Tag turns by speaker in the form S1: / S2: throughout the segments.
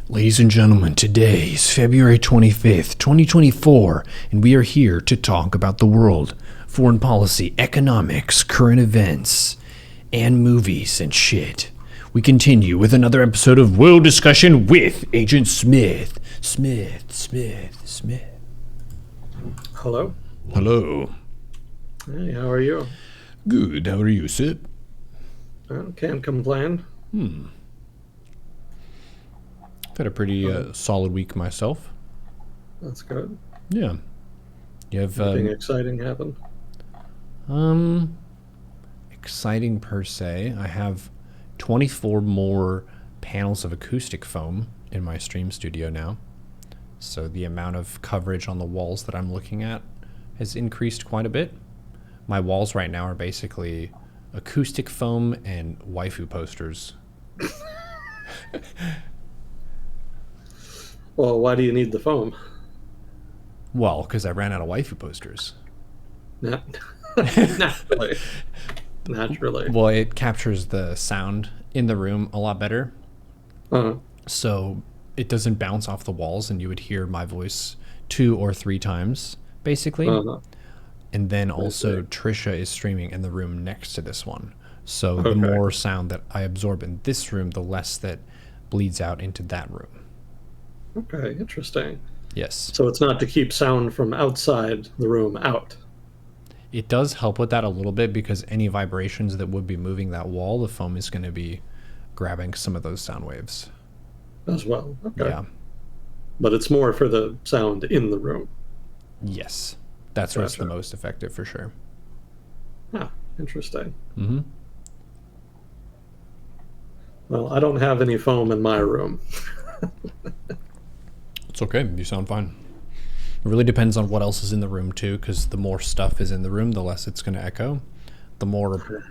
S1: Ladies and gentlemen, today is February 25th, 2024, and we are here to talk about the world, foreign policy, economics, current events, and movies and shit. We continue with another episode of World Discussion with Agent Smith. Smith.
S2: Hello.
S1: Hello.
S2: Hey, how are you?
S1: Good. How are you, Sip?
S2: Can't complain.
S1: I've had a pretty solid week myself.
S2: That's good.
S1: Yeah. You have
S2: Anything exciting happen?
S1: exciting per se. I have 24 more panels of acoustic foam in my stream studio now. So the amount of coverage on the walls that I'm looking at has increased quite a bit. My walls right now are basically acoustic foam and waifu posters.
S2: Well, why do you need the foam?
S1: Well, because I ran out of waifu posters.
S2: Naturally.
S1: Well, it captures the sound in the room a lot better.
S2: Uh-huh.
S1: So it doesn't bounce off the walls, and you would hear my voice 2 or 3 times, basically.
S2: Uh-huh.
S1: And then also Trisha is streaming in the room next to this one. So the
S2: Okay.
S1: more sound that I absorb in this room, the less that bleeds out into that room.
S2: Okay, interesting.
S1: Yes.
S2: So it's not to keep sound from outside the room out.
S1: It does help with that a little bit because any vibrations that would be moving that wall, the foam is going to be grabbing some of those sound waves.
S2: As well. Okay.
S1: Yeah.
S2: But it's more for the sound in the room.
S1: Yes. That's where it's the
S2: Gotcha.
S1: most effective for sure.
S2: Ah, interesting.
S1: Mm-hmm.
S2: Well, I don't have any foam in my room.
S1: It's okay. You sound fine. It really depends on what else is in the room too, because the more stuff is in the room, the less it's going to echo. The more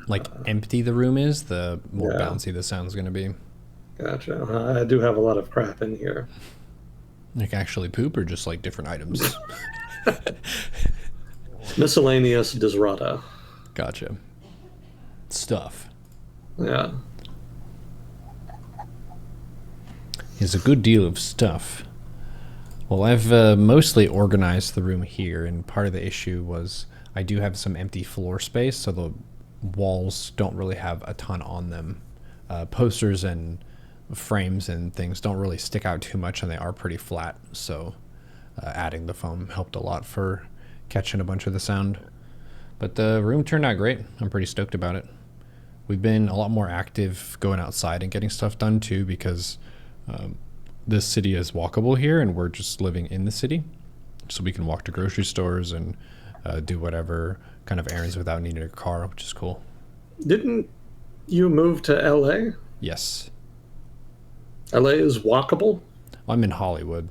S1: empty the room is, the more
S2: Yeah.
S1: bouncy the sound's going to be.
S2: Gotcha. I do have a lot of crap in here.
S1: Like actually poop or just like different items?
S2: Miscellaneous disrata.
S1: Gotcha. Stuff.
S2: Yeah.
S1: Is a good deal of stuff. Well, I've mostly organized the room here, and part of the issue was I do have some empty floor space, so the walls don't really have a ton on them. Posters and frames and things don't really stick out too much, and they are pretty flat, so adding the foam helped a lot for catching a bunch of the sound. But the room turned out great. I'm pretty stoked about it. We've been a lot more active going outside and getting stuff done too, because this city is walkable here, and we're just living in the city, so we can walk to grocery stores and do whatever kind of errands without needing a car, which is cool.
S2: Didn't you move to LA?
S1: Yes.
S2: LA is walkable?
S1: I'm in Hollywood.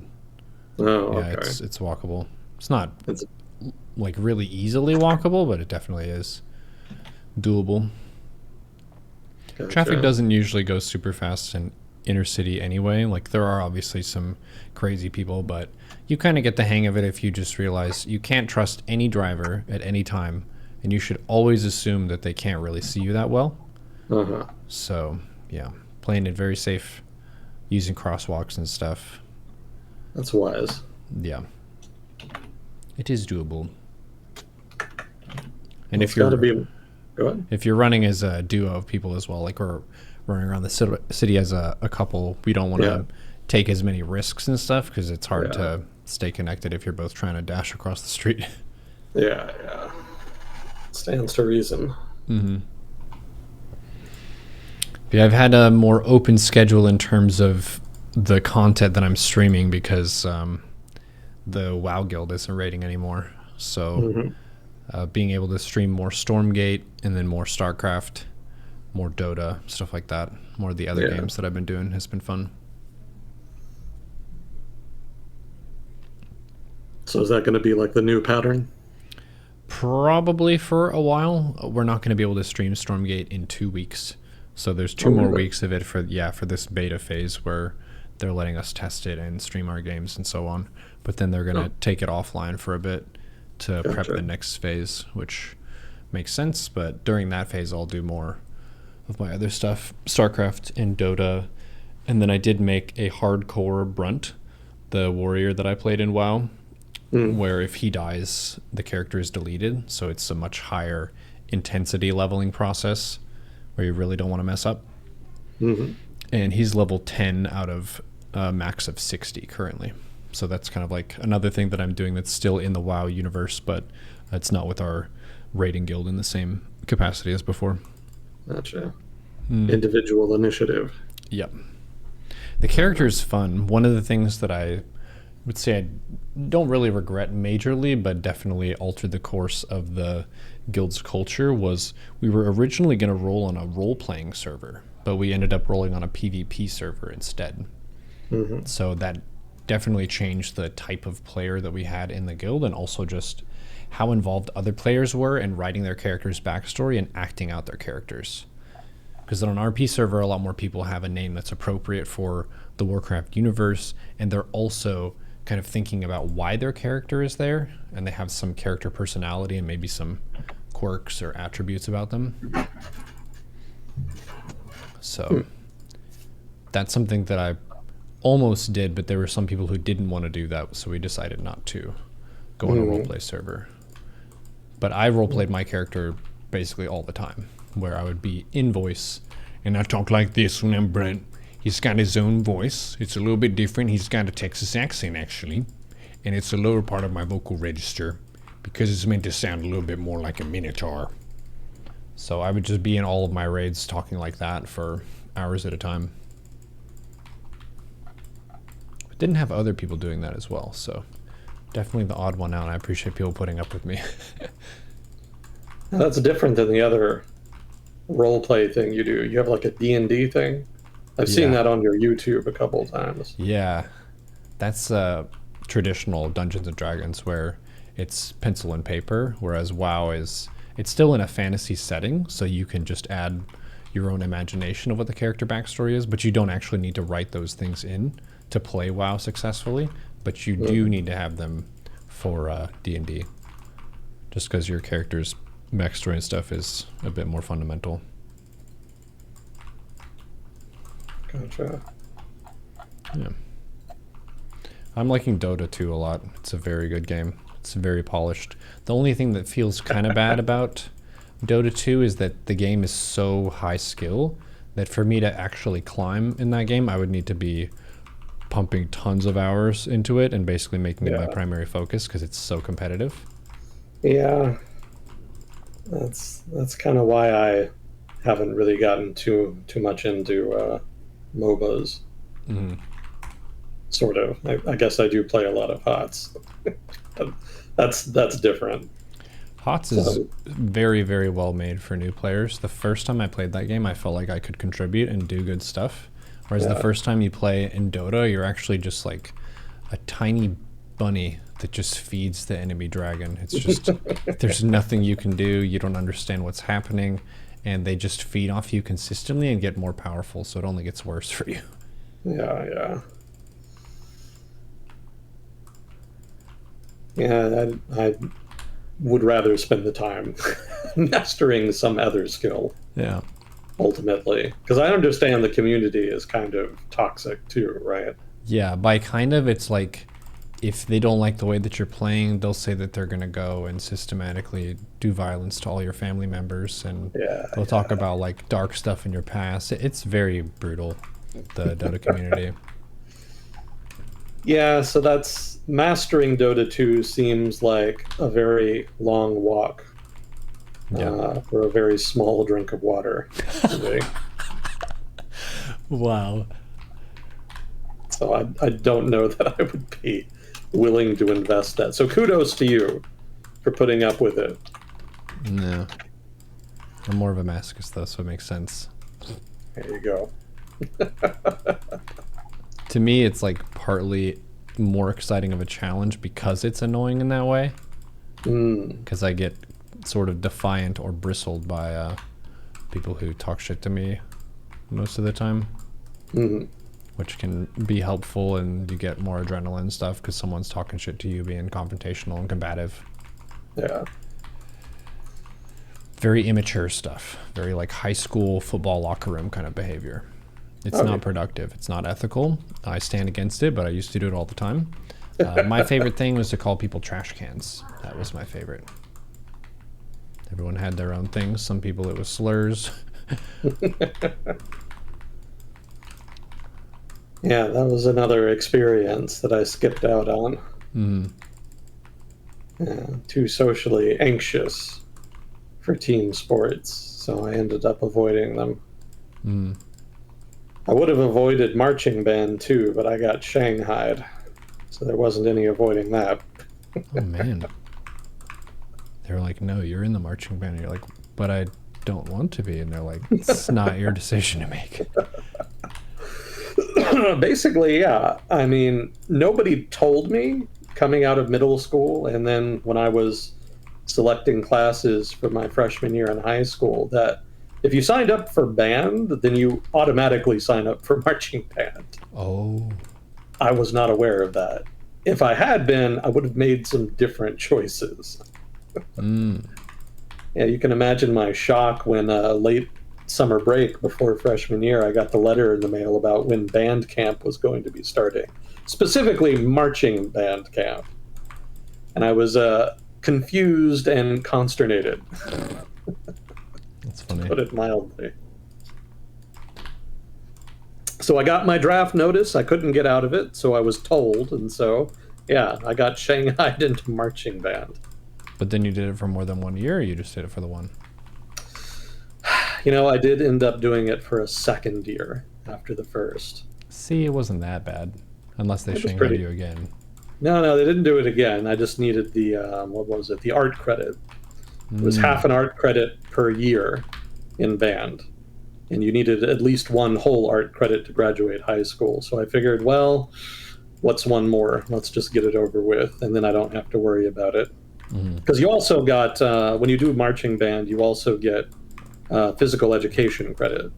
S2: Oh,
S1: Yeah,
S2: okay.
S1: it's walkable. It's not
S2: It's-
S1: like really easily walkable, but it definitely is doable.
S2: Gotcha.
S1: Traffic doesn't usually go super fast in inner city anyway. Like, there are obviously some crazy people, but you kind of get the hang of it if you just realize you can't trust any driver at any time, and you should always assume that they can't really see you that well.
S2: Uh-huh.
S1: So yeah, playing it very safe, using crosswalks and stuff.
S2: That's wise.
S1: Yeah, it is doable. And
S2: It's
S1: if you're
S2: got to be... Go ahead.
S1: if you're running as a duo of people as well, like we're running around the city as a couple, we don't want to
S2: Yeah.
S1: take as many risks and stuff because it's hard
S2: Yeah.
S1: to stay connected if you're both trying to dash across the street.
S2: Yeah. Stands to reason.
S1: Yeah, I've had a more open schedule in terms of the content that I'm streaming because the WoW Guild isn't raiding anymore. So being able to stream more Stormgate and then more StarCraft, more Dota, stuff like that, more of the other
S2: Yeah.
S1: games that I've been doing has been fun.
S2: So is that going to be like the new pattern?
S1: Probably for a while. We're not going to be able to stream Stormgate in 2 weeks. So there's 2 more
S2: really?
S1: weeks of it for this beta phase where they're letting us test it and stream our games and so on. But then they're going to take it offline for a bit to prep
S2: Gotcha.
S1: the next phase, which makes sense. But during that phase, I'll do more of my other stuff, StarCraft and Dota And then I did make a hardcore Brunt, the warrior that I played in WoW, where if he dies, the character is deleted. So it's a much higher intensity leveling process where you really don't want to mess up. And he's level 10 out of a max of 60 currently. So that's kind of like another thing that I'm doing that's still in the WoW universe, but it's not with our raiding guild in the same capacity as before.
S2: Gotcha. Individual initiative.
S1: Yep. The character is fun. One of the things that I would say I don't really regret majorly, but definitely altered the course of the guild's culture was we were originally going to roll on a role-playing server, but we ended up rolling on a PvP server instead. So that definitely changed the type of player that we had in the guild, and also just how involved other players were in writing their characters' backstory and acting out their characters. Because on an RP server, a lot more people have a name that's appropriate for the Warcraft universe, and they're also kind of thinking about why their character is there, and they have some character personality and maybe some quirks or attributes about them. So that's something that I almost did, but there were some people who didn't want to do that, so we decided not to go on a roleplay server. But I roleplayed my character basically all the time, where I would be in voice, and I talk like this when I'm Brent. He's got his own voice. It's a little bit different. He's got a Texas accent, actually, and it's a lower part of my vocal register because it's meant to sound a little bit more like a minotaur. So I would just be in all of my raids talking like that for hours at a time. But didn't have other people doing that as well, so definitely the odd one out. I appreciate people putting up with me.
S2: That's different than the other roleplay thing you do. You have like a D&D thing. I've seen that on your YouTube a couple of times.
S1: Yeah, that's traditional Dungeons and Dragons where it's pencil and paper, whereas WoW it's still in a fantasy setting, so you can just add your own imagination of what the character backstory is, but you don't actually need to write those things in to play WoW successfully, but you do need to have them for D&D, just because your character's backstory and stuff is a bit more fundamental.
S2: Gotcha.
S1: Yeah. I'm liking Dota 2 a lot. It's a very good game. It's very polished. The only thing that feels kind of bad about Dota 2 is that the game is so high skill that for me to actually climb in that game, I would need to be pumping tons of hours into it and basically making it my primary focus because it's so competitive.
S2: Yeah. That's kind of why I haven't really gotten too much into MOBAs. Sort of. I guess I do play a lot of HOTS. That's different.
S1: HOTS is very, very well made for new players. The first time I played that game, I felt like I could contribute and do good stuff. Whereas the first time you play in Dota, you're actually just like a tiny bunny that just feeds the enemy dragon. It's just, there's nothing you can do. You don't understand what's happening. And they just feed off you consistently and get more powerful. So it only gets worse for you.
S2: Yeah. Yeah, I would rather spend the time mastering some other skill.
S1: Yeah.
S2: Ultimately, because I understand the community is kind of toxic too, right?
S1: Yeah, by kind of, it's like if they don't like the way that you're playing, they'll say that they're going to go and systematically do violence to all your family members, and they'll talk about like dark stuff in your past. It's very brutal, the Dota community.
S2: Yeah, so that's mastering Dota 2 seems like a very long walk for a very small drink of water.
S1: Wow.
S2: So I don't know that I would be willing to invest that. So kudos to you for putting up with it.
S1: No. I'm more of a masochist though, so it makes sense.
S2: There you go.
S1: To me, it's like partly more exciting of a challenge because it's annoying in that way. Because I get sort of defiant or bristled by people who talk shit to me most of the time. Which can be helpful, and you get more adrenaline and stuff because someone's talking shit to you, being confrontational and combative.
S2: Yeah.
S1: Very immature stuff. Very like high school football locker room kind of behavior. It's not productive. It's not ethical. I stand against it, but I used to do it all the time. My favorite thing was to call people trash cans. That was my favorite. Everyone had their own things. Some people it was slurs.
S2: Yeah, that was another experience that I skipped out on. Yeah, too socially anxious for team sports, so I ended up avoiding them. I would have avoided marching band too, but I got shanghaied, so there wasn't any avoiding that.
S1: Oh man. They were like, no, you're in the marching band. And you're like, but I don't want to be. And they're like, it's not your decision to make.
S2: Basically, yeah. I mean, nobody told me coming out of middle school, and then when I was selecting classes for my freshman year in high school, that if you signed up for band, then you automatically sign up for marching band.
S1: Oh.
S2: I was not aware of that. If I had been, I would have made some different choices. Yeah, you can imagine my shock when late summer break before freshman year, I got the letter in the mail about when band camp was going to be starting, specifically marching band camp. And I was confused and consternated.
S1: That's funny.
S2: To put it mildly. So I got my draft notice. I couldn't get out of it, so I was told. And so, yeah, I got shanghaied into marching band.
S1: But then you did it for more than 1 year, or you just did it for the one?
S2: You know, I did end up doing it for a second year after the first.
S1: See, it wasn't that bad. Unless they shanghaied you again.
S2: No, they didn't do it again. I just needed the, the art credit. It was half an art credit per year in band. And you needed at least one whole art credit to graduate high school. So I figured, well, what's one more? Let's just get it over with, and then I don't have to worry about it. Because you also got, when you do marching band, you also get physical education credit.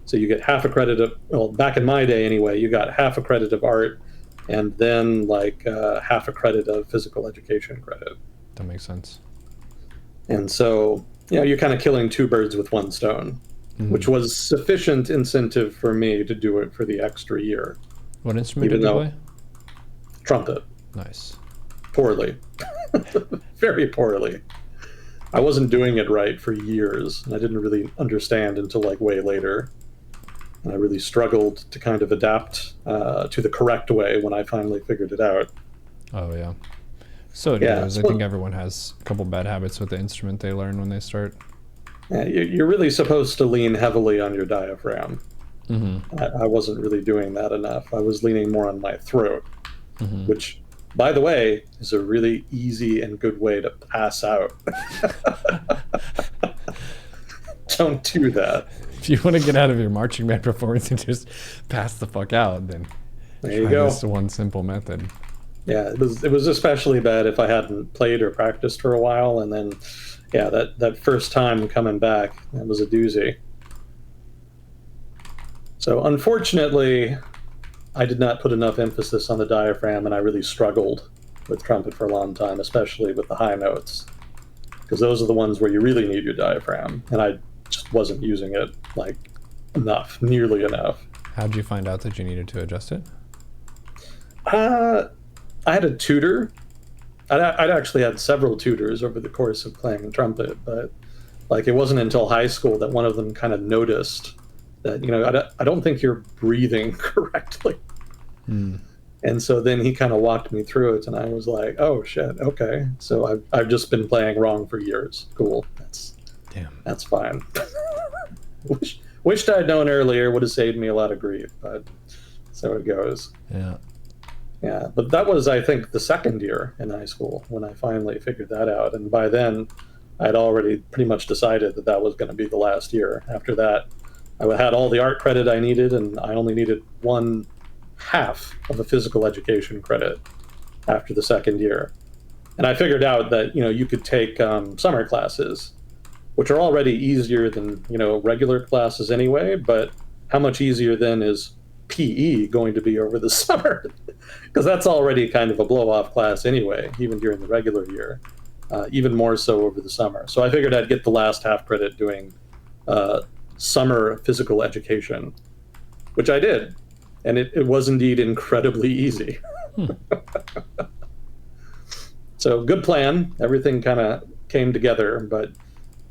S2: So you get half a credit of, well, back in my day anyway, you got half a credit of art and then like half a credit of physical education credit.
S1: That makes sense.
S2: And so, you know, you're kind of killing two birds with one stone, which was sufficient incentive for me to do it for the extra year.
S1: What instrument did you play?
S2: Trumpet.
S1: Nice.
S2: Poorly. Very poorly. I wasn't doing it right for years, and I didn't really understand until like way later. And I really struggled to kind of adapt to the correct way when I finally figured it out.
S1: Oh, yeah. So it is. I think everyone has a couple bad habits with the instrument they learn when they start.
S2: Yeah, you're really supposed to lean heavily on your diaphragm. I wasn't really doing that enough. I was leaning more on my throat, which, by the way, is a really easy and good way to pass out. Don't do that.
S1: If you want to get out of your marching band performance and just pass the fuck out, then
S2: there you go.
S1: This one simple method.
S2: Yeah, it was especially bad if I hadn't played or practiced for a while, and then, yeah, that first time coming back, that was a doozy. So unfortunately, I did not put enough emphasis on the diaphragm, and I really struggled with trumpet for a long time, especially with the high notes, because those are the ones where you really need your diaphragm, and I just wasn't using it like nearly enough.
S1: How'd you find out that you needed to adjust it?
S2: I had a tutor. I'd actually had several tutors over the course of playing trumpet, but like it wasn't until high school that one of them kind of noticed that, you know, I don't think you're breathing correctly. And so then he kind of walked me through it, and I was like, oh shit, okay. So I've just been playing wrong for years. Cool. That's fine. Wished I'd known earlier, would have saved me a lot of grief, but so it goes. Yeah, but that was, I think, the second year in high school when I finally figured that out. And by then, I'd already pretty much decided that that was going to be the last year. After that, I had all the art credit I needed, and I only needed one half of a physical education credit after the second year. And I figured out that, you know, you could take summer classes, which are already easier than, you know, regular classes anyway, but how much easier then is PE going to be over the summer? Because that's already kind of a blow-off class anyway, even during the regular year, even more so over the summer. So I figured I'd get the last half credit doing summer physical education. which I did. And it was indeed incredibly easy. So good plan. Everything kind of came together. But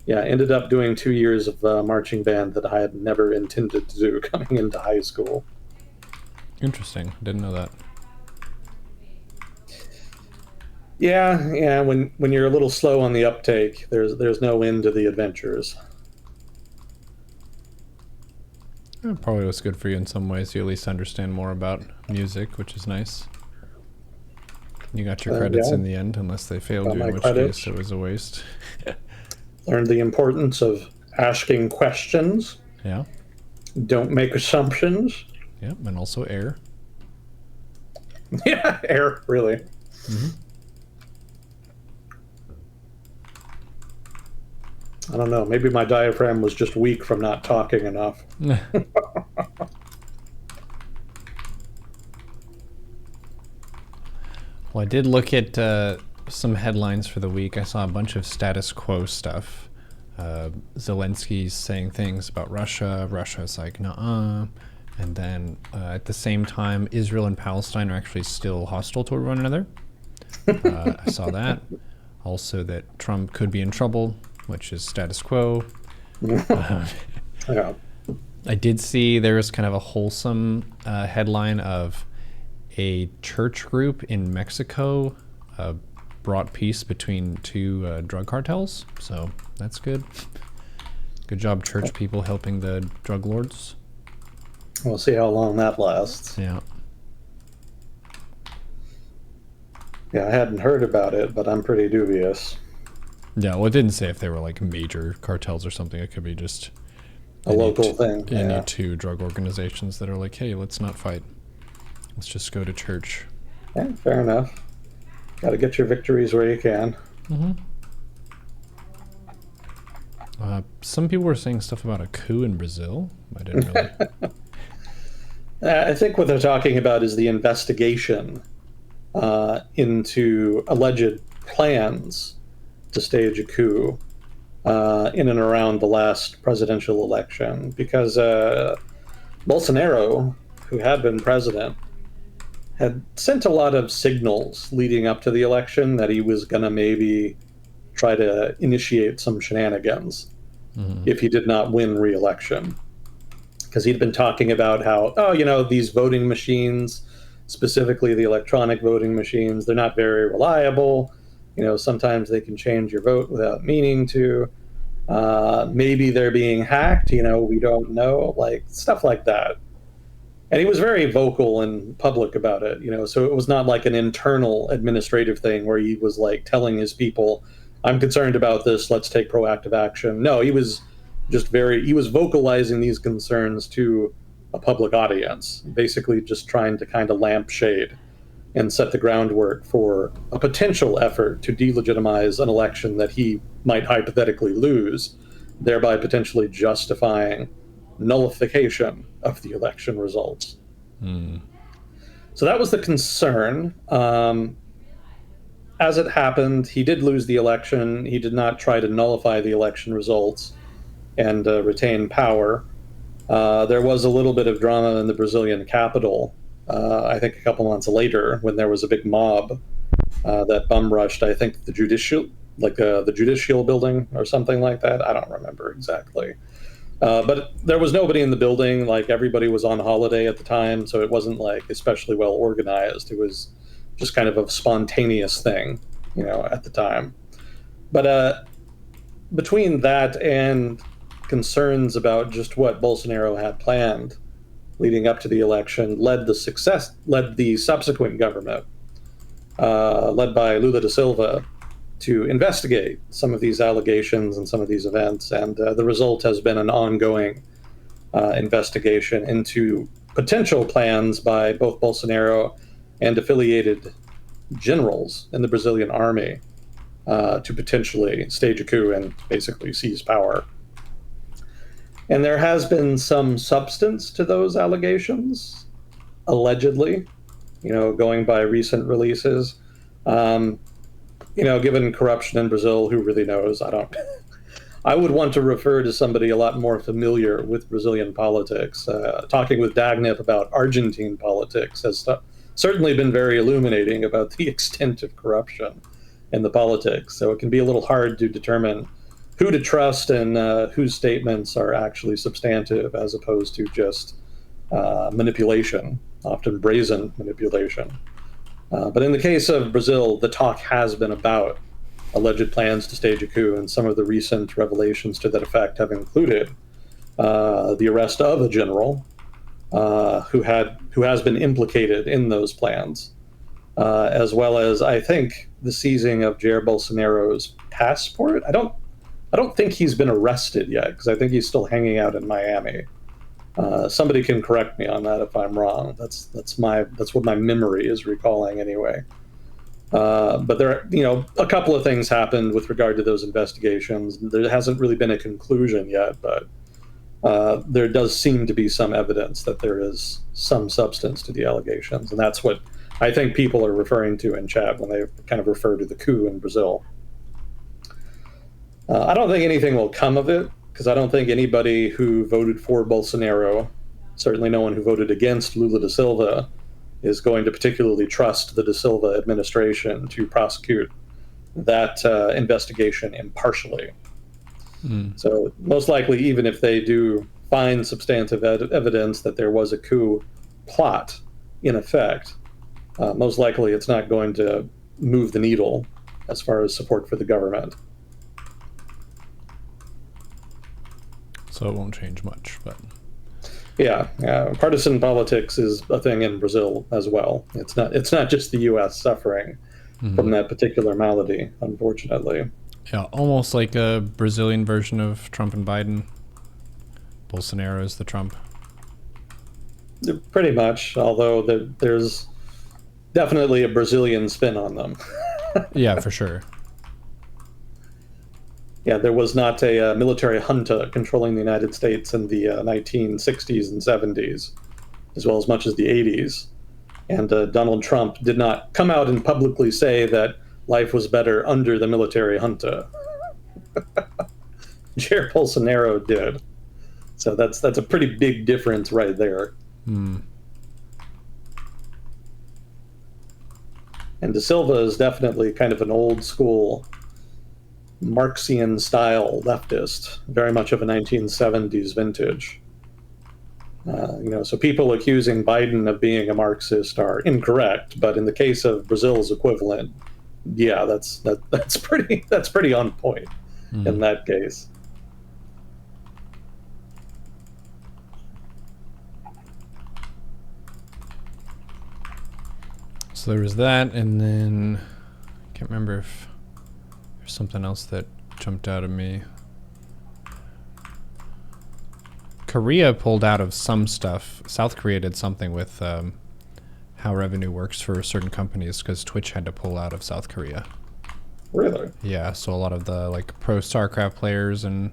S2: yeah, ended up doing 2 years of marching band that I had never intended to do coming into high school.
S1: Interesting. Didn't know that.
S2: Yeah. When you're a little slow on the uptake, there's no end to the adventures.
S1: It probably was good for you in some ways. You at least understand more about music, which is nice. You got your credits in the end, unless they failed you, in which case it was a waste.
S2: Learned the importance of asking questions.
S1: Yeah.
S2: Don't make assumptions.
S1: Yep, and also air.
S2: Yeah, air, really.
S1: Mm-hmm.
S2: I don't know. Maybe my diaphragm was just weak from not talking enough.
S1: Well, I did look at some headlines for the week. I saw a bunch of status quo stuff. Zelensky's saying things about Russia. Russia's like, nuh-uh. And then at the same time, Israel and Palestine are actually still hostile toward one another. I saw that. Also that Trump could be in trouble, which is status quo.
S2: Yeah.
S1: I did see there was kind of a wholesome headline of a church group in Mexico brought peace between two drug cartels. So that's good. Good job, church people helping the drug lords.
S2: We'll see how long that lasts.
S1: Yeah.
S2: Yeah, I hadn't heard about it, but I'm pretty dubious.
S1: Yeah, well, it didn't say if they were like major cartels or something. It could be just
S2: a local thing.
S1: Any two drug organizations that are like, hey, let's not fight. Let's just go to church.
S2: Yeah, fair enough. Got to get your victories where you can.
S1: Mm-hmm. Some people were saying stuff about a coup in Brazil. I didn't really.
S2: I think what they're talking about is the investigation into alleged plans to stage a coup in and around the last presidential election, because Bolsonaro, who had been president, had sent a lot of signals leading up to the election that he was going to maybe try to initiate some shenanigans if he did not win re-election. Because he'd been talking about how, these voting machines, specifically the electronic voting machines, they're not very reliable. Sometimes they can change your vote without meaning to. Maybe they're being hacked, we don't know, like stuff like that. And he was very vocal and public about it, so it was not like an internal administrative thing where he was like telling his people, I'm concerned about this, let's take proactive action. No, he was just he was vocalizing these concerns to a public audience, basically just trying to kind of lampshade and set the groundwork for a potential effort to delegitimize an election that he might hypothetically lose, thereby potentially justifying nullification of the election results. So that was the concern. As it happened, he did lose the election. He did not try to nullify the election results and retain power. There was a little bit of drama in the Brazilian capital, I think a couple months later, when there was a big mob that bum rushed, I think, the judicial building or something like that. I don't remember exactly. But there was nobody in the building. Like, everybody was on holiday at the time, so it wasn't like especially well organized. It was just kind of a spontaneous thing, at the time. But between that and concerns about just what Bolsonaro had planned leading up to the election led the subsequent government, led by Lula da Silva, to investigate some of these allegations and some of these events. And the result has been an ongoing investigation into potential plans by both Bolsonaro and affiliated generals in the Brazilian army to potentially stage a coup and basically seize power. And there has been some substance to those allegations, allegedly, going by recent releases. Given corruption in Brazil, who really knows? I I would want to refer to somebody a lot more familiar with Brazilian politics. Talking with Dagnip about Argentine politics has certainly been very illuminating about the extent of corruption in the politics. So it can be a little hard to determine who to trust and whose statements are actually substantive as opposed to just manipulation, often brazen manipulation. But in the case of Brazil, the talk has been about alleged plans to stage a coup, and some of the recent revelations to that effect have included the arrest of a general who has been implicated in those plans, as well as, I think, the seizing of Jair Bolsonaro's passport. I don't think he's been arrested yet, because I think he's still hanging out in Miami. Somebody can correct me on that if I'm wrong. That's what my memory is recalling anyway. But there are, a couple of things happened with regard to those investigations. There hasn't really been a conclusion yet, but there does seem to be some evidence that there is some substance to the allegations, and that's what I think people are referring to in chat when they kind of refer to the coup in Brazil. I don't think anything will come of it, because I don't think anybody who voted for Bolsonaro, certainly no one who voted against Lula da Silva, is going to particularly trust the da Silva administration to prosecute that investigation impartially. So most likely, even if they do find substantive evidence that there was a coup plot in effect, most likely it's not going to move the needle as far as support for the government.
S1: So it won't change much, but...
S2: Yeah, partisan politics is a thing in Brazil as well. It's not just the U.S. suffering from that particular malady, unfortunately.
S1: Yeah, almost like a Brazilian version of Trump and Biden. Bolsonaro is the Trump.
S2: Pretty much, although there's definitely a Brazilian spin on them.
S1: Yeah, for sure.
S2: Yeah, there was not a military junta controlling the United States in the 1960s and 70s, as well as much as the 80s. And Donald Trump did not come out and publicly say that life was better under the military junta. Jair Bolsonaro did. So that's a pretty big difference right there. And da Silva is definitely kind of an old school Marxian style leftist, very much of a 1970s vintage. So people accusing Biden of being a Marxist are incorrect, but in the case of Brazil's equivalent, yeah, that's pretty on point in that case.
S1: So there was that, and then I can't remember if there's something else that jumped out at me. Korea pulled out of some stuff. South Korea did something with how revenue works for certain companies because Twitch had to pull out of South Korea.
S2: Really?
S1: Yeah, so a lot of the pro StarCraft players and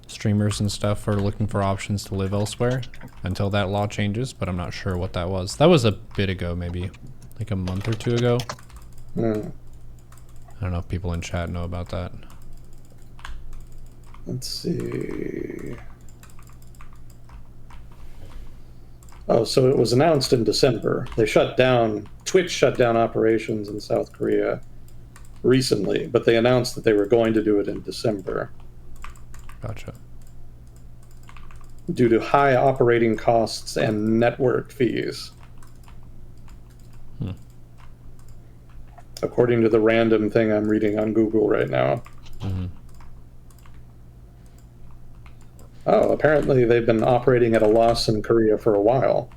S1: streamers and stuff are looking for options to live elsewhere until that law changes, but I'm not sure what that was. That was a bit ago, maybe like a month or two ago. I don't know if people in chat know about that.
S2: Let's see. Oh, so it was announced in December. Twitch shut down operations in South Korea recently, but they announced that they were going to do it in December.
S1: Gotcha.
S2: Due to high operating costs and network fees. According to the random thing I'm reading on Google right now. Oh, apparently they've been operating at a loss in Korea for a while.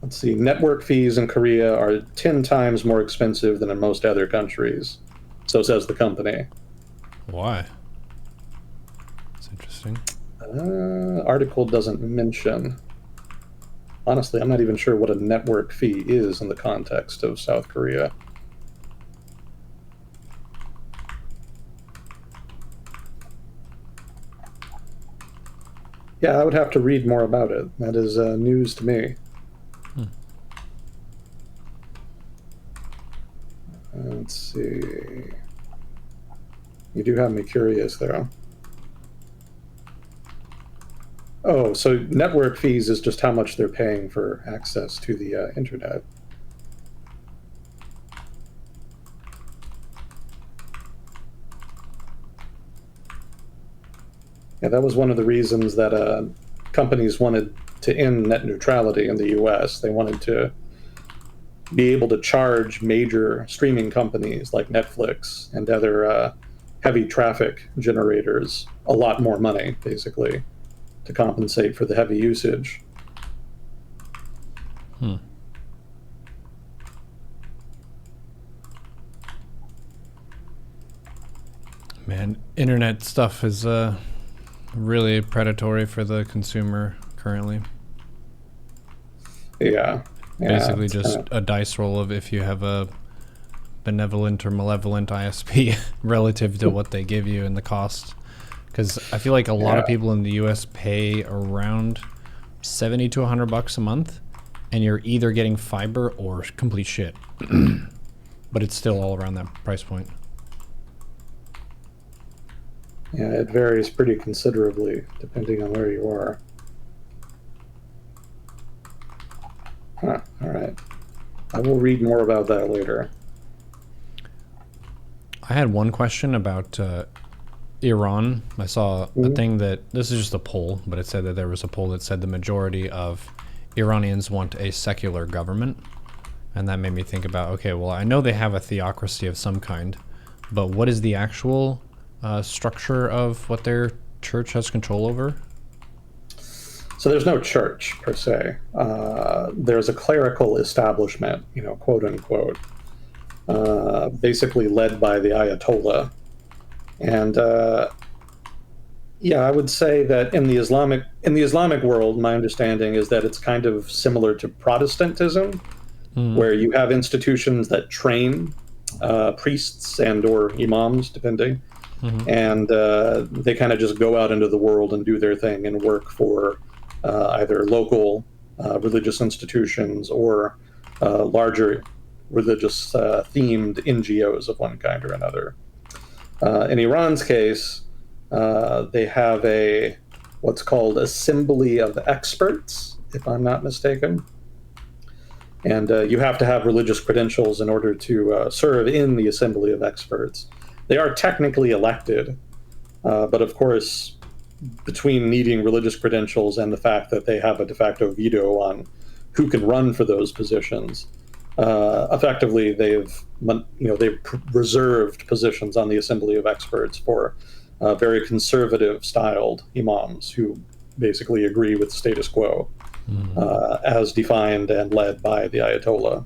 S2: Let's see, network fees in Korea are 10 times more expensive than in most other countries. So says the company.
S1: Why? That's interesting.
S2: Article doesn't mention. Honestly, I'm not even sure what a network fee is in the context of South Korea. Yeah, I would have to read more about it. That is news to me. Let's see. You do have me curious there. Oh, so network fees is just how much they're paying for access to the internet. Yeah, that was one of the reasons that companies wanted to end net neutrality in the US. They wanted to be able to charge major streaming companies like Netflix and other heavy traffic generators a lot more money, basically, to compensate for the heavy usage.
S1: Man, internet stuff is really predatory for the consumer currently.
S2: Yeah.
S1: Basically just a dice roll of if you have a benevolent or malevolent ISP relative to what they give you and the cost. Because I feel like a lot of people in the US pay around 70 to $100 a month, and you're either getting fiber or complete shit. But it's still all around that price point.
S2: Yeah, it varies pretty considerably depending on where you are. Huh, all right. I will read more about that later.
S1: I had one question about Iran. I saw a thing that, this is just a poll, but it said that there was a poll that said the majority of Iranians want a secular government. And that made me think about, okay, well, I know they have a theocracy of some kind, but what is the actual structure of what their church has control over?
S2: So there's no church per se. There's a clerical establishment, quote unquote, basically led by the Ayatollah. And I would say that in the Islamic world, my understanding is that it's kind of similar to Protestantism, where you have institutions that train priests and or imams, depending, and they kind of just go out into the world and do their thing and work for either local religious institutions or larger religious themed NGOs of one kind or another. In Iran's case, they have what's called Assembly of Experts, if I'm not mistaken. And you have to have religious credentials in order to serve in the Assembly of Experts. They are technically elected, but of course, between needing religious credentials and the fact that they have a de facto veto on who can run for those positions, effectively they've reserved positions on the Assembly of Experts for very conservative styled imams who basically agree with the status quo as defined and led by the Ayatollah.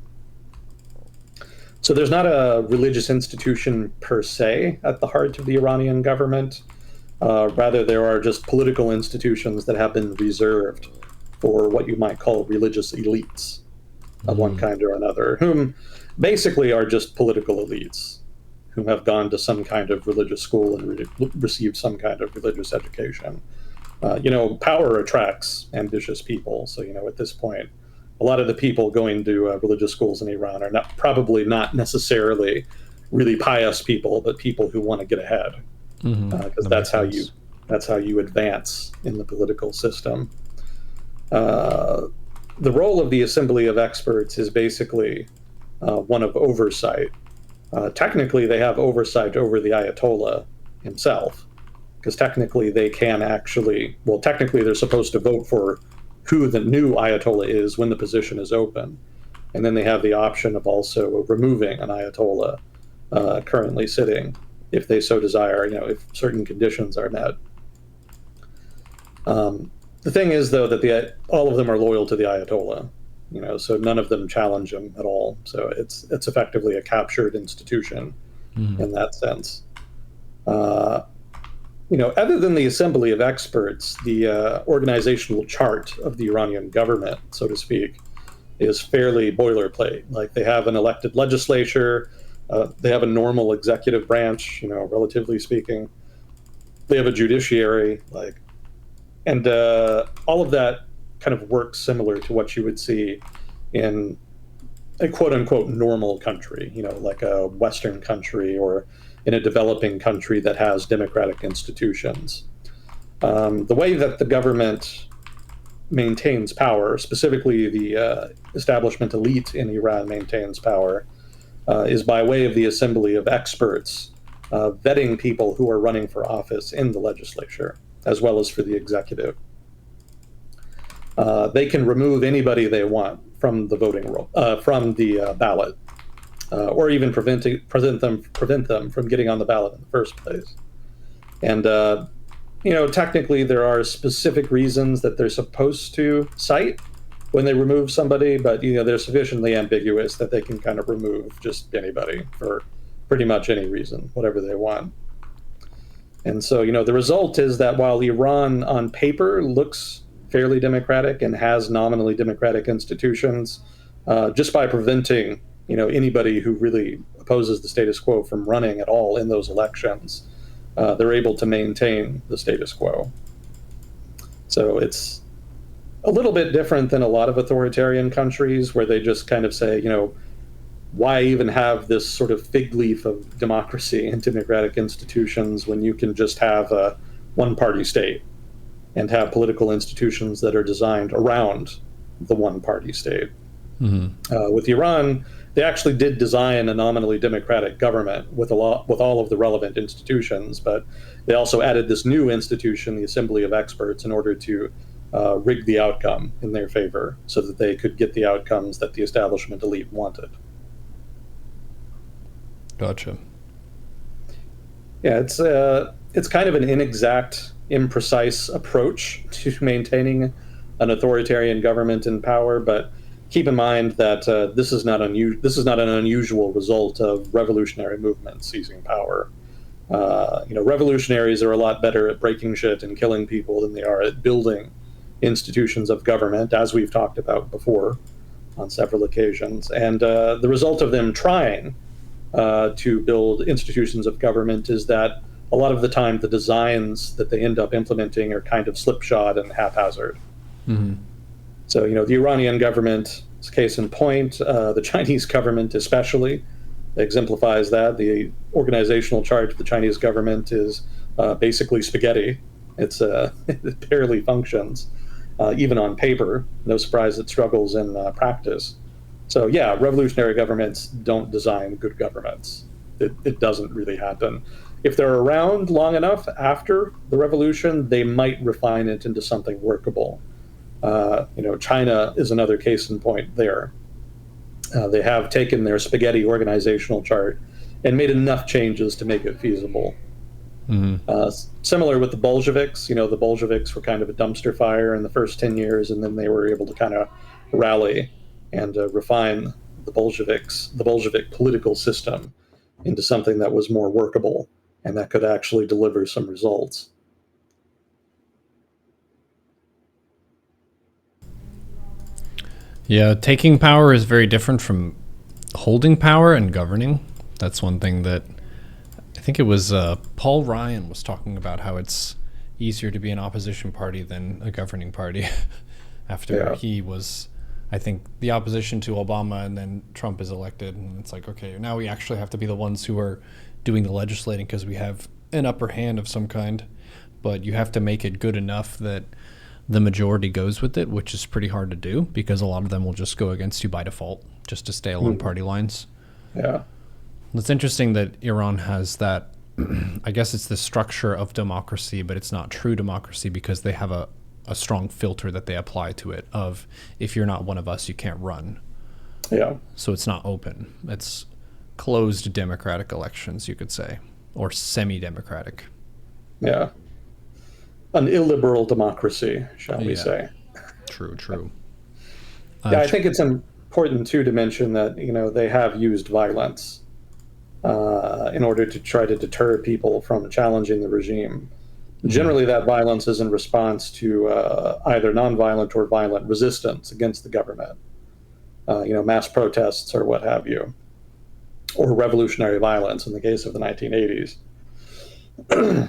S2: So there's not a religious institution per se at the heart of the Iranian government. Rather, there are just political institutions that have been reserved for what you might call religious elites of one kind or another, whom basically are just political elites who have gone to some kind of religious school and received some kind of religious education. Power attracts ambitious people. So, at this point, a lot of the people going to religious schools in Iran are probably not necessarily really pious people, but people who want to get ahead. Because that's how you advance in the political system. The role of the Assembly of Experts is basically one of oversight. Technically, they have oversight over the Ayatollah himself, because technically they're supposed to vote for who the new Ayatollah is when the position is open. And then they have the option of also removing an Ayatollah currently sitting, if they so desire, if certain conditions are met. The thing is, though, that all of them are loyal to the Ayatollah, so none of them challenge him at all. So it's effectively a captured institution in that sense. Other than the Assembly of Experts, the organizational chart of the Iranian government, so to speak, is fairly boilerplate. Like, they have an elected legislature, they have a normal executive branch, relatively speaking. They have a judiciary, and all of that kind of works similar to what you would see in a quote-unquote normal country, like a Western country or in a developing country that has democratic institutions. The way that the government maintains power, specifically the establishment elite in Iran maintains power, is by way of the assembly of experts vetting people who are running for office in the legislature, as well as for the executive. They can remove anybody they want from the voting roll, from the ballot, or even prevent them from getting on the ballot in the first place. And technically, there are specific reasons that they're supposed to cite when they remove somebody, but they're sufficiently ambiguous that they can kind of remove just anybody for pretty much any reason, whatever they want. And so, the result is that while Iran on paper looks fairly democratic and has nominally democratic institutions, just by preventing, anybody who really opposes the status quo from running at all in those elections, they're able to maintain the status quo. So it's a little bit different than a lot of authoritarian countries where they just kind of say, why even have this sort of fig leaf of democracy and democratic institutions when you can just have a one-party state and have political institutions that are designed around the one-party state? Mm-hmm. With Iran, they actually did design a nominally democratic government with all of the relevant institutions, but they also added this new institution, the Assembly of Experts, in order to rig the outcome in their favor so that they could get the outcomes that the establishment elite wanted.
S1: Gotcha.
S2: Yeah, it's kind of an inexact, imprecise approach to maintaining an authoritarian government in power, but keep in mind that this is not an unusual result of revolutionary movements seizing power. Revolutionaries are a lot better at breaking shit and killing people than they are at building institutions of government, as we've talked about before on several occasions. And the result of them trying to build institutions of government is that a lot of the time the designs that they end up implementing are kind of slipshod and haphazard. Mm-hmm. So, the Iranian government is case in point. The Chinese government especially exemplifies that. The organizational chart of the Chinese government is basically spaghetti. It barely functions, even on paper. No surprise it struggles in practice. So, yeah, revolutionary governments don't design good governments. It doesn't really happen. If they're around long enough after the revolution, they might refine it into something workable. China is another case in point there. They have taken their spaghetti organizational chart and made enough changes to make it feasible. Mm-hmm. Similar with the Bolsheviks. The Bolsheviks were kind of a dumpster fire in the first 10 years, and then they were able to kind of rally and refine the Bolshevik political system into something that was more workable and that could actually deliver some results.
S1: Yeah, taking power is very different from holding power and governing. That's one thing that I think it was Paul Ryan was talking about, how it's easier to be an opposition party than a governing party after he was, I think, the opposition to Obama, and then Trump is elected, and it's like, okay, now we actually have to be the ones who are doing the legislating because we have an upper hand of some kind, but you have to make it good enough that the majority goes with it, which is pretty hard to do because a lot of them will just go against you by default just to stay along party lines.
S2: Yeah.
S1: It's interesting that Iran has that, I guess it's the structure of democracy, but it's not true democracy because they have a strong filter that they apply to it of, if you're not one of us, you can't run.
S2: Yeah.
S1: So it's not open. It's closed democratic elections, you could say, or semi-democratic.
S2: Yeah. An illiberal democracy, shall we say.
S1: True.
S2: I think it's important, too, to mention that, they have used violence in order to try to deter people from challenging the regime. Generally, that violence is in response to either nonviolent or violent resistance against the government, mass protests or what have you, or revolutionary violence in the case of the 1980s.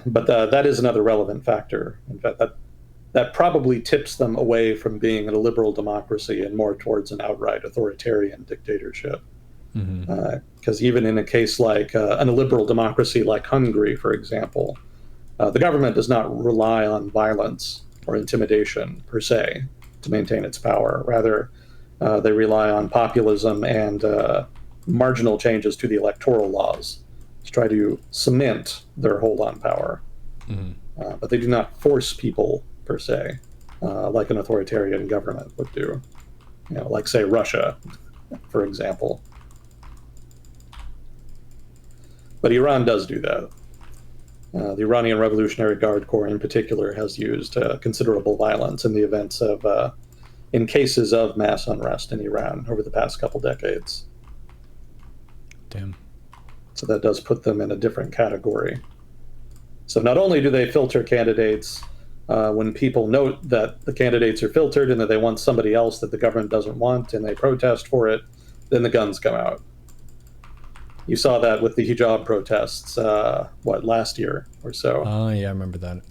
S2: But that is another relevant factor. In fact, that probably tips them away from being a liberal democracy and more towards an outright authoritarian dictatorship. Because even in a case like an illiberal democracy like Hungary, for example, the government does not rely on violence or intimidation per se to maintain its power. Rather, they rely on populism and marginal changes to the electoral laws to try to cement their hold on power. But they do not force people per se, like an authoritarian government would do. Like, say, Russia, for example. But Iran does do that. The Iranian Revolutionary Guard Corps, in particular, has used considerable violence in the events of, in cases of mass unrest in Iran over the past couple decades.
S1: Damn.
S2: So that does put them in a different category. So not only do they filter candidates when people note that the candidates are filtered and that they want somebody else that the government doesn't want and they protest for it, then the guns come out. You saw that with the hijab protests, last year or so?
S1: Oh, yeah, I remember that.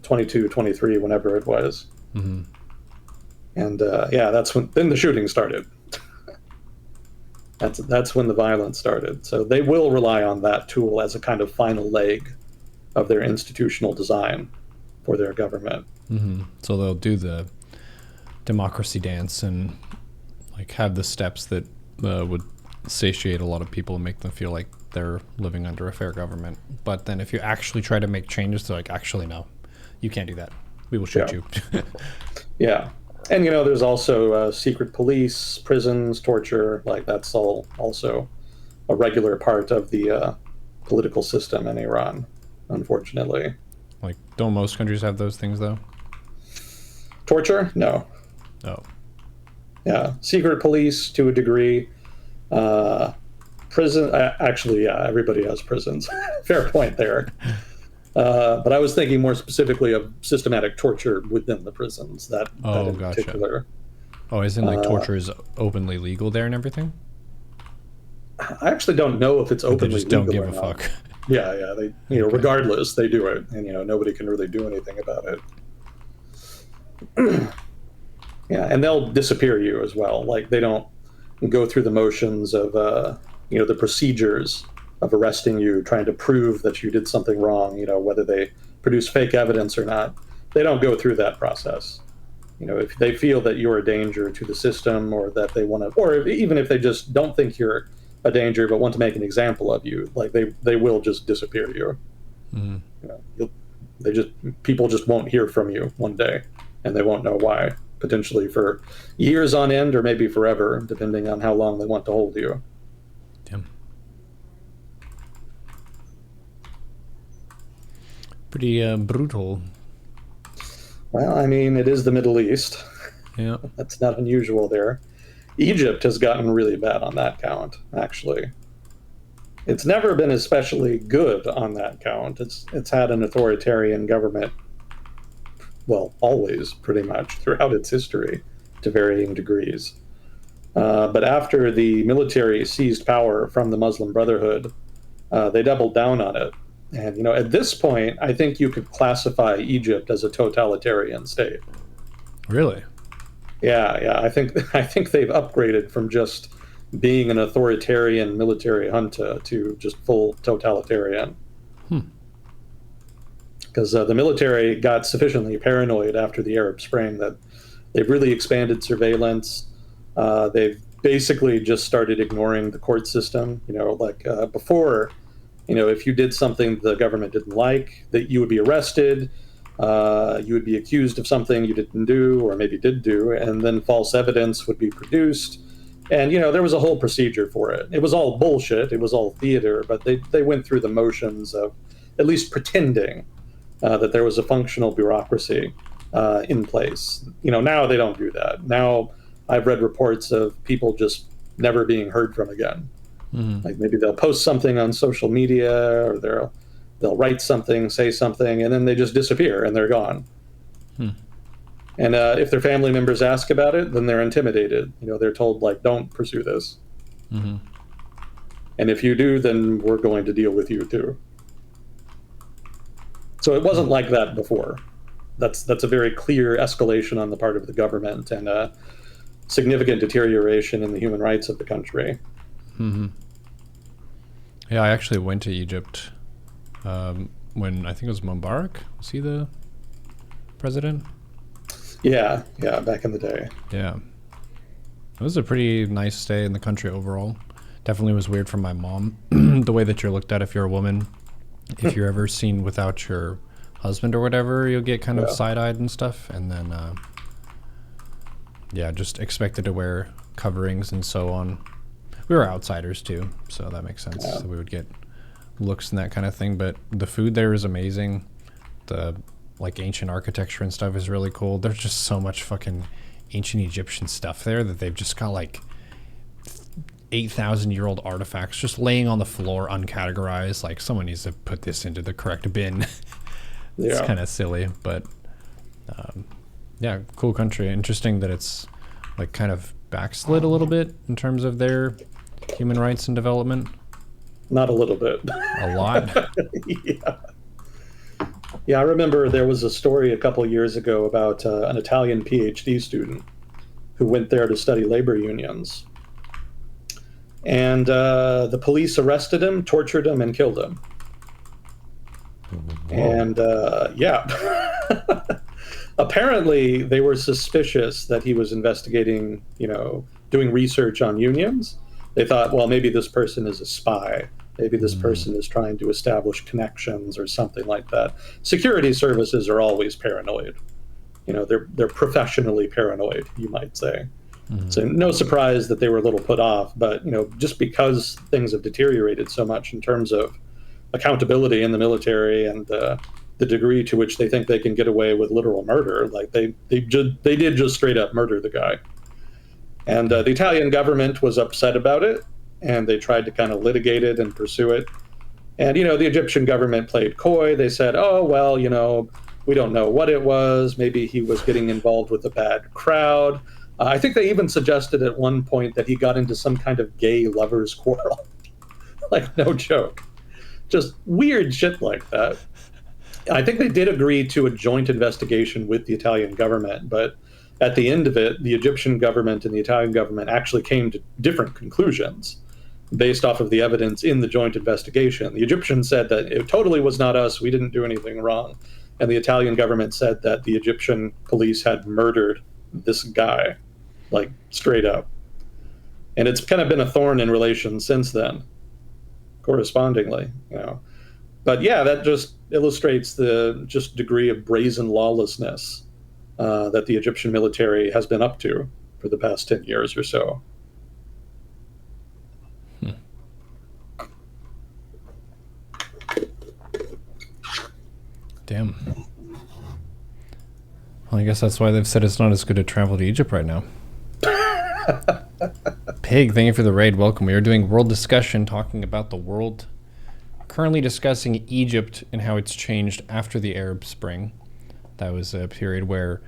S2: 22, 23, whenever it was. And that's when then the shooting started. That's when the violence started. So they will rely on that tool as a kind of final leg of their institutional design for their government.
S1: So they'll do the democracy dance and like have the steps that would satiate a lot of people and make them feel like they're living under a fair government. But then if you actually try to make changes, they're like, actually, no, you can't do that. We will shoot you.
S2: Yeah. And, there's also secret police, prisons, torture. Like, that's all also a regular part of the political system in Iran, unfortunately.
S1: Like, don't most countries have those things, though?
S2: Torture? No.
S1: Oh.
S2: Yeah. Secret police, to a degree. Prison, actually, yeah, everybody has prisons. Fair point there. But I was thinking more specifically of systematic torture within the prisons. That in particular.
S1: Oh, isn't like torture is openly legal there and everything?
S2: I actually don't know if it's openly legal.
S1: They just don't give a fuck.
S2: Yeah. They, regardless, they do it, and nobody can really do anything about it. Yeah, and they'll disappear you as well. Like, they don't go through the motions of the procedures of arresting you, trying to prove that you did something wrong, whether they produce fake evidence or not. They don't go through that process. If they feel that you're a danger to the system, or that they want to, or even if they just don't think you're a danger but want to make an example of you, like they will just disappear you. People just won't hear from you one day, and they won't know why, potentially for years on end, or maybe forever, depending on how long they want to hold you.
S1: Damn. Pretty brutal.
S2: Well, I mean, it is the Middle East.
S1: Yeah.
S2: That's not unusual there. Egypt has gotten really bad on that count, actually. It's never been especially good on that count. It's had an authoritarian government, well, always, pretty much, throughout its history, to varying degrees. But after the military seized power from the Muslim Brotherhood, they doubled down on it. And, at this point, I think you could classify Egypt as a totalitarian state.
S1: Really?
S2: Yeah. I think they've upgraded from just being an authoritarian military junta to just full totalitarian. Because the military got sufficiently paranoid after the Arab Spring that they've really expanded surveillance. They've basically just started ignoring the court system. Before, if you did something the government didn't like, that you would be arrested, you would be accused of something you didn't do or maybe did do, and then false evidence would be produced. And, there was a whole procedure for it. It was all bullshit. It was all theater, but they went through the motions of at least pretending that there was a functional bureaucracy in place. Now they don't do that. Now I've read reports of people just never being heard from again. Like, maybe they'll post something on social media, or they'll write something, say something, and then they just disappear and they're gone. And if their family members ask about it, then they're intimidated. They're told, like, don't pursue this. And if you do, then we're going to deal with you too. So it wasn't like that before. That's a very clear escalation on the part of the government, and a significant deterioration in the human rights of the country.
S1: Yeah, I actually went to Egypt when I think it was Mubarak. Was he the president?
S2: Yeah, back in the day.
S1: Yeah. It was a pretty nice stay in the country overall. Definitely was weird for my mom, the way that you're looked at if you're a woman. If you're ever seen without your husband or whatever, you'll get kind of side-eyed and stuff. And then, just expected to wear coverings and so on. We were outsiders too, so that makes sense. So we would get looks and that kind of thing. But the food there is amazing. The ancient architecture and stuff is really cool. There's just so much fucking ancient Egyptian stuff there that they've just got 8,000-year-old artifacts just laying on the floor uncategorized. Like, someone needs to put this into the correct bin. It's kind of silly, but cool country. Interesting that it's kind of backslid a little bit in terms of their human rights and development.
S2: Not a little bit.
S1: A lot.
S2: Yeah, I remember there was a story a couple of years ago about an Italian PhD student who went there to study labor unions. And the police arrested him, tortured him, and killed him. Whoa. And apparently they were suspicious that he was investigating, doing research on unions. They thought, well, maybe this person is a spy. Maybe this person is trying to establish connections or something like that. Security services are always paranoid. They're professionally paranoid, you might say. So no surprise that they were a little put off. But, just because things have deteriorated so much in terms of accountability in the military and the degree to which they think they can get away with literal murder, they did just straight up murder the guy. And the Italian government was upset about it, and they tried to kind of litigate it and pursue it. And, the Egyptian government played coy. They said, oh, well, we don't know what it was. Maybe he was getting involved with a bad crowd. I think they even suggested at one point that he got into some kind of gay lovers quarrel. No joke. Just weird shit like that. I think they did agree to a joint investigation with the Italian government, but at the end of it, the Egyptian government and the Italian government actually came to different conclusions based off of the evidence in the joint investigation. The Egyptians said that it totally was not us, we didn't do anything wrong. And the Italian government said that the Egyptian police had murdered this guy, straight up. And it's kind of been a thorn in relations since then, correspondingly, But that just illustrates the degree of brazen lawlessness that the Egyptian military has been up to for the past 10 years or so.
S1: Damn. Well, I guess that's why they've said it's not as good to travel to Egypt right now. Pig, thank you for the raid. Welcome. We are doing world discussion, talking about the world. Currently discussing Egypt and how it's changed after the Arab Spring. That was a period where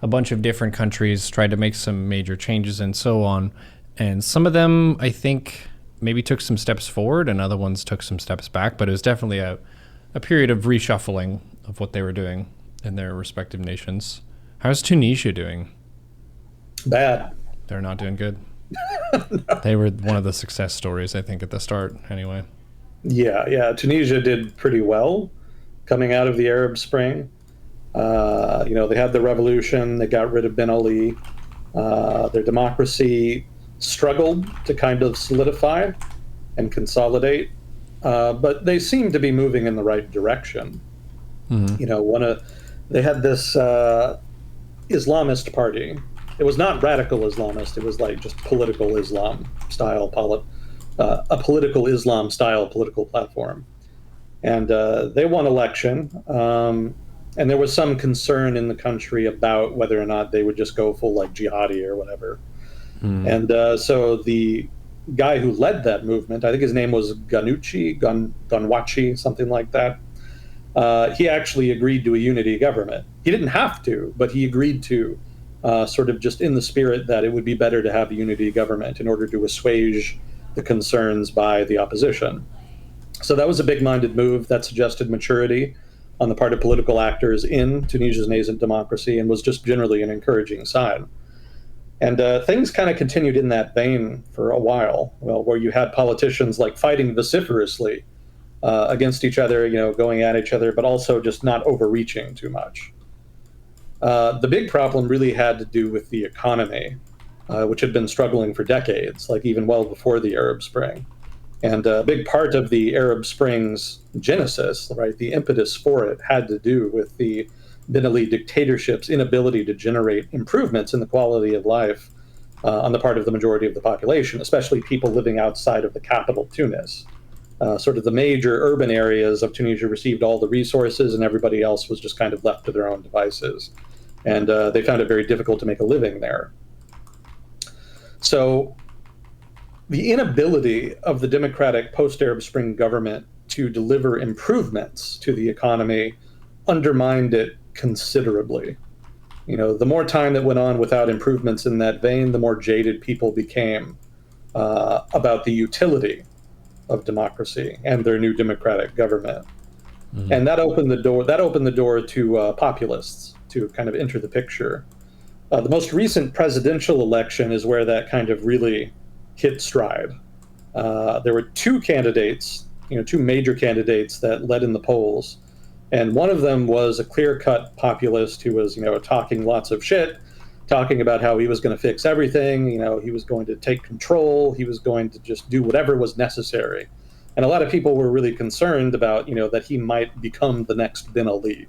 S1: a bunch of different countries tried to make some major changes and so on. And some of them, I think, maybe took some steps forward and other ones took some steps back. But it was definitely a period of reshuffling of what they were doing in their respective nations. How's Tunisia doing?
S2: Bad.
S1: They're not doing good? No. They were one of the success stories, I think, at the start, anyway.
S2: Yeah. Tunisia did pretty well coming out of the Arab Spring. They had the revolution. They got rid of Ben Ali. Their democracy struggled to kind of solidify and consolidate. But they seem to be moving in the right direction. They had this Islamist party. It was not radical Islamist. It was just political Islam style, a political Islam style political platform. And they won election. And there was some concern in the country about whether or not they would just go full jihadi or whatever. And so the guy who led that movement, I think his name was Gunwachi, something like that. He actually agreed to a unity government. He didn't have to, but he agreed to, sort of just in the spirit that it would be better to have a unity government in order to assuage the concerns by the opposition. So that was a big-minded move that suggested maturity on the part of political actors in Tunisia's nascent democracy and was just generally an encouraging sign. And things kind of continued in that vein for a while, well, where you had politicians like fighting vociferously against each other, going at each other, but also just not overreaching too much. The big problem really had to do with the economy, which had been struggling for decades, like even well before the Arab Spring. And a big part of the Arab Spring's genesis, right, the impetus for it, had to do with the Ben Ali dictatorship's inability to generate improvements in the quality of life on the part of the majority of the population, especially people living outside of the capital, Tunis. Sort of the major urban areas of Tunisia received all the resources, and everybody else was just kind of left to their own devices. And they found it very difficult to make a living there. So the inability of the democratic post-Arab Spring government to deliver improvements to the economy undermined it considerably. The more time that went on without improvements in that vein, the more jaded people became about the utility of democracy and their new democratic government. Mm-hmm. And that opened the door to populists to kind of enter the picture. The most recent presidential election is where that kind of really hit stride. There were two major candidates that led in the polls. And one of them was a clear-cut populist who was, talking lots of shit, talking about how he was going to fix everything. He was going to take control. He was going to just do whatever was necessary. And a lot of people were really concerned about, that he might become the next Ben Ali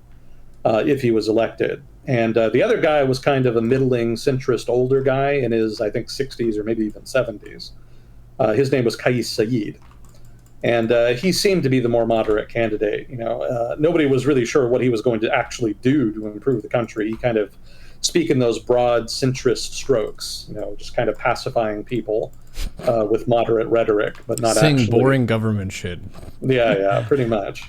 S2: if he was elected. And the other guy was kind of a middling, centrist, older guy in his, I think, 60s or maybe even 70s. His name was Kais Saied. And he seemed to be the more moderate candidate. Nobody was really sure what he was going to actually do to improve the country. He kind of speak in those broad centrist strokes, just kind of pacifying people with moderate rhetoric, but not
S1: saying
S2: actually
S1: boring government shit.
S2: Yeah, pretty much.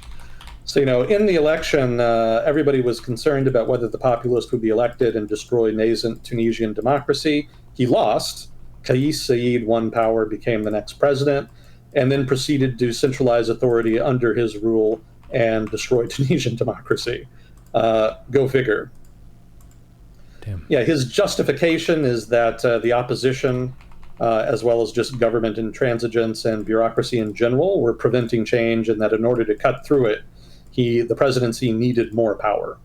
S2: So, in the election, everybody was concerned about whether the populist would be elected and destroy nascent Tunisian democracy. He lost. Kais Saied won power, became the next president, and then proceeded to centralize authority under his rule and destroy Tunisian democracy. Go figure.
S1: Damn.
S2: Yeah, his justification is that the opposition, as well as just government intransigence and bureaucracy in general, were preventing change, and that in order to cut through it, the presidency needed more power.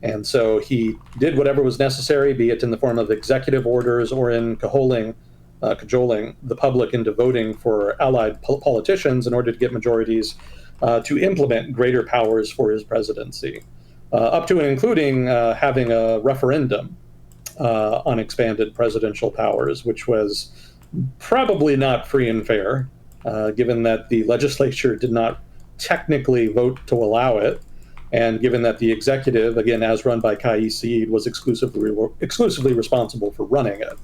S2: And so he did whatever was necessary, be it in the form of executive orders or in cajoling the public into voting for allied politicians in order to get majorities to implement greater powers for his presidency, up to and including having a referendum on expanded presidential powers, which was probably not free and fair, given that the legislature did not technically vote to allow it, and given that the executive, again, as run by Kais Saied, was exclusively responsible for running it.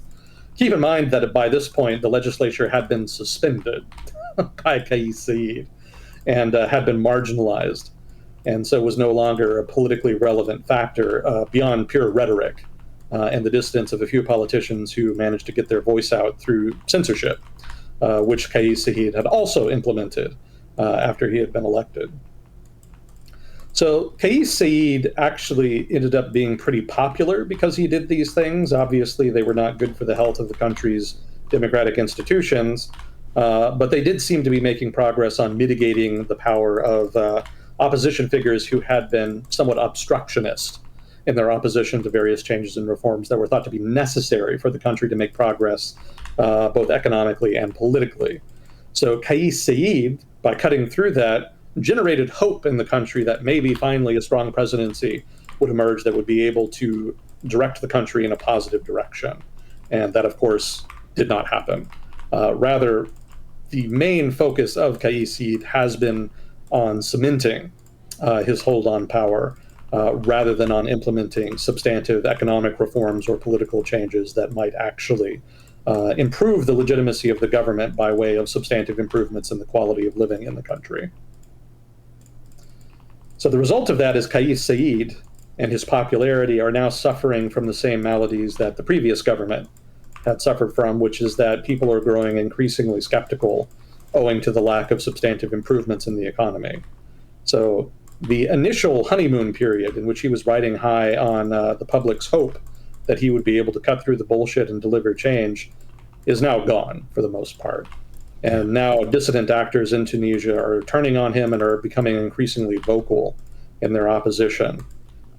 S2: Keep in mind that by this point, the legislature had been suspended by Kais Saied and had been marginalized, and so was no longer a politically relevant factor beyond pure rhetoric and the distance of a few politicians who managed to get their voice out through censorship, which Kais Saied had also implemented after he had been elected. So Kais Saied actually ended up being pretty popular because he did these things. Obviously, they were not good for the health of the country's democratic institutions, but they did seem to be making progress on mitigating the power of opposition figures who had been somewhat obstructionist in their opposition to various changes and reforms that were thought to be necessary for the country to make progress, both economically and politically. So Kais Saied, by cutting through that, generated hope in the country that maybe finally a strong presidency would emerge that would be able to direct the country in a positive direction. And that, of course, did not happen. Rather, the main focus of Kais Saied has been on cementing his hold on power rather than on implementing substantive economic reforms or political changes that might actually improve the legitimacy of the government by way of substantive improvements in the quality of living in the country. So the result of that is Kais Saied and his popularity are now suffering from the same maladies that the previous government had suffered from, which is that people are growing increasingly skeptical owing to the lack of substantive improvements in the economy. So the initial honeymoon period in which he was riding high on the public's hope that he would be able to cut through the bullshit and deliver change is now gone for the most part. And now dissident actors in Tunisia are turning on him and are becoming increasingly vocal in their opposition.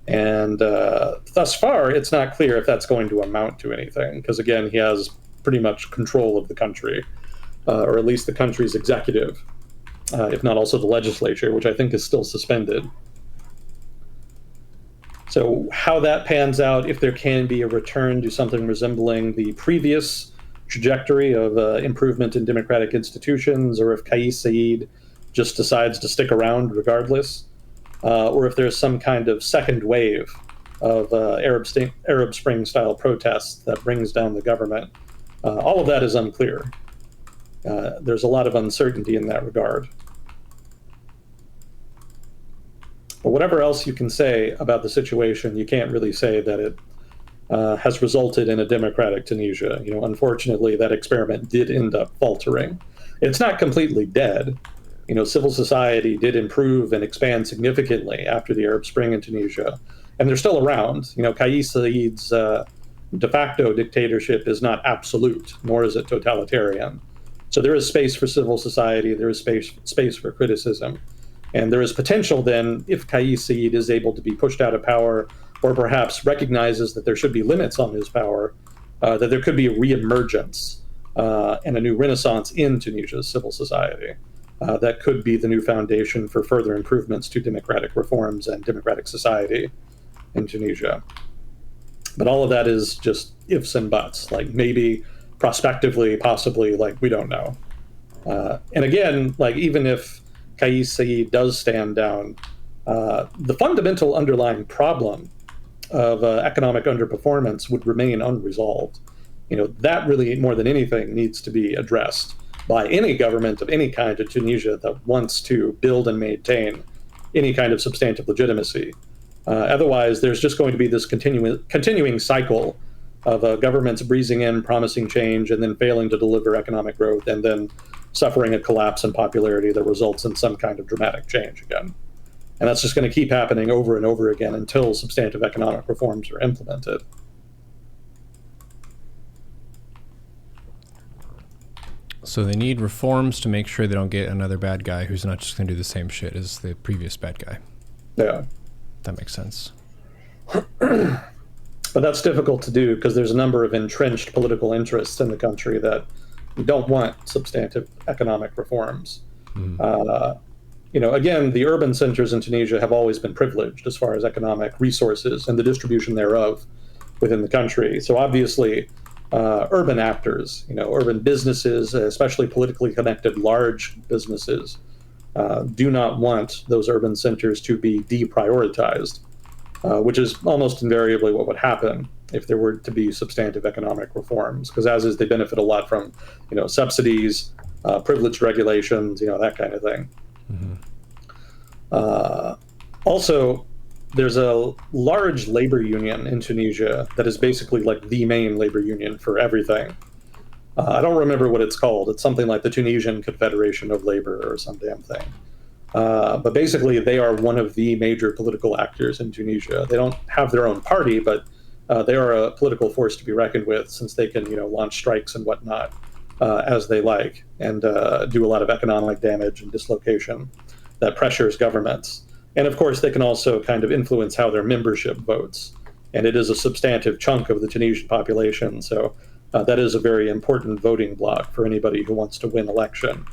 S2: And thus far, it's not clear if that's going to amount to anything, because again, he has pretty much control of the country, or at least the country's executive, if not also the legislature, which I think is still suspended. So how that pans out, if there can be a return to something resembling the previous trajectory of improvement in democratic institutions, or if Kais Saied just decides to stick around regardless, or if there's some kind of second wave of Arab Spring-style protests that brings down the government. All of that is unclear. There's a lot of uncertainty in that regard. But whatever else you can say about the situation, you can't really say that it has resulted in a democratic Tunisia. Unfortunately, that experiment did end up faltering. It's not completely dead. Civil society did improve and expand significantly after the Arab Spring in Tunisia, and they're still around. Kais Saied's de facto dictatorship is not absolute, nor is it totalitarian. So there is space for civil society, there is space for criticism. And there is potential then, if Kais Saied is able to be pushed out of power, or perhaps recognizes that there should be limits on his power, that there could be a reemergence and a new renaissance in Tunisia's civil society. That could be the new foundation for further improvements to democratic reforms and democratic society in Tunisia. But all of that is just ifs and buts, like maybe, prospectively, possibly, like we don't know. And again, like even if Kais Saied does stand down, the fundamental underlying problem of economic underperformance would remain unresolved. That really, more than anything, needs to be addressed by any government of any kind in Tunisia that wants to build and maintain any kind of substantive legitimacy. Otherwise, there's just going to be this continuing cycle of governments breezing in, promising change, and then failing to deliver economic growth, and then suffering a collapse in popularity that results in some kind of dramatic change again. And that's just going to keep happening over and over again until substantive economic reforms are implemented.
S1: So they need reforms to make sure they don't get another bad guy who's not just going to do the same shit as the previous bad guy.
S2: Yeah.
S1: That makes sense.
S2: But that's difficult to do because there's a number of entrenched political interests in the country that don't want substantive economic reforms. Again, the urban centers in Tunisia have always been privileged as far as economic resources and the distribution thereof within the country. So obviously, urban actors, urban businesses, especially politically connected large businesses, do not want those urban centers to be deprioritized, which is almost invariably what would happen if there were to be substantive economic reforms, because as is, they benefit a lot from, subsidies, privileged regulations, that kind of thing. Also, there's a large labor union in Tunisia that is basically like the main labor union for everything. I don't remember what it's called. It's something like the Tunisian Confederation of Labor or some damn thing. But basically, they are one of the major political actors in Tunisia. They don't have their own party, but they are a political force to be reckoned with, since they can, launch strikes and whatnot as they like, and do a lot of economic damage and dislocation that pressures governments. And of course, they can also kind of influence how their membership votes. And it is a substantive chunk of the Tunisian population. So that is a very important voting bloc for anybody who wants to win election.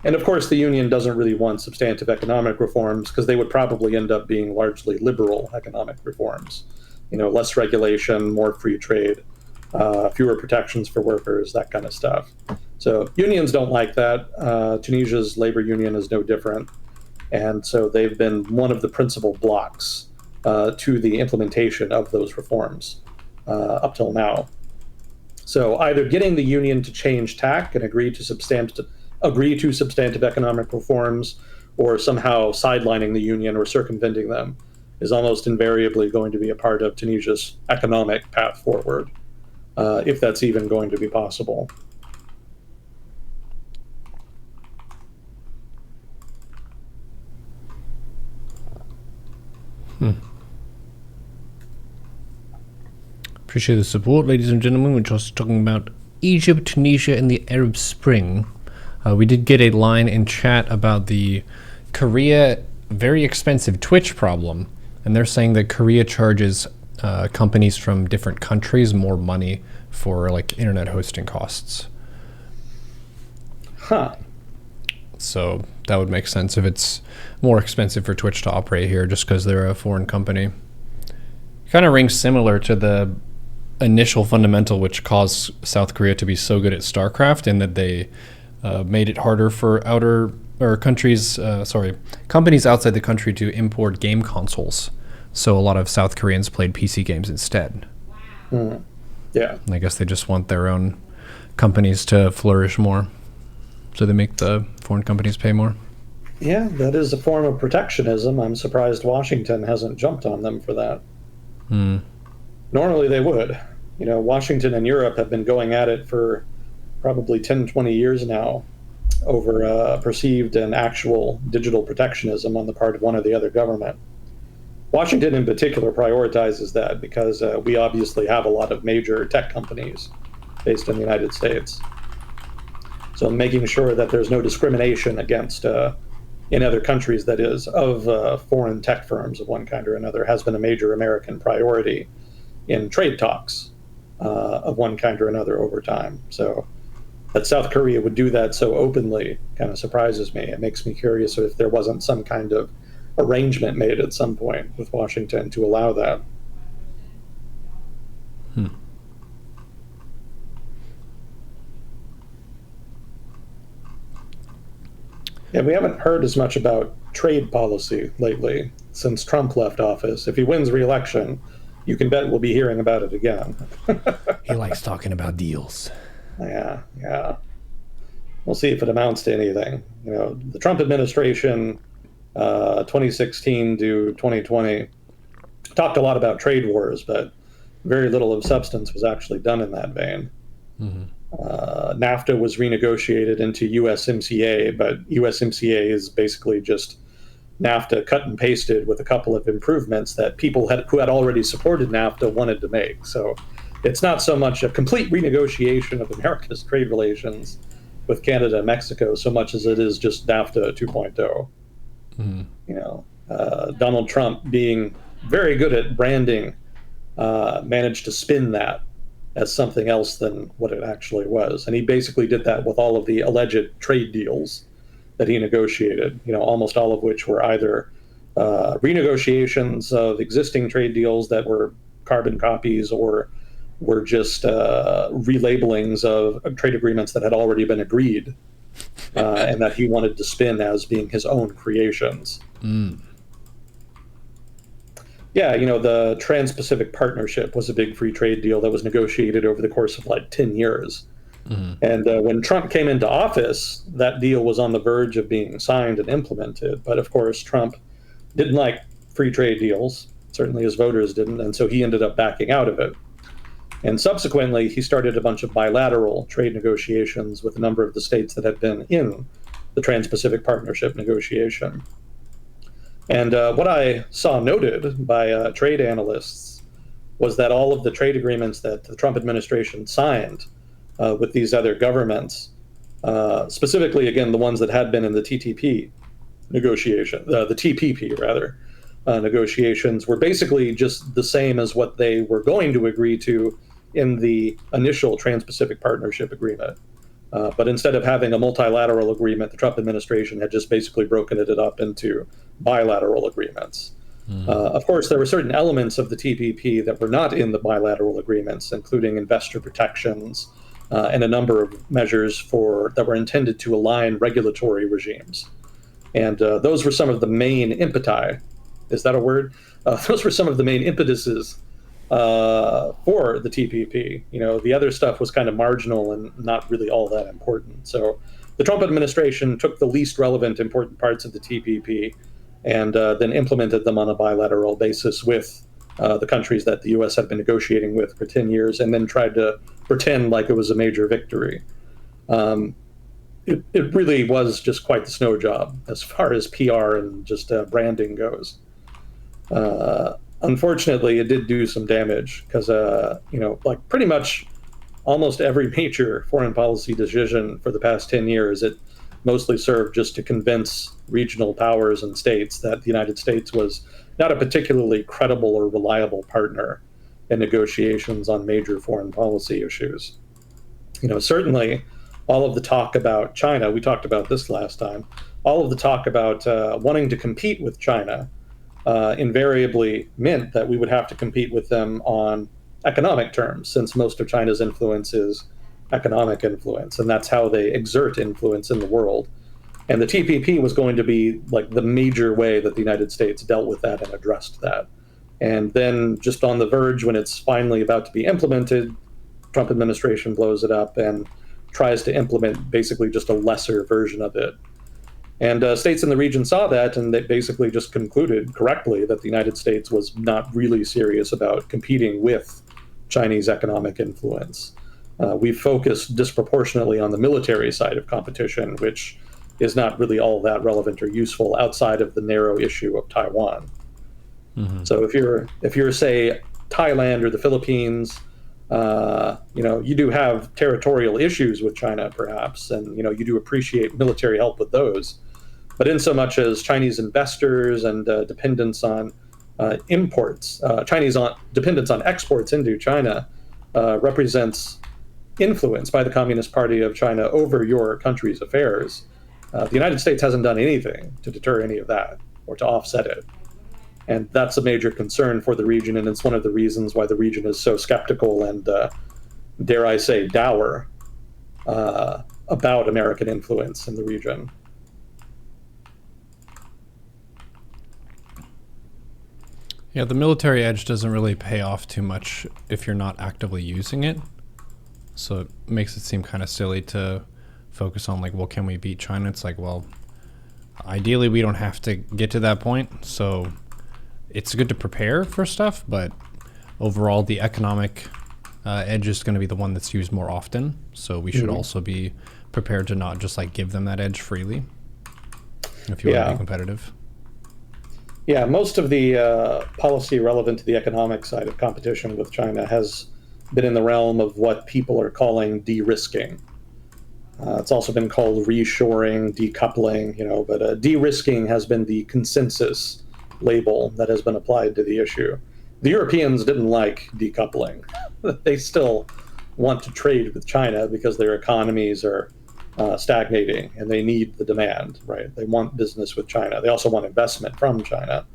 S2: And of course, the union doesn't really want substantive economic reforms because they would probably end up being largely liberal economic reforms. Less regulation, more free trade, fewer protections for workers, that kind of stuff. So unions don't like that. Tunisia's labor union is no different. And so they've been one of the principal blocks to the implementation of those reforms up till now. So either getting the union to change tack and agree to substantive economic reforms, or somehow sidelining the union or circumventing them, is almost invariably going to be a part of Tunisia's economic path forward, if that's even going to be possible.
S1: Appreciate the support, ladies and gentlemen. We're just talking about Egypt, Tunisia, and the Arab Spring. We did get a line in chat about the Korea very expensive Twitch problem, and they're saying that Korea charges companies from different countries more money for like internet hosting costs.
S2: Huh.
S1: So that would make sense if it's more expensive for Twitch to operate here just because they're a foreign company. Kind of rings similar to the initial fundamental which caused South Korea to be so good at StarCraft, in that they made it harder for companies outside the country to import game consoles. So a lot of South Koreans played PC games instead.
S2: Mm. Yeah.
S1: And I guess they just want their own companies to flourish more. So they make the foreign companies pay more.
S2: Yeah, that is a form of protectionism. I'm surprised Washington hasn't jumped on them for that. Normally they would. You know, Washington and Europe have been going at it for probably 10, 20 years now over perceived and actual digital protectionism on the part of one or the other government. Washington in particular prioritizes that because we obviously have a lot of major tech companies based in the United States. So making sure that there's no discrimination against in other countries, that is, of foreign tech firms of one kind or another, has been a major American priority in trade talks of one kind or another over time. So that South Korea would do that so openly kind of surprises me. It makes me curious if there wasn't some kind of arrangement made at some point with Washington to allow that. Yeah, we haven't heard as much about trade policy lately since Trump left office. If he wins re-election, you can bet we'll be hearing about it again.
S1: He likes talking about deals.
S2: Yeah. We'll see if it amounts to anything. You know, the Trump administration, 2016 to 2020, talked a lot about trade wars, but very little of substance was actually done in that vein. NAFTA was renegotiated into USMCA, but USMCA is basically just NAFTA cut and pasted with a couple of improvements that people who had already supported NAFTA wanted to make. So it's not so much a complete renegotiation of America's trade relations with Canada and Mexico so much as it is just NAFTA 2.0. You know, Donald Trump, being very good at branding, managed to spin that as something else than what it actually was. And he basically did that with all of the alleged trade deals that he negotiated, you know, almost all of which were either renegotiations of existing trade deals that were carbon copies, or were just relabelings of trade agreements that had already been agreed and that he wanted to spin as being his own creations. Yeah, you know, the Trans-Pacific Partnership was a big free trade deal that was negotiated over the course of like 10 years. And when Trump came into office, that deal was on the verge of being signed and implemented. But of course, Trump didn't like free trade deals. Certainly his voters didn't. And so he ended up backing out of it. And subsequently, he started a bunch of bilateral trade negotiations with a number of the states that had been in the Trans-Pacific Partnership negotiation. And what I saw noted by trade analysts was that all of the trade agreements that the Trump administration signed with these other governments, specifically, again, the ones that had been in the TTP negotiation, the TPP rather, negotiations, were basically just the same as what they were going to agree to in the initial Trans-Pacific Partnership agreement. But instead of having a multilateral agreement, the Trump administration had just basically broken it up into bilateral agreements. Of course, there were certain elements of the TPP that were not in the bilateral agreements, including investor protections and a number of measures that were intended to align regulatory regimes. And those were some of the main impeti. Is that a word? Those were some of the main impetuses for the TPP. You know, the other stuff was kind of marginal and not really all that important. So the Trump administration took the least relevant important parts of the TPP and then implemented them on a bilateral basis with the countries that the U.S. had been negotiating with for 10 years, and then tried to pretend like it was a major victory. It really was just quite the snow job as far as PR and just branding goes. unfortunately, it did do some damage because, like pretty much almost every major foreign policy decision for the past 10 years, it mostly served just to convince regional powers and states that the United States was not a particularly credible or reliable partner in negotiations on major foreign policy issues. Certainly all of the talk about China, we talked about this last time, all of the talk about wanting to compete with China invariably meant that we would have to compete with them on economic terms, since most of China's influence is economic influence, and that's how they exert influence in the world. And the TPP was going to be like the major way that the United States dealt with that and addressed that. And then just on the verge, when it's finally about to be implemented, Trump administration blows it up and tries to implement basically just a lesser version of it. And states in the region saw that, and they basically just concluded correctly that the United States was not really serious about competing with Chinese economic influence. We focused disproportionately on the military side of competition, which is not really all that relevant or useful outside of the narrow issue of Taiwan. Mm-hmm. So if you're say Thailand or the Philippines, you do have territorial issues with China, perhaps, and you do appreciate military help with those. But in so much as Chinese investors and dependence on imports, dependence on exports into China represents influence by the Communist Party of China over your country's affairs. The United States hasn't done anything to deter any of that or to offset it. And that's a major concern for the region, and it's one of the reasons why the region is so skeptical and, dare I say, dour about American influence in the region.
S1: Yeah, the military edge doesn't really pay off too much if you're not actively using it. So it makes it seem kind of silly to focus on, like, well, can we beat China? It's like, well, ideally we don't have to get to that point. So it's good to prepare for stuff, but overall the economic edge is going to be the one that's used more often. So we should also be prepared to not just like give them that edge freely if you want to be competitive.
S2: Yeah, most of the policy relevant to the economic side of competition with China has been in the realm of what people are calling de-risking. It's also been called reshoring, decoupling, but de-risking has been the consensus label that has been applied to the issue. The Europeans didn't like decoupling. They still want to trade with China because their economies are stagnating and they need the demand, right? They want business with China. They also want investment from China.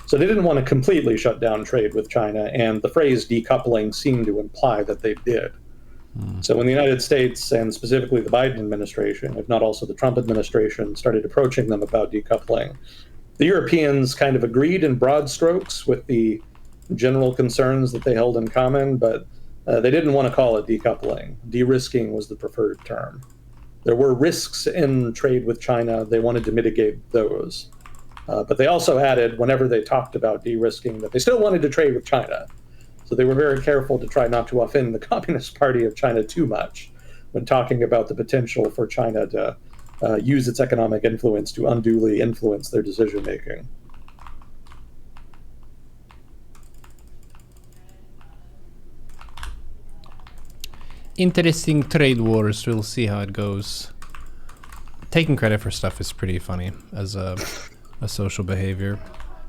S2: So they didn't want to completely shut down trade with China, and the phrase decoupling seemed to imply that they did. So when the United States, and specifically the Biden administration, if not also the Trump administration, started approaching them about decoupling, the Europeans kind of agreed in broad strokes with the general concerns that they held in common, but they didn't want to call it decoupling. De-risking was the preferred term. There were risks in trade with China. They wanted to mitigate those. But they also added, whenever they talked about de-risking, that they still wanted to trade with China. So they were very careful to try not to offend the Communist Party of China too much when talking about the potential for China to use its economic influence to unduly influence their decision-making.
S1: Interesting trade wars. We'll see how it goes. Taking credit for stuff is pretty funny as a social behavior,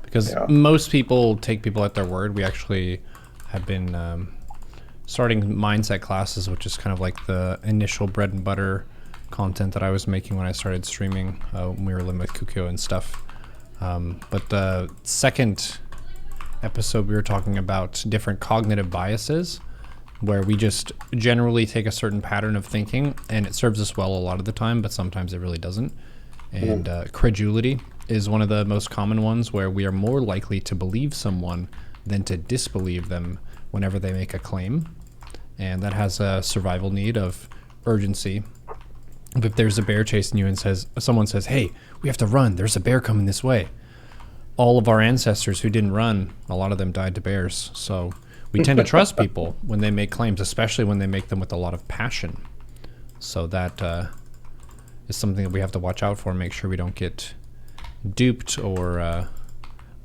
S1: because most people take people at their word. We actually have been starting mindset classes, which is kind of like the initial bread and butter content that I was making when I started streaming when we were living with Kukyo and stuff. But the second episode, we were talking about different cognitive biases, where we just generally take a certain pattern of thinking, and it serves us well a lot of the time, but sometimes it really doesn't. And credulity is one of the most common ones, where we are more likely to believe someone than to disbelieve them whenever they make a claim. And that has a survival need of urgency. If there's a bear chasing you and someone says, hey, we have to run, there's a bear coming this way. All of our ancestors who didn't run, a lot of them died to bears. So we tend to trust people when they make claims, especially when they make them with a lot of passion. So that is something that we have to watch out for and make sure we don't get duped or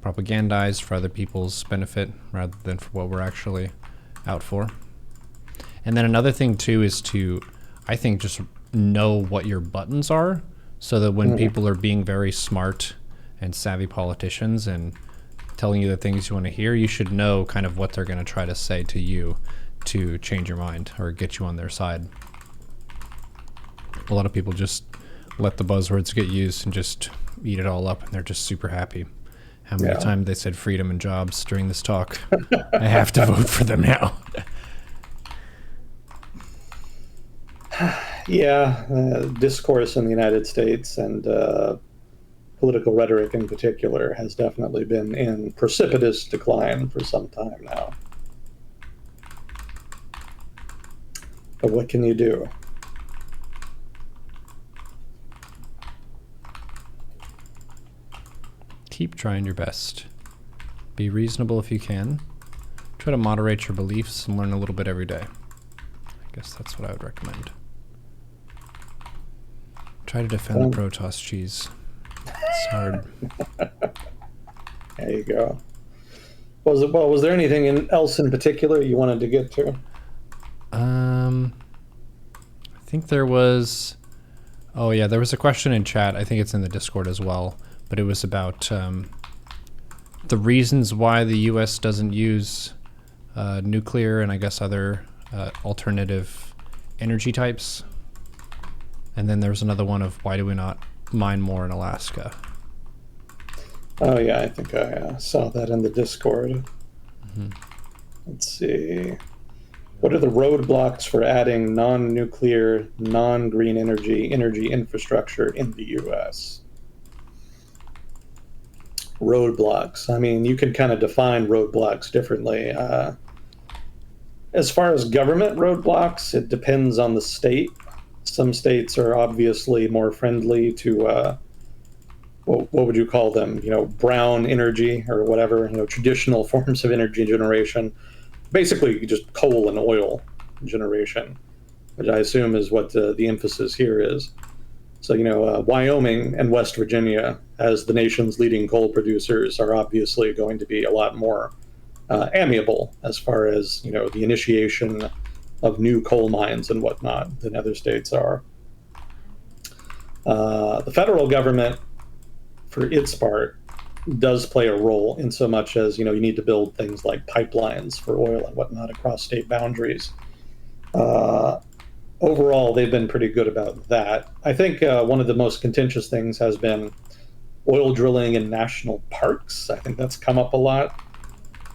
S1: propagandized for other people's benefit rather than for what we're actually out for. And then another thing too is to, I think, just know what your buttons are, so that when people are being very smart and savvy politicians and telling you the things you want to hear, you should know kind of what they're going to try to say to you to change your mind or get you on their side. A lot of people just let the buzzwords get used and just eat it all up, and they're just super happy. How many times they said freedom and jobs during this talk? I have to vote for them now.
S2: Discourse in the United States and political rhetoric in particular has definitely been in precipitous decline for some time now. But what can you do?
S1: Keep trying your best. Be reasonable if you can. Try to moderate your beliefs and learn a little bit every day. I guess that's what I would recommend. Try to defend the Protoss cheese. It's hard.
S2: There you go. Was there anything else in particular you wanted to get to?
S1: I think there was... Oh yeah, there was a question in chat. I think it's in the Discord as well. But it was about the reasons why the U.S. doesn't use nuclear and I guess other alternative energy types. And then there's another one of why do we not mine more in Alaska?
S2: Oh yeah, I think I saw that in the Discord. Let's see. What are the roadblocks for adding non-nuclear, non-green energy infrastructure in the U.S.? Roadblocks. I mean, you can kind of define roadblocks differently. As far as government roadblocks, it depends on the state. Some states are obviously more friendly to what would you call them? Brown energy or whatever. Traditional forms of energy generation. Basically, just coal and oil generation, which I assume is what the emphasis here is. So, Wyoming and West Virginia, as the nation's leading coal producers, are obviously going to be a lot more amiable as far as, the initiation of new coal mines and whatnot than other states are. The federal government, for its part, does play a role in so much as, you need to build things like pipelines for oil and whatnot across state boundaries. Overall, they've been pretty good about that. I think one of the most contentious things has been oil drilling in national parks. I think that's come up a lot.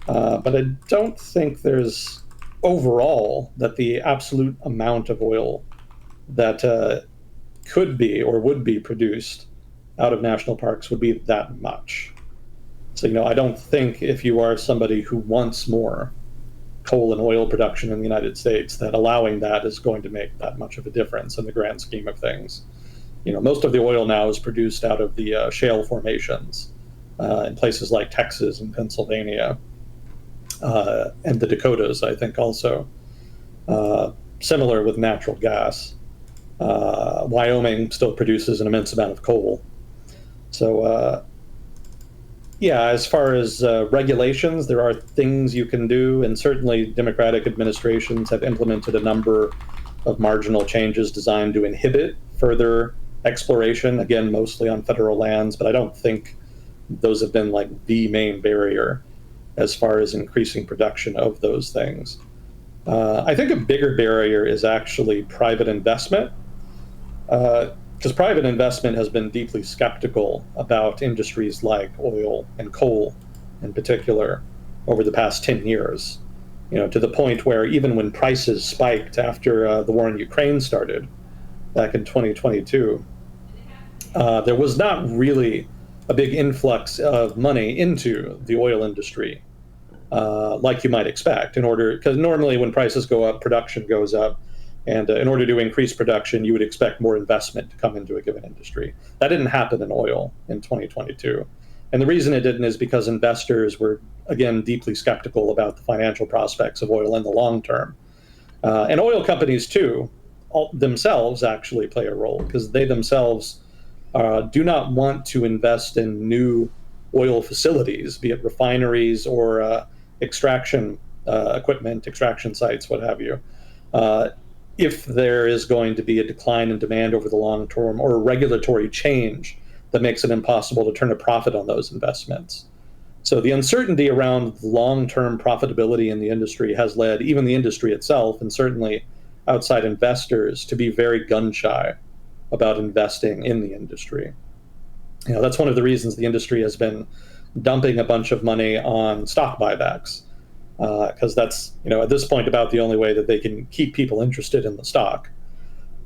S2: But I don't think there's overall that the absolute amount of oil that could be or would be produced out of national parks would be that much. So, I don't think if you are somebody who wants more coal and oil production in the United States, that allowing that is going to make that much of a difference in the grand scheme of things. Most of the oil now is produced out of the shale formations in places like Texas and Pennsylvania and the Dakotas, I think also. Similar with natural gas. Wyoming still produces an immense amount of coal. So, as far as regulations, there are things you can do, and certainly Democratic administrations have implemented a number of marginal changes designed to inhibit further exploration, again, mostly on federal lands, but I don't think those have been like the main barrier as far as increasing production of those things. I think a bigger barrier is actually private investment. Because private investment has been deeply skeptical about industries like oil and coal in particular over the past 10 years, to the point where even when prices spiked after the war in Ukraine started back in 2022, there was not really a big influx of money into the oil industry like you might expect because normally when prices go up, production goes up. And in order to increase production, you would expect more investment to come into a given industry. That didn't happen in oil in 2022. And the reason it didn't is because investors were, again, deeply skeptical about the financial prospects of oil in the long term. And oil companies, too, themselves actually play a role because they themselves do not want to invest in new oil facilities, be it refineries or extraction equipment, extraction sites, what have you, if there is going to be a decline in demand over the long term or a regulatory change that makes it impossible to turn a profit on those investments. So the uncertainty around long-term profitability in the industry has led even the industry itself, and certainly outside investors, to be very gun-shy about investing in the industry. That's one of the reasons the industry has been dumping a bunch of money on stock buybacks, because that's, at this point, about the only way that they can keep people interested in the stock.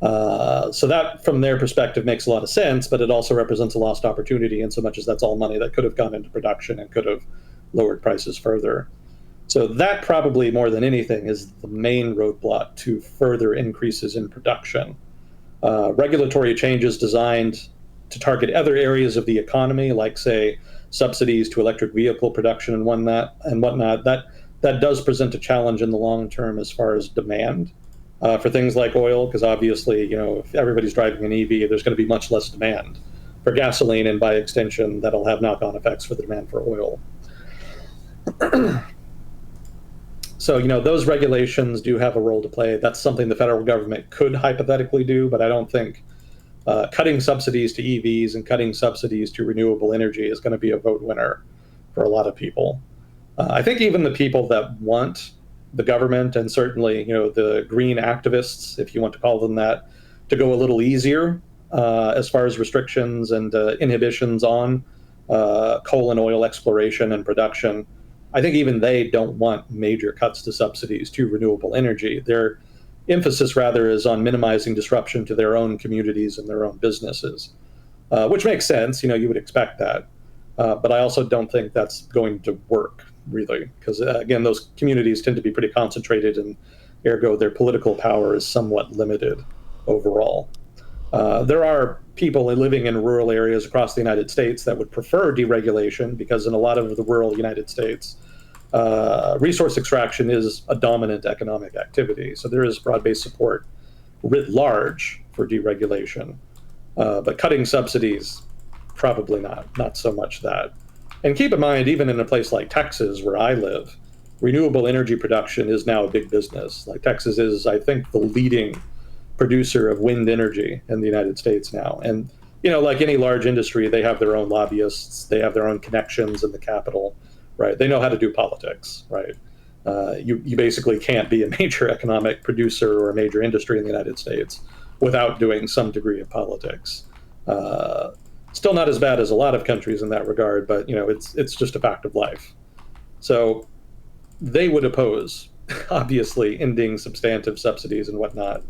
S2: So that, from their perspective, makes a lot of sense, but it also represents a lost opportunity in so much as that's all money that could have gone into production and could have lowered prices further. So that, probably more than anything, is the main roadblock to further increases in production. Regulatory changes designed to target other areas of the economy, like, say, subsidies to electric vehicle production and whatnot, that does present a challenge in the long term as far as demand for things like oil, because obviously, if everybody's driving an EV, there's going to be much less demand for gasoline, and by extension, that'll have knock-on effects for the demand for oil. So, those regulations do have a role to play. That's something the federal government could hypothetically do, but I don't think cutting subsidies to EVs and cutting subsidies to renewable energy is going to be a vote winner for a lot of people. I think even the people that want the government, and certainly, the green activists, if you want to call them that, to go a little easier as far as restrictions and inhibitions on coal and oil exploration and production, I think even they don't want major cuts to subsidies to renewable energy. Their emphasis, rather, is on minimizing disruption to their own communities and their own businesses, which makes sense. You would expect that. But I also don't think that's going to work, really, because, again, those communities tend to be pretty concentrated, and ergo their political power is somewhat limited overall. There are people living in rural areas across the United States that would prefer deregulation, because in a lot of the rural United States, resource extraction is a dominant economic activity. So there is broad-based support writ large for deregulation. But cutting subsidies, probably not so much that. And keep in mind, even in a place like Texas, where I live, renewable energy production is now a big business. Like, Texas is, I think, the leading producer of wind energy in the United States now. And, like any large industry, they have their own lobbyists, they have their own connections in the capital, right? They know how to do politics, right? You basically can't be a major economic producer or a major industry in the United States without doing some degree of politics. Still not as bad as a lot of countries in that regard, but it's just a fact of life. So they would oppose, obviously, ending substantive subsidies and whatnot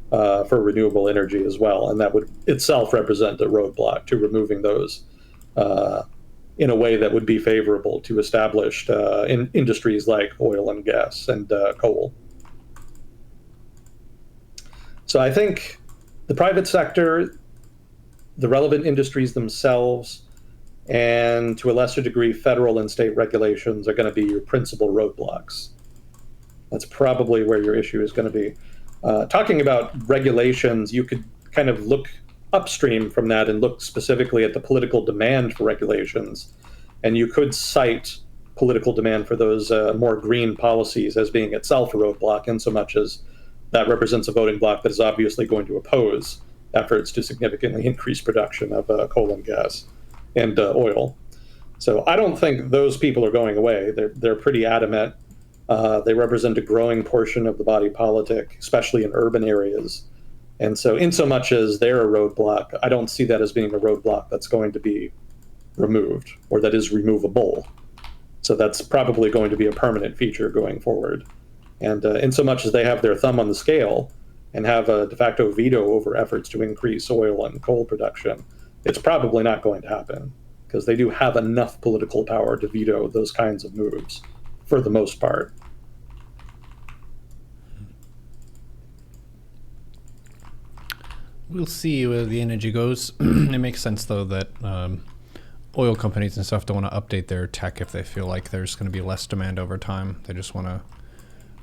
S2: for renewable energy as well, and that would itself represent a roadblock to removing those in a way that would be favorable to established industries like oil and gas and coal. So I think the private sector, the relevant industries themselves, and to a lesser degree, federal and state regulations are going to be your principal roadblocks. That's probably where your issue is going to be. Talking about regulations, you could kind of look upstream from that and look specifically at the political demand for regulations. And you could cite political demand for those more green policies as being itself a roadblock, in so much as that represents a voting bloc that is obviously going to oppose efforts to significantly increase production of coal and gas and oil. So I don't think those people are going away. They're pretty adamant. They represent a growing portion of the body politic, especially in urban areas. And so in so much as they're a roadblock, I don't see that as being a roadblock that's going to be removed or that is removable. So that's probably going to be a permanent feature going forward. And in so much as they have their thumb on the scale and have a de facto veto over efforts to increase oil and coal production, it's probably not going to happen, because they do have enough political power to veto those kinds of moves for the most part.
S1: We'll see where the energy goes. It makes sense, though, that oil companies and stuff don't want to update their tech if they feel like there's going to be less demand over time. They just want to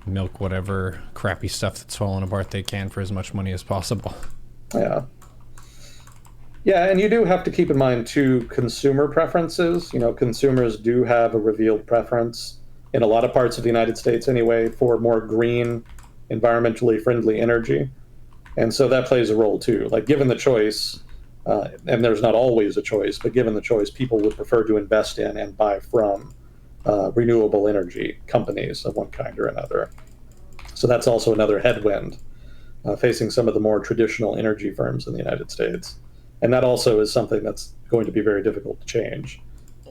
S1: milk whatever crappy stuff that's falling apart they can for as much money as possible.
S2: Yeah. Yeah, and you do have to keep in mind too consumer preferences. Consumers do have a revealed preference in a lot of parts of the United States anyway for more green, environmentally friendly energy. And so that plays a role too. Like given the choice, and there's not always a choice, but given the choice, people would prefer to invest in and buy from renewable energy companies of one kind or another. So that's also another headwind facing some of the more traditional energy firms in the United States. And that also is something that's going to be very difficult to change,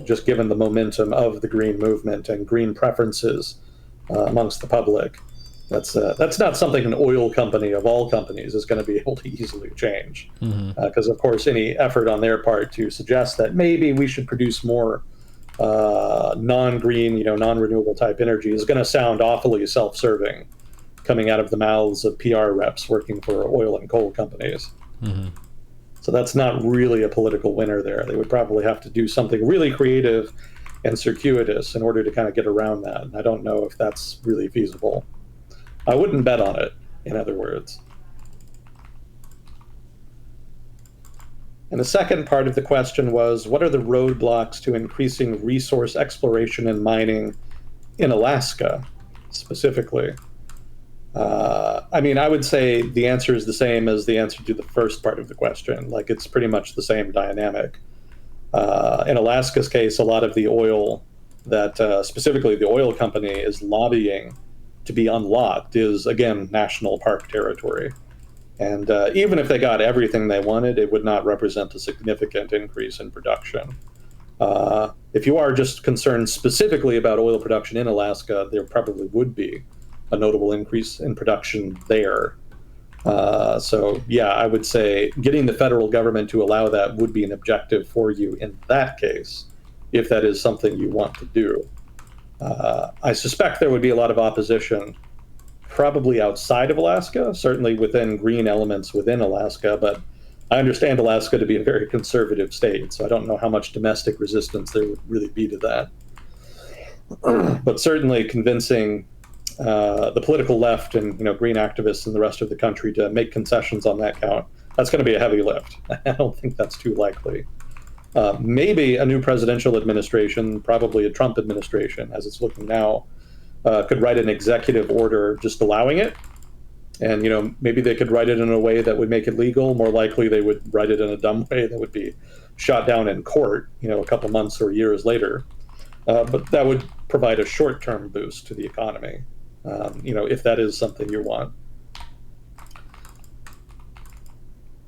S2: just given the momentum of the green movement and green preferences amongst the public. That's not something an oil company of all companies is going to be able to easily change. Because, of course, any effort on their part to suggest that maybe we should produce more non-green, non-renewable type energy is going to sound awfully self-serving coming out of the mouths of PR reps working for oil and coal companies. So that's not really a political winner there. They would probably have to do something really creative and circuitous in order to kind of get around that. And I don't know if that's really feasible. I wouldn't bet on it, in other words. And the second part of the question was, what are the roadblocks to increasing resource exploration and mining in Alaska, specifically? I would say the answer is the same as the answer to the first part of the question. Like, it's pretty much the same dynamic. In Alaska's case, a lot of the oil that specifically the oil company is lobbying to be unlocked is, again, national park territory. And even if they got everything they wanted, it would not represent a significant increase in production. If you are just concerned specifically about oil production in Alaska, there probably would be a notable increase in production there. I would say getting the federal government to allow that would be an objective for you in that case, if that is something you want to do. I suspect there would be a lot of opposition, probably outside of Alaska, certainly within green elements within Alaska, but I understand Alaska to be a very conservative state, so I don't know how much domestic resistance there would really be to that. But certainly convincing the political left and green activists in the rest of the country to make concessions on that count, that's going to be a heavy lift. I don't think that's too likely. Maybe a new presidential administration, probably a Trump administration, as it's looking now, could write an executive order just allowing it. And, maybe they could write it in a way that would make it legal. More likely, they would write it in a dumb way that would be shot down in court, a couple months or years later. But that would provide a short-term boost to the economy, if that is something you want.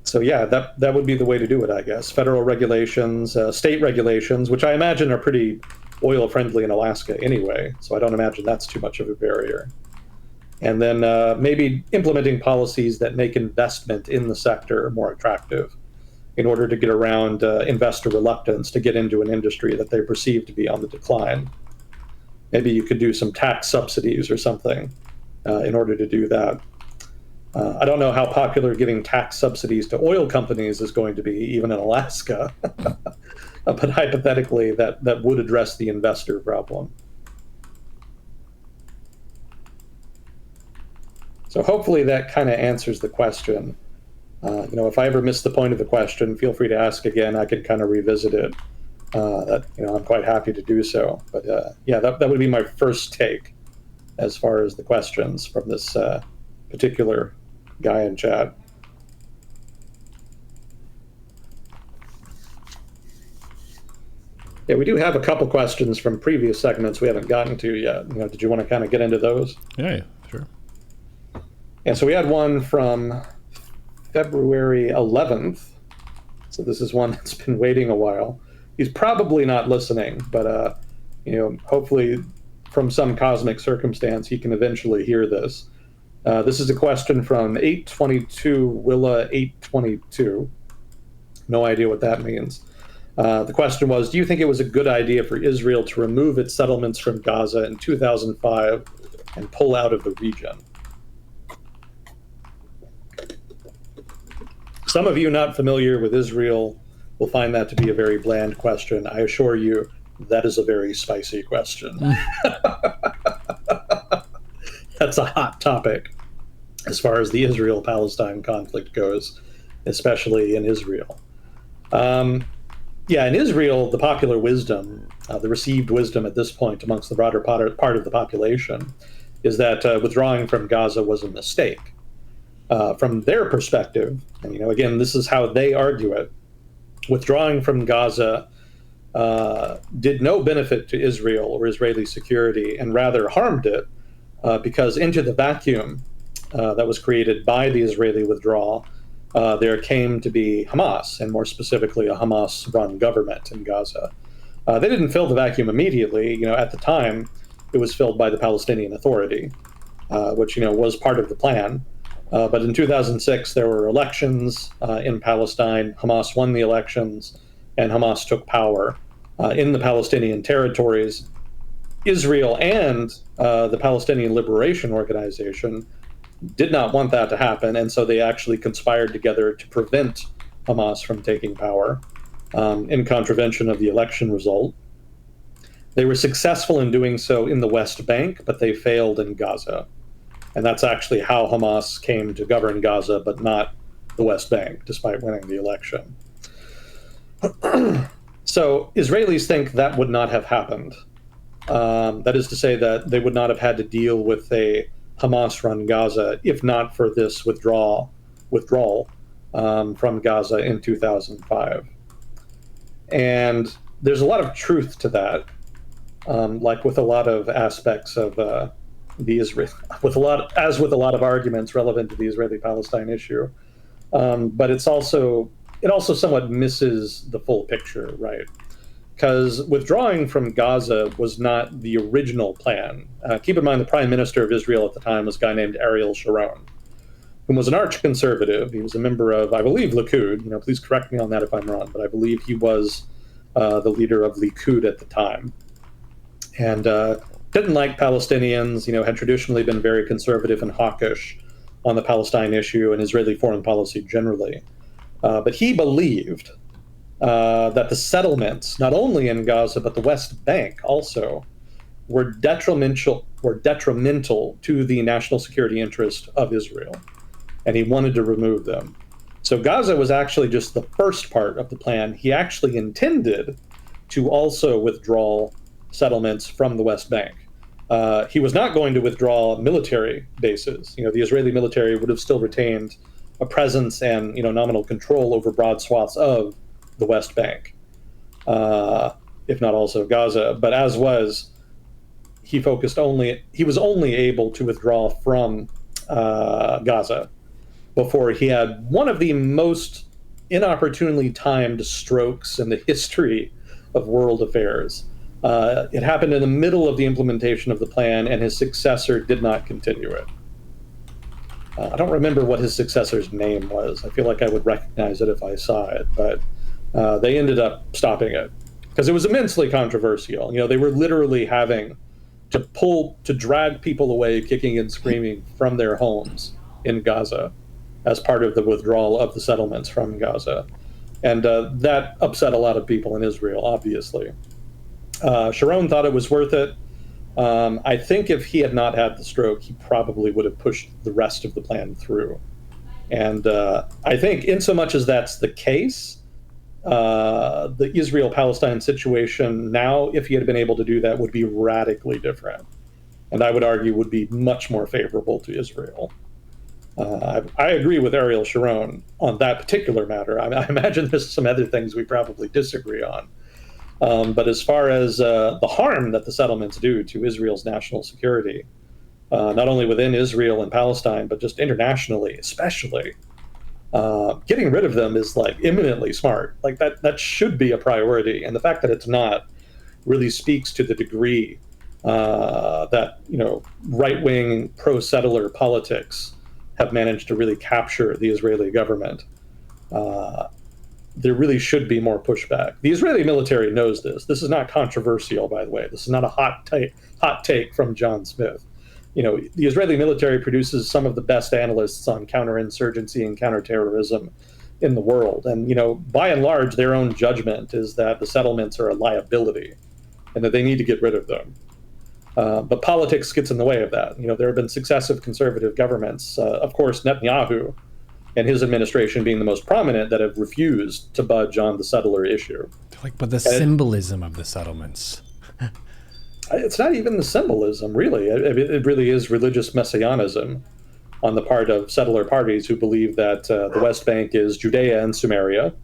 S2: So yeah, that would be the way to do it, I guess. Federal regulations, state regulations, which I imagine are pretty oil friendly in Alaska anyway, so I don't imagine that's too much of a barrier. And then maybe implementing policies that make investment in the sector more attractive in order to get around investor reluctance to get into an industry that they perceive to be on the decline. Maybe you could do some tax subsidies or something in order to do that. I don't know how popular giving tax subsidies to oil companies is going to be, even in Alaska. But hypothetically, that would address the investor problem. So hopefully that kind of answers the question. If I ever miss the point of the question, feel free to ask again. I could kind of revisit it. I'm quite happy to do so. But that would be my first take as far as the questions from this particular guy in chat. Yeah, we do have a couple questions from previous segments we haven't gotten to yet. Did you want to kind of get into those?
S1: Yeah, sure.
S2: And so we had one from February 11th. So this is one that's been waiting a while. He's probably not listening, but hopefully from some cosmic circumstance he can eventually hear this. This is a question from 822 Willa 822. No idea what that means. The question was, do you think it was a good idea for Israel to remove its settlements from Gaza in 2005 and pull out of the region? Some of you not familiar with Israel will find that to be a very bland question. I assure you, that is a very spicy question. That's a hot topic as far as the Israel-Palestine conflict goes, especially in Israel. Yeah, in Israel, the popular wisdom, the received wisdom at this point amongst the broader part of the population, is that withdrawing from Gaza was a mistake. From their perspective, and again, this is how they argue it, withdrawing from Gaza did no benefit to Israel or Israeli security, and rather harmed it, because into the vacuum that was created by the Israeli withdrawal, there came to be Hamas, and more specifically, a Hamas-run government in Gaza. They didn't fill the vacuum immediately. At the time, it was filled by the Palestinian Authority, which was part of the plan. But in 2006, there were elections in Palestine. Hamas won the elections, and Hamas took power in the Palestinian territories. Israel and the Palestinian Liberation Organization did not want that to happen, and so they actually conspired together to prevent Hamas from taking power in contravention of the election result. They were successful in doing so in the West Bank, but they failed in Gaza. And that's actually how Hamas came to govern Gaza, but not the West Bank, despite winning the election. So Israelis think that would not have happened. That is to say that they would not have had to deal with a Hamas-run Gaza if not for this withdrawal from Gaza in 2005. And there's a lot of truth to that, like with a lot of aspects of the Israel, with a lot of arguments relevant to the Israeli-Palestine issue. But it also somewhat misses the full picture, right? Because withdrawing from Gaza was not the original plan. Keep in mind, the prime minister of Israel at the time was a guy named Ariel Sharon, who was an arch-conservative. He was a member of, I believe, Likud. Please correct me on that if I'm wrong, but I believe he was the leader of Likud at the time. And didn't like Palestinians, had traditionally been very conservative and hawkish on the Palestine issue and Israeli foreign policy generally. But he believed that the settlements, not only in Gaza, but the West Bank also, were detrimental to the national security interest of Israel. And he wanted to remove them. So Gaza was actually just the first part of the plan. He actually intended to also withdraw settlements from the West Bank. He was not going to withdraw military bases. The Israeli military would have still retained a presence and nominal control over broad swaths of the West Bank, if not also Gaza. But he was only able to withdraw from Gaza before he had one of the most inopportunely timed strokes in the history of world affairs. It happened in the middle of the implementation of the plan, and his successor did not continue it. I don't remember what his successor's name was. I feel like I would recognize it if I saw it, but they ended up stopping it because it was immensely controversial. They were literally having to drag people away, kicking and screaming from their homes in Gaza as part of the withdrawal of the settlements from Gaza. And that upset a lot of people in Israel, obviously. Sharon thought it was worth it. I think if he had not had the stroke, he probably would have pushed the rest of the plan through. And I think in so much as that's the case, the Israel-Palestine situation now, if he had been able to do that, would be radically different. And I would argue would be much more favorable to Israel. I agree with Ariel Sharon on that particular matter. I imagine there's some other things we probably disagree on. But as far as the harm that the settlements do to Israel's national security, not only within Israel and Palestine, but just internationally, especially, getting rid of them is like eminently smart. Like that should be a priority. And the fact that it's not really speaks to the degree that right-wing pro-settler politics have managed to really capture the Israeli government. There really should be more pushback. The Israeli military knows this. This is not controversial, by the way. This is not a hot take from John Smith. The Israeli military produces some of the best analysts on counterinsurgency and counterterrorism in the world. And, by and large, their own judgment is that the settlements are a liability and that they need to get rid of them. But politics gets in the way of that. There have been successive conservative governments. Of course, Netanyahu and his administration being the most prominent, that have refused to budge on the settler issue.
S1: Like, but the symbolism of the settlements.
S2: It's not even the symbolism, really. It really is religious messianism on the part of settler parties who believe that the West Bank is Judea and Samaria,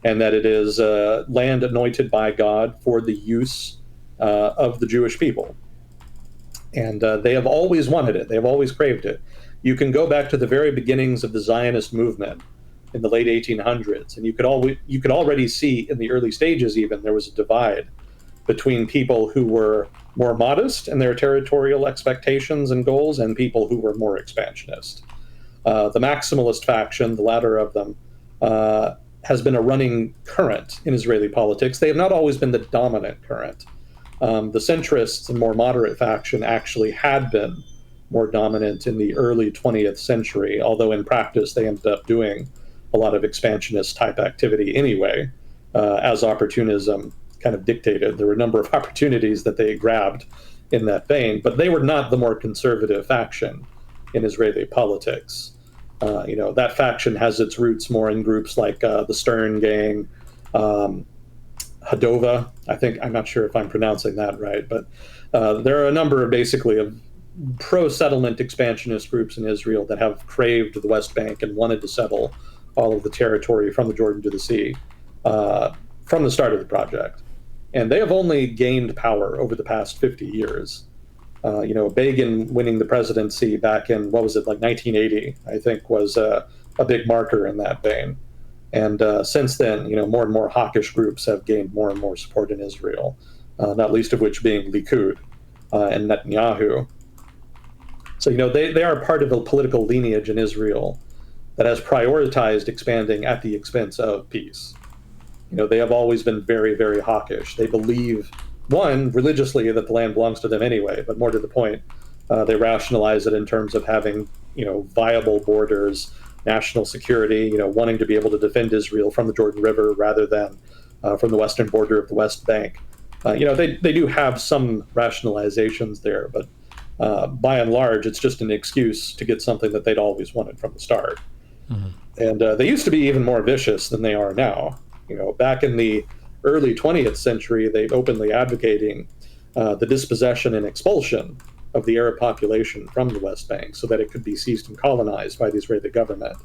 S2: and that it is land anointed by God for the use of the Jewish people. And they have always wanted it. They have always craved it. You can go back to the very beginnings of the Zionist movement in the late 1800s, and you could already see in the early stages even there was a divide between people who were more modest in their territorial expectations and goals and people who were more expansionist. The maximalist faction, the latter of them, has been a running current in Israeli politics. They have not always been the dominant current. The centrists and more moderate faction actually had been more dominant in the early 20th century, although in practice they ended up doing a lot of expansionist type activity anyway, as opportunism kind of dictated. There were a number of opportunities that they grabbed in that vein, but they were not the more conservative faction in Israeli politics. That faction has its roots more in groups like the Stern Gang, Hadova, I'm not sure if I'm pronouncing that right, but there are a number of basically of pro-settlement expansionist groups in Israel that have craved the West Bank and wanted to settle all of the territory from the Jordan to the sea from the start of the project. And they have only gained power over the past 50 years. Begin winning the presidency back in, 1980, I think, was a big marker in that vein. And since then, more and more hawkish groups have gained more and more support in Israel, not least of which being Likud and Netanyahu. So, they are part of a political lineage in Israel that has prioritized expanding at the expense of peace. They have always been very, very hawkish. They believe, one, religiously that the land belongs to them anyway, but more to the point, they rationalize it in terms of having, viable borders, national security, wanting to be able to defend Israel from the Jordan River rather than from the western border of the West Bank. They do have some rationalizations there, but by and large, it's just an excuse to get something that they'd always wanted from the start. Mm-hmm. And they used to be even more vicious than they are now. Back in the early 20th century, they openly advocating the dispossession and expulsion of the Arab population from the West Bank so that it could be seized and colonized by the Israeli government.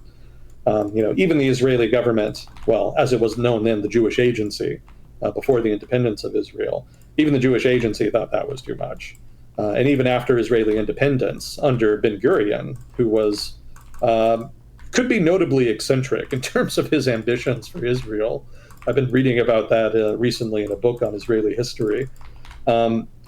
S2: Even the Israeli government, well, as it was known then, the Jewish Agency, before the independence of Israel, even the Jewish Agency thought that was too much. And even after Israeli independence, under Ben-Gurion, who was could be notably eccentric in terms of his ambitions for Israel. I've been reading about that recently in a book on Israeli history.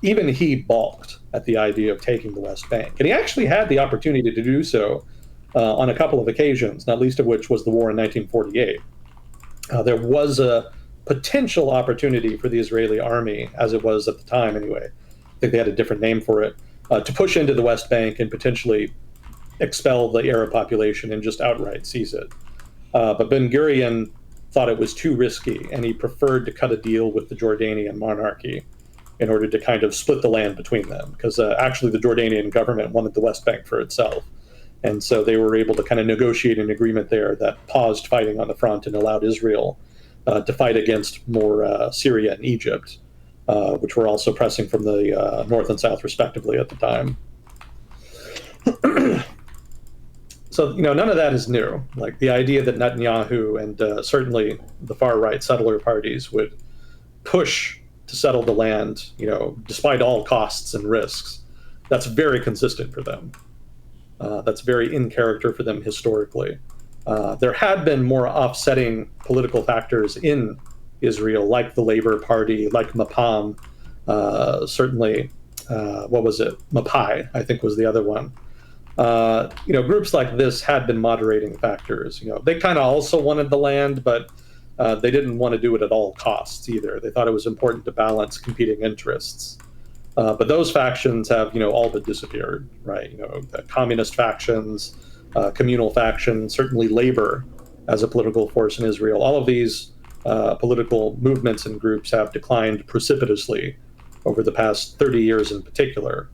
S2: Even he balked at the idea of taking the West Bank. And he actually had the opportunity to do so on a couple of occasions, not least of which was the war in 1948. There was a potential opportunity for the Israeli army, as it was at the time anyway, I think they had a different name for it, to push into the West Bank and potentially expel the Arab population and just outright seize it. But Ben-Gurion thought it was too risky, and he preferred to cut a deal with the Jordanian monarchy in order to kind of split the land between them, because actually the Jordanian government wanted the West Bank for itself. And so they were able to kind of negotiate an agreement there that paused fighting on the front and allowed Israel to fight against more Syria and Egypt, which were also pressing from the north and south respectively at the time. So, none of that is new. Like the idea that Netanyahu and certainly the far-right settler parties would push to settle the land, despite all costs and risks, that's very consistent for them. That's very in character for them historically. There had been more offsetting political factors in Israel, like the Labor Party, like Mapam, certainly, Mapai, I think was the other one. Groups like this had been moderating factors. They kind of also wanted the land, but they didn't want to do it at all costs either. They thought it was important to balance competing interests. But those factions have, all but disappeared, right? The communist factions, communal factions, certainly labor as a political force in Israel. All of these political movements and groups have declined precipitously over the past 30 years in particular.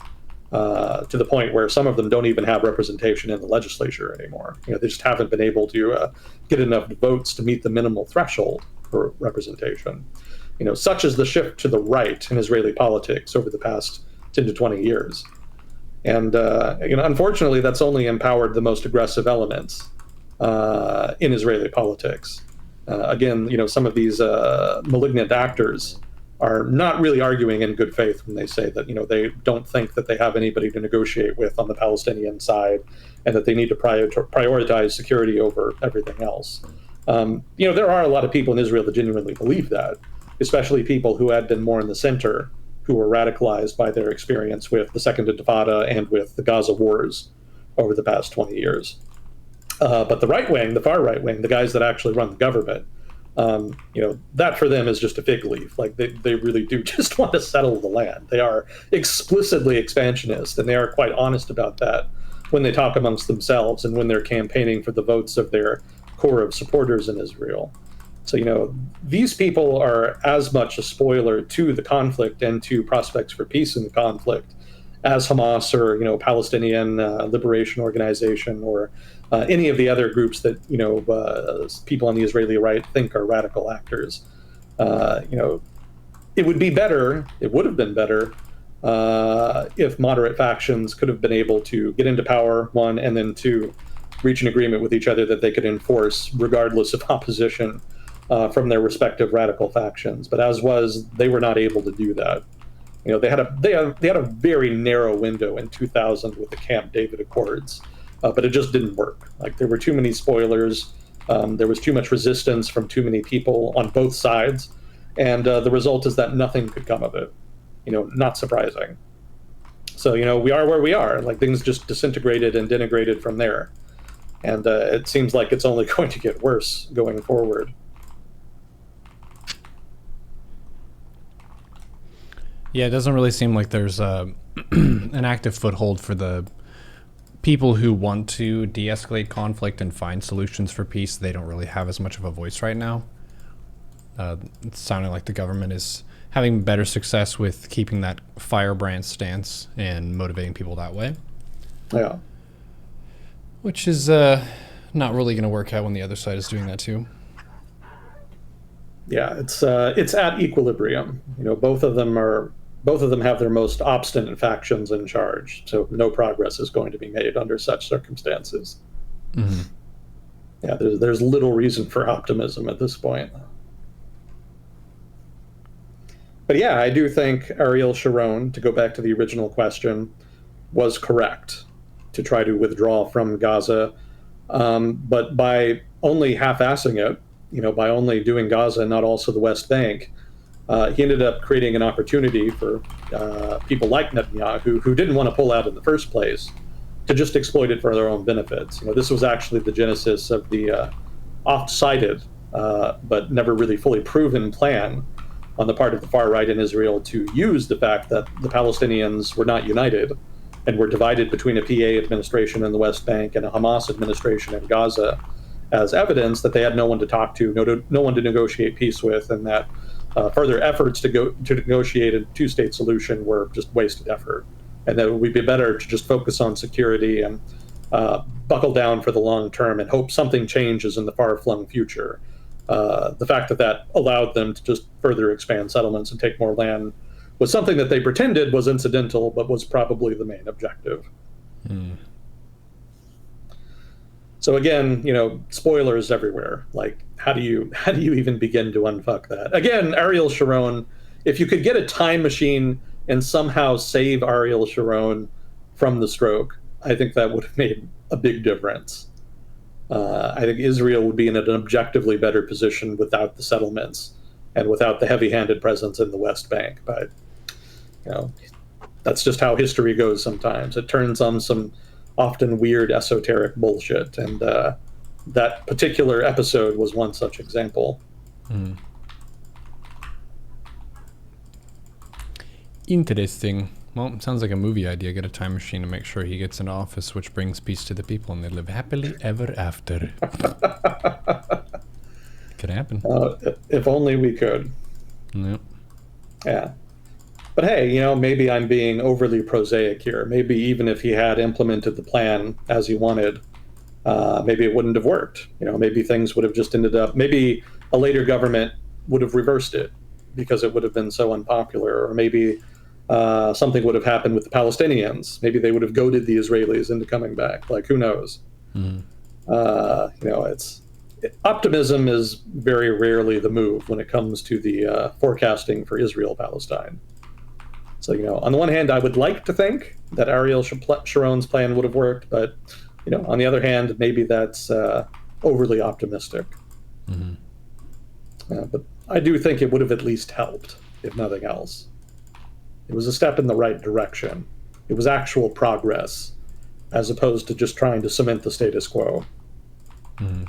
S2: to the point where some of them don't even have representation in the legislature anymore. They just haven't been able to get enough votes to meet the minimal threshold for representation. Such is the shift to the right in Israeli politics over the past 10 to 20 years. And, unfortunately, that's only empowered the most aggressive elements in Israeli politics. Again, some of these malignant actors are not really arguing in good faith when they say that, they don't think that they have anybody to negotiate with on the Palestinian side and that they need to prioritize security over everything else. There are a lot of people in Israel that genuinely believe that, especially people who had been more in the center, who were radicalized by their experience with the Second Intifada and with the Gaza wars over the past 20 years. But the right wing, the far right wing, the guys that actually run the government, that for them is just a fig leaf. Like they really do just want to settle the land. They are explicitly expansionist, and they are quite honest about that when they talk amongst themselves and when they're campaigning for the votes of their core of supporters in Israel. So, these people are as much a spoiler to the conflict and to prospects for peace in the conflict as Hamas or, Palestinian Liberation Organization or any of the other groups that, people on the Israeli right think are radical actors. It would have been better if moderate factions could have been able to get into power, one, and then two, reach an agreement with each other that they could enforce regardless of opposition from their respective radical factions. But as was, they were not able to do that. They had a very narrow window in 2000 with the Camp David Accords, but it just didn't work. Like there were too many spoilers, there was too much resistance from too many people on both sides, and the result is that nothing could come of it. Not surprising. So we are where we are. Like things just disintegrated and denigrated from there, and it seems like it's only going to get worse going forward.
S1: Yeah, it doesn't really seem like there's an active foothold for the people who want to de-escalate conflict and find solutions for peace. They don't really have as much of a voice right now. It's sounding like the government is having better success with keeping that firebrand stance and motivating people that way.
S2: Yeah.
S1: Which is not really going to work out when the other side is doing that too.
S2: Yeah, it's at equilibrium. Both of them have their most obstinate factions in charge, so no progress is going to be made under such circumstances.
S1: Mm-hmm.
S2: Yeah, there's little reason for optimism at this point. But yeah, I do think Ariel Sharon, to go back to the original question, was correct to try to withdraw from Gaza, but by only half-assing it, by only doing Gaza and not also the West Bank, he ended up creating an opportunity for people like Netanyahu, who didn't want to pull out in the first place, to just exploit it for their own benefits. This was actually the genesis of the oft-cited but never really fully proven plan on the part of the far right in Israel to use the fact that the Palestinians were not united and were divided between a PA administration in the West Bank and a Hamas administration in Gaza as evidence that they had no one to talk to, no one to negotiate peace with, and that further efforts to negotiate a two-state solution were just wasted effort, and that it would be better to just focus on security and buckle down for the long term and hope something changes in the far-flung future. The fact that allowed them to just further expand settlements and take more land was something that they pretended was incidental, but was probably the main objective.
S1: Mm.
S2: So again, spoilers everywhere. Like, how do you even begin to unfuck that? Again, Ariel Sharon, if you could get a time machine and somehow save Ariel Sharon from the stroke, I think that would have made a big difference. I think Israel would be in an objectively better position without the settlements and without the heavy-handed presence in the West Bank. But, that's just how history goes sometimes. It turns on some often weird esoteric bullshit, and that particular episode was one such example.
S1: Mm. Interesting. Well, it sounds like a movie idea. Get a time machine to make sure he gets an office which brings peace to the people and they live happily ever after. Could happen.
S2: If only we could.
S1: Yep.
S2: Yeah. But hey, maybe I'm being overly prosaic here. Maybe even if he had implemented the plan as he wanted, maybe it wouldn't have worked. Maybe things would have just ended up. Maybe a later government would have reversed it because it would have been so unpopular, or maybe something would have happened with the Palestinians. Maybe they would have goaded the Israelis into coming back. Like, who knows?
S1: Mm.
S2: Optimism is very rarely the move when it comes to the forecasting for Israel-Palestine. So, on the one hand, I would like to think that Ariel Sharon's plan would have worked, but, on the other hand, maybe that's overly optimistic.
S1: Mm-hmm.
S2: But I do think it would have at least helped, if nothing else. It was a step in the right direction. It was actual progress, as opposed to just trying to cement the status quo.
S1: Mm-hmm.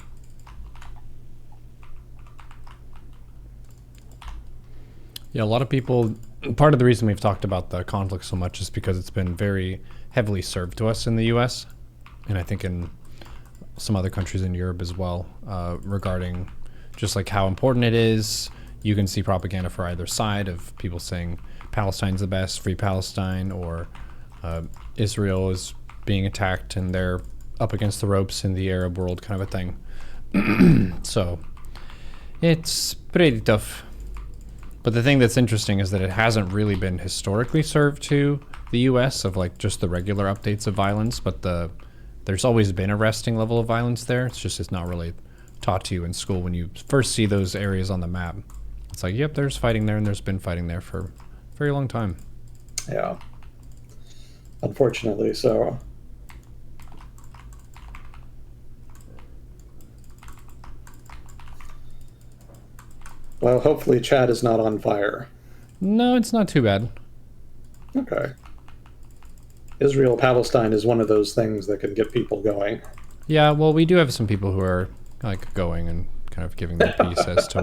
S1: Yeah, a lot of people, part of the reason we've talked about the conflict so much is because it's been very heavily served to us in the US, and I think in some other countries in Europe as well, regarding just like how important it is. You can see propaganda for either side of people saying Palestine's the best, free Palestine, or Israel is being attacked and they're up against the ropes in the Arab world, kind of a thing. So it's pretty tough. But the thing that's interesting is that it hasn't really been historically served to the US of like just the regular updates of violence, but there's always been a resting level of violence there. It's not really taught to you in school when you first see those areas on the map. It's like, yep, there's fighting there, and there's been fighting there for a very long time.
S2: Yeah. Unfortunately, so. Well, hopefully Chad is not on fire.
S1: No, it's not too bad.
S2: Okay. Israel-Palestine is one of those things that can get people going.
S1: Yeah, well, we do have some people who are like going and kind of giving their piece as to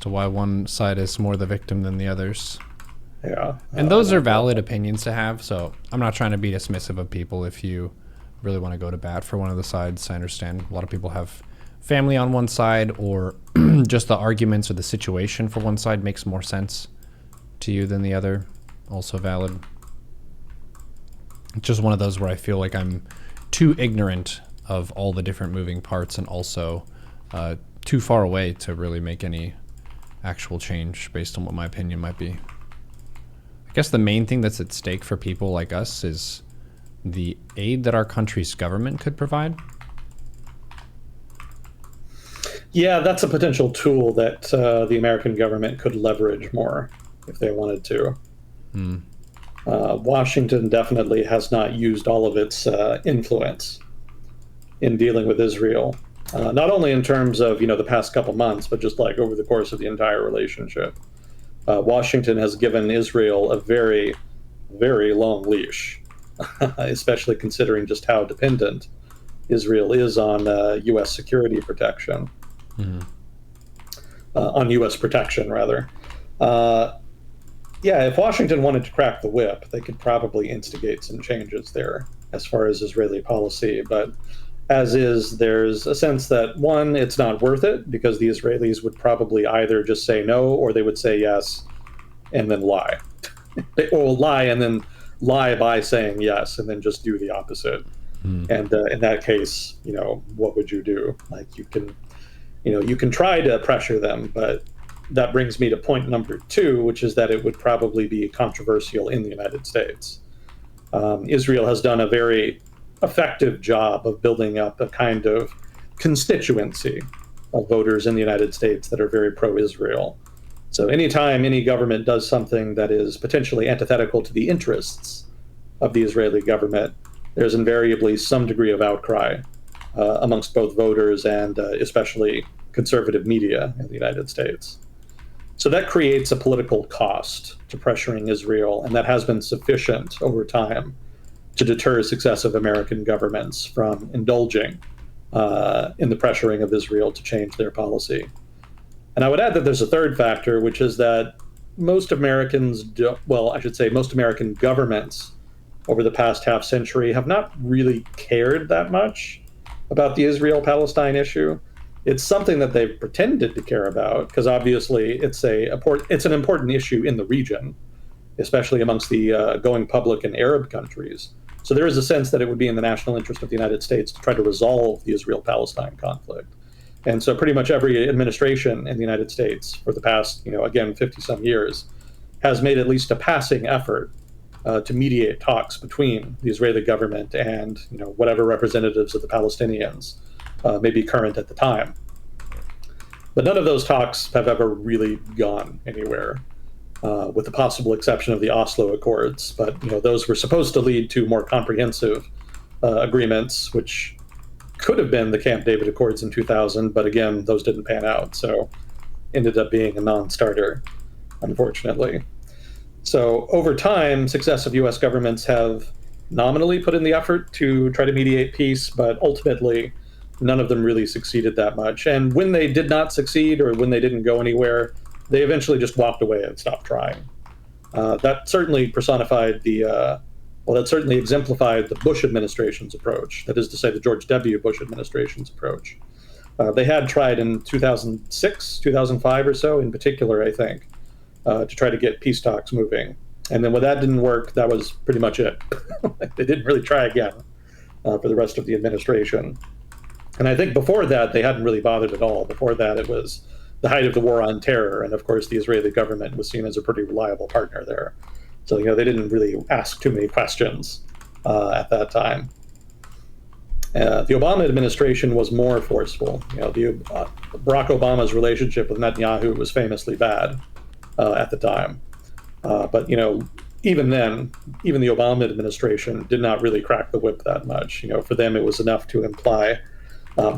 S1: why one side is more the victim than the others.
S2: Yeah.
S1: And those are valid opinions to have, so I'm not trying to be dismissive of people. If you really want to go to bat for one of the sides, I understand. A lot of people have family on one side, or just the arguments or the situation for one side makes more sense to you than the other. Also valid. It's just one of those where I feel like I'm too ignorant of all the different moving parts, and also too far away to really make any actual change based on what my opinion might be. I guess the main thing that's at stake for people like us is the aid that our country's government could provide.
S2: Yeah, that's a potential tool that the American government could leverage more if they wanted to. Washington definitely has not used all of its influence in dealing with Israel, not only in terms of the past couple months, but just like over the course of the entire relationship. Washington has given Israel a very, very long leash, especially considering just how dependent Israel is on U.S. security protection. On U.S. protection, rather. Yeah, if Washington wanted to crack the whip, they could probably instigate some changes there as far as Israeli policy. But as is, there's a sense that, one, it's not worth it, because the Israelis would probably either just say no, or they would say yes and then lie. They will lie and then lie by saying yes and then just do the opposite. And in that case, what would you do? Like, you can try to pressure them, but that brings me to point number 2, which is that it would probably be controversial in the United States. Israel has done a very effective job of building up a kind of constituency of voters in the United States that are very pro-Israel. So anytime any government does something that is potentially antithetical to the interests of the Israeli government, there's invariably some degree of outcry amongst both voters and especially conservative media in the United States. So that creates a political cost to pressuring Israel, and that has been sufficient over time to deter successive American governments from indulging in the pressuring of Israel to change their policy. And I would add that there's a third factor, which is that most American governments over the past half century have not really cared that much about the Israel-Palestine issue. It's something that they've pretended to care about because obviously it's an important issue in the region, especially amongst the going public in Arab countries. So there is a sense that it would be in the national interest of the United States to try to resolve the Israel-Palestine conflict. And so pretty much every administration in the United States for the past, again, 50-some years has made at least a passing effort to mediate talks between the Israeli government and, whatever representatives of the Palestinians may be current at the time. But none of those talks have ever really gone anywhere, with the possible exception of the Oslo Accords. But those were supposed to lead to more comprehensive agreements, which could have been the Camp David Accords in 2000. But again, those didn't pan out, so ended up being a non-starter, unfortunately. So over time, successive U.S. governments have nominally put in the effort to try to mediate peace, but ultimately none of them really succeeded that much. And when they did not succeed or when they didn't go anywhere, they eventually just walked away and stopped trying. That certainly exemplified the Bush administration's approach. That is to say, the George W. Bush administration's approach. They had tried in 2006, 2005 or so, in particular, I think, to try to get peace talks moving. And then when that didn't work, that was pretty much it. They didn't really try again for the rest of the administration. And I think before that, they hadn't really bothered at all. Before that, it was the height of the war on terror. And of course, the Israeli government was seen as a pretty reliable partner there. So, they didn't really ask too many questions at that time. The Obama administration was more forceful. Barack Obama's relationship with Netanyahu was famously bad at the time. But, even then, even the Obama administration did not really crack the whip that much. For them, it was enough to imply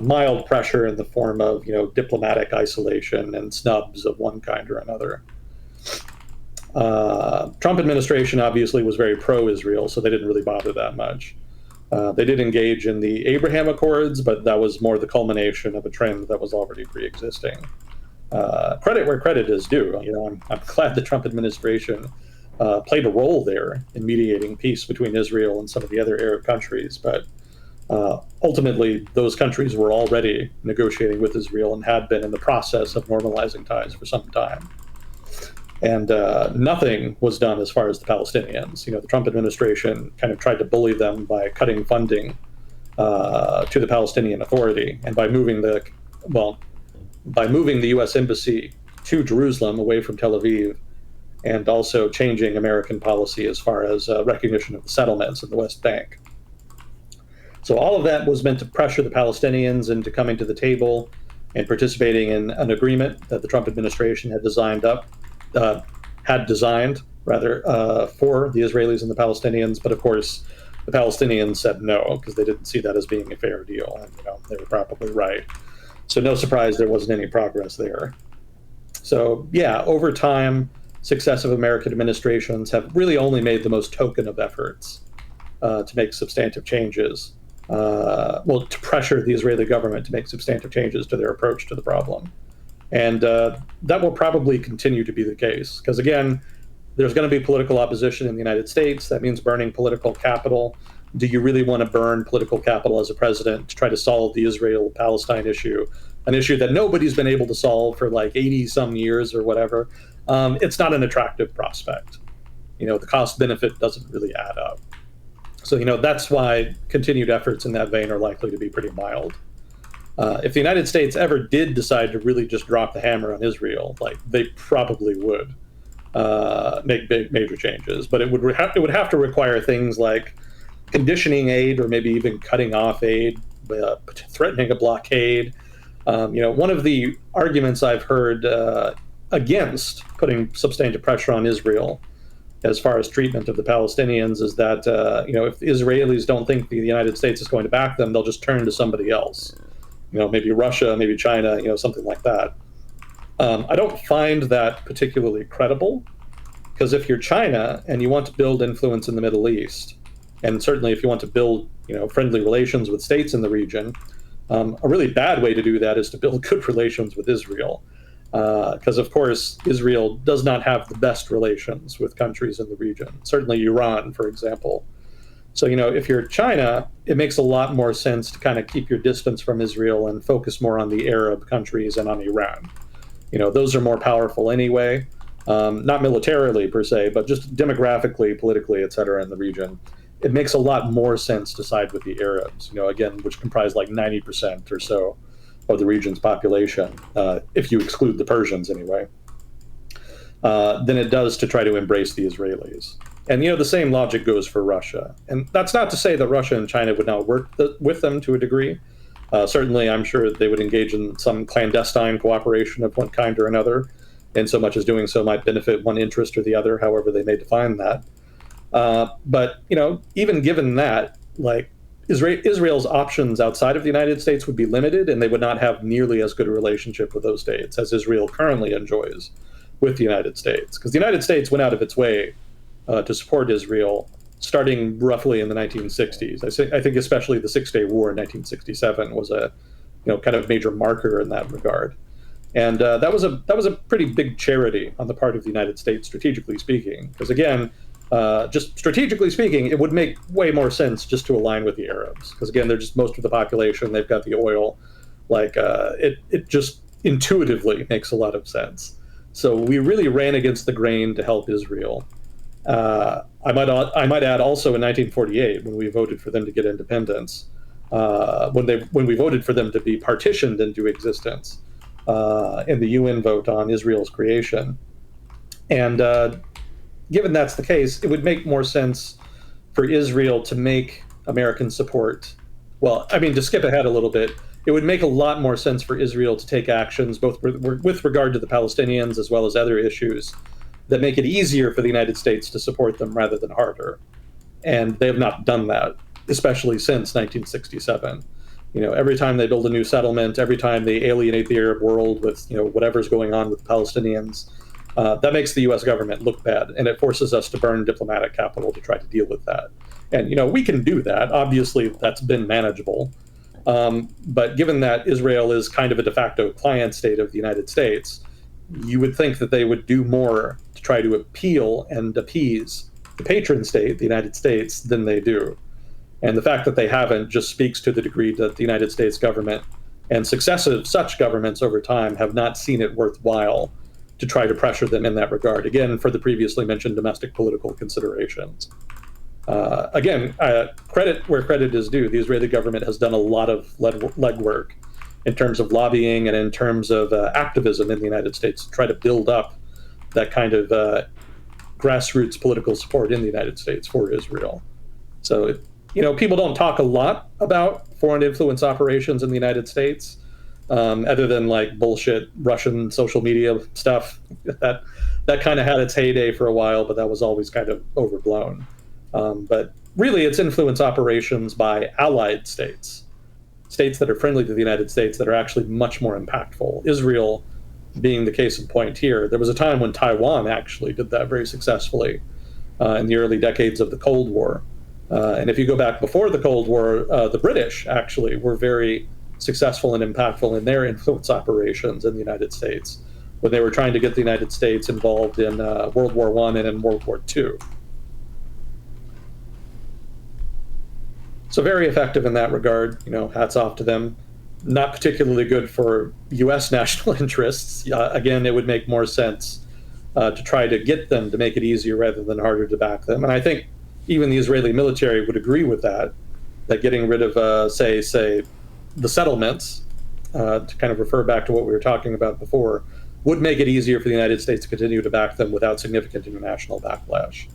S2: mild pressure in the form of, diplomatic isolation and snubs of one kind or another. Trump administration obviously was very pro-Israel, so they didn't really bother that much. They did engage in the Abraham Accords, but that was more the culmination of a trend that was already pre-existing. Credit where credit is due. I'm glad the Trump administration played a role there in mediating peace between Israel and some of the other Arab countries, but ultimately, those countries were already negotiating with Israel and had been in the process of normalizing ties for some time. And nothing was done as far as the Palestinians. The Trump administration kind of tried to bully them by cutting funding to the Palestinian Authority and by moving the U.S. embassy to Jerusalem away from Tel Aviv, and also changing American policy as far as recognition of the settlements in the West Bank. So all of that was meant to pressure the Palestinians into coming to the table and participating in an agreement that the Trump administration had designed for the Israelis and the Palestinians. But of course, the Palestinians said no, because they didn't see that as being a fair deal. And they were probably right. So no surprise there wasn't any progress there. So yeah, over time, successive American administrations have really only made the most token of efforts to make substantive changes. To pressure the Israeli government to make substantive changes to their approach to the problem. And that will probably continue to be the case, because again, there's going to be political opposition in the United States. That means burning political capital. Do you really want to burn political capital as a president to try to solve the Israel-Palestine issue, an issue that nobody's been able to solve for like 80-some years or whatever? It's not an attractive prospect. The cost benefit doesn't really add up. So, that's why continued efforts in that vein are likely to be pretty mild. If the United States ever did decide to really just drop the hammer on Israel, they probably would make big major changes. But it would have to require things like conditioning aid, or maybe even cutting off aid, threatening a blockade. One of the arguments I've heard against putting substantive pressure on Israel as far as treatment of the Palestinians is that, if the Israelis don't think the United States is going to back them, they'll just turn to somebody else. Maybe Russia, maybe China, something like that. I don't find that particularly credible, because if you're China and you want to build influence in the Middle East, and certainly if you want to build, friendly relations with states in the region, a really bad way to do that is to build good relations with Israel. Because, of course, Israel does not have the best relations with countries in the region. Certainly Iran, for example, So, if you're China, it makes a lot more sense to kind of keep your distance from Israel and focus more on the Arab countries and on Iran. Those are more powerful anyway, not militarily per se, but just demographically, politically, et cetera, in the region. It makes a lot more sense to side with the Arabs, again, which comprise like 90% or so of the region's population, if you exclude the Persians anyway, than it does to try to embrace the Israelis. And, the same logic goes for Russia. And that's not to say that Russia and China would not work with them to a degree. Certainly, I'm sure they would engage in some clandestine cooperation of one kind or another, in so much as doing so might benefit one interest or the other, however they may define that. But, even given that, like, Israel's options outside of the United States would be limited, and they would not have nearly as good a relationship with those states as Israel currently enjoys with the United States. Because the United States went out of its way to support Israel starting roughly in the 1960s. I think especially the Six-Day War in 1967 was a kind of major marker in that regard. And that was a pretty big charity on the part of the United States, strategically speaking. Because again, just strategically speaking, it would make way more sense just to align with the Arabs. Because again, they're just most of the population. They've got the oil. Like it just intuitively makes a lot of sense. So we really ran against the grain to help Israel. I might add also in 1948, when we voted for them to get independence, when we voted for them to be partitioned into existence in the UN vote on Israel's creation. And given that's the case, it would make more sense for Israel to make American support. Well, I mean, to skip ahead a little bit, it would make a lot more sense for Israel to take actions both with regard to the Palestinians as well as other issues that make it easier for the United States to support them rather than harder. And they have not done that, especially since 1967. Every time they build a new settlement, every time they alienate the Arab world with, whatever's going on with the Palestinians, that makes the U.S. government look bad, and it forces us to burn diplomatic capital to try to deal with that. And, we can do that. Obviously, that's been manageable. But given that Israel is kind of a de facto client state of the United States, you would think that they would do more to try to appeal and appease the patron state, the United States, than they do. And the fact that they haven't just speaks to the degree that the United States government and successive such governments over time have not seen it worthwhile to try to pressure them in that regard. Again, for the previously mentioned domestic political considerations. Credit where credit is due. The Israeli government has done a lot of legwork in terms of lobbying and in terms of activism in the United States to try to build up that kind of grassroots political support in the United States for Israel. So, people don't talk a lot about foreign influence operations in the United States, other than like bullshit Russian social media stuff. That kind of had its heyday for a while, but that was always kind of overblown. But really, it's influence operations by allied states that are friendly to the United States that are actually much more impactful. Israel being the case in point here. There was a time when Taiwan actually did that very successfully in the early decades of the Cold War. And if you go back before the Cold War, the British actually were very successful and impactful in their influence operations in the United States when they were trying to get the United States involved in World War I and in World War II. So very effective in that regard, hats off to them. Not particularly good for U.S. national interests. Again, it would make more sense to try to get them to make it easier rather than harder to back them. And I think even the Israeli military would agree with that getting rid of, say, the settlements, to kind of refer back to what we were talking about before, would make it easier for the United States to continue to back them without significant international backlash.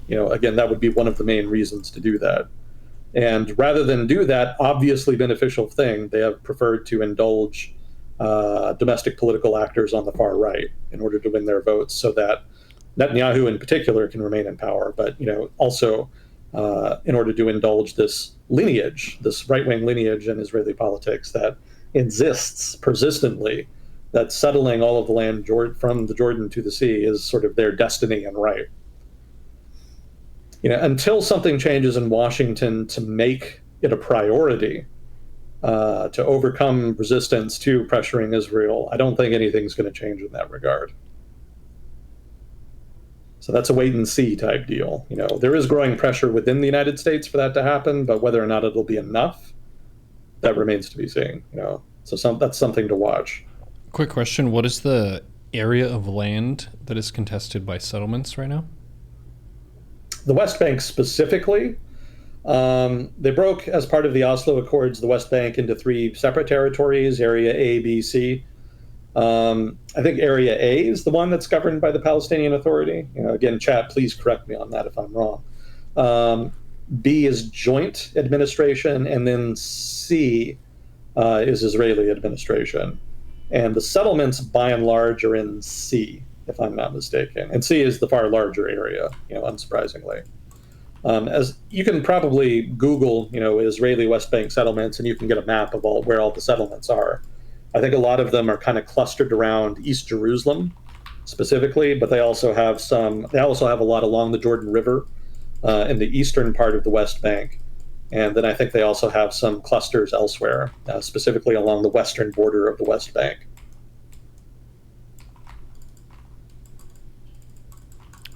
S2: Again, that would be one of the main reasons to do that. And rather than do that obviously beneficial thing, they have preferred to indulge domestic political actors on the far right in order to win their votes so that Netanyahu in particular can remain in power. But, also in order to indulge this lineage, this right-wing lineage in Israeli politics that insists persistently that settling all of the land from the Jordan to the sea is sort of their destiny and right. Until something changes in Washington to make it a priority to overcome resistance to pressuring Israel, I don't think anything's going to change in that regard. So that's a wait and see type deal. There is growing pressure within the United States for that to happen, but whether or not it'll be enough, that remains to be seen. So that's something to watch.
S1: Quick question: what is the area of land that is contested by settlements right now?
S2: The West Bank specifically, they broke, as part of the Oslo Accords, the West Bank into 3 separate territories: Area A, B, C. I think Area A is the one that's governed by the Palestinian Authority. Again, chat, please correct me on that if I'm wrong. B is joint administration, and then C is Israeli administration. And the settlements, by and large, are in C, if I'm not mistaken. And C is the far larger area, unsurprisingly. As you can probably Google, Israeli West Bank settlements, and you can get a map of where all the settlements are. I think a lot of them are kind of clustered around East Jerusalem, specifically, but they also have a lot along the Jordan River in the eastern part of the West Bank. And then I think they also have some clusters elsewhere, specifically along the western border of the West Bank.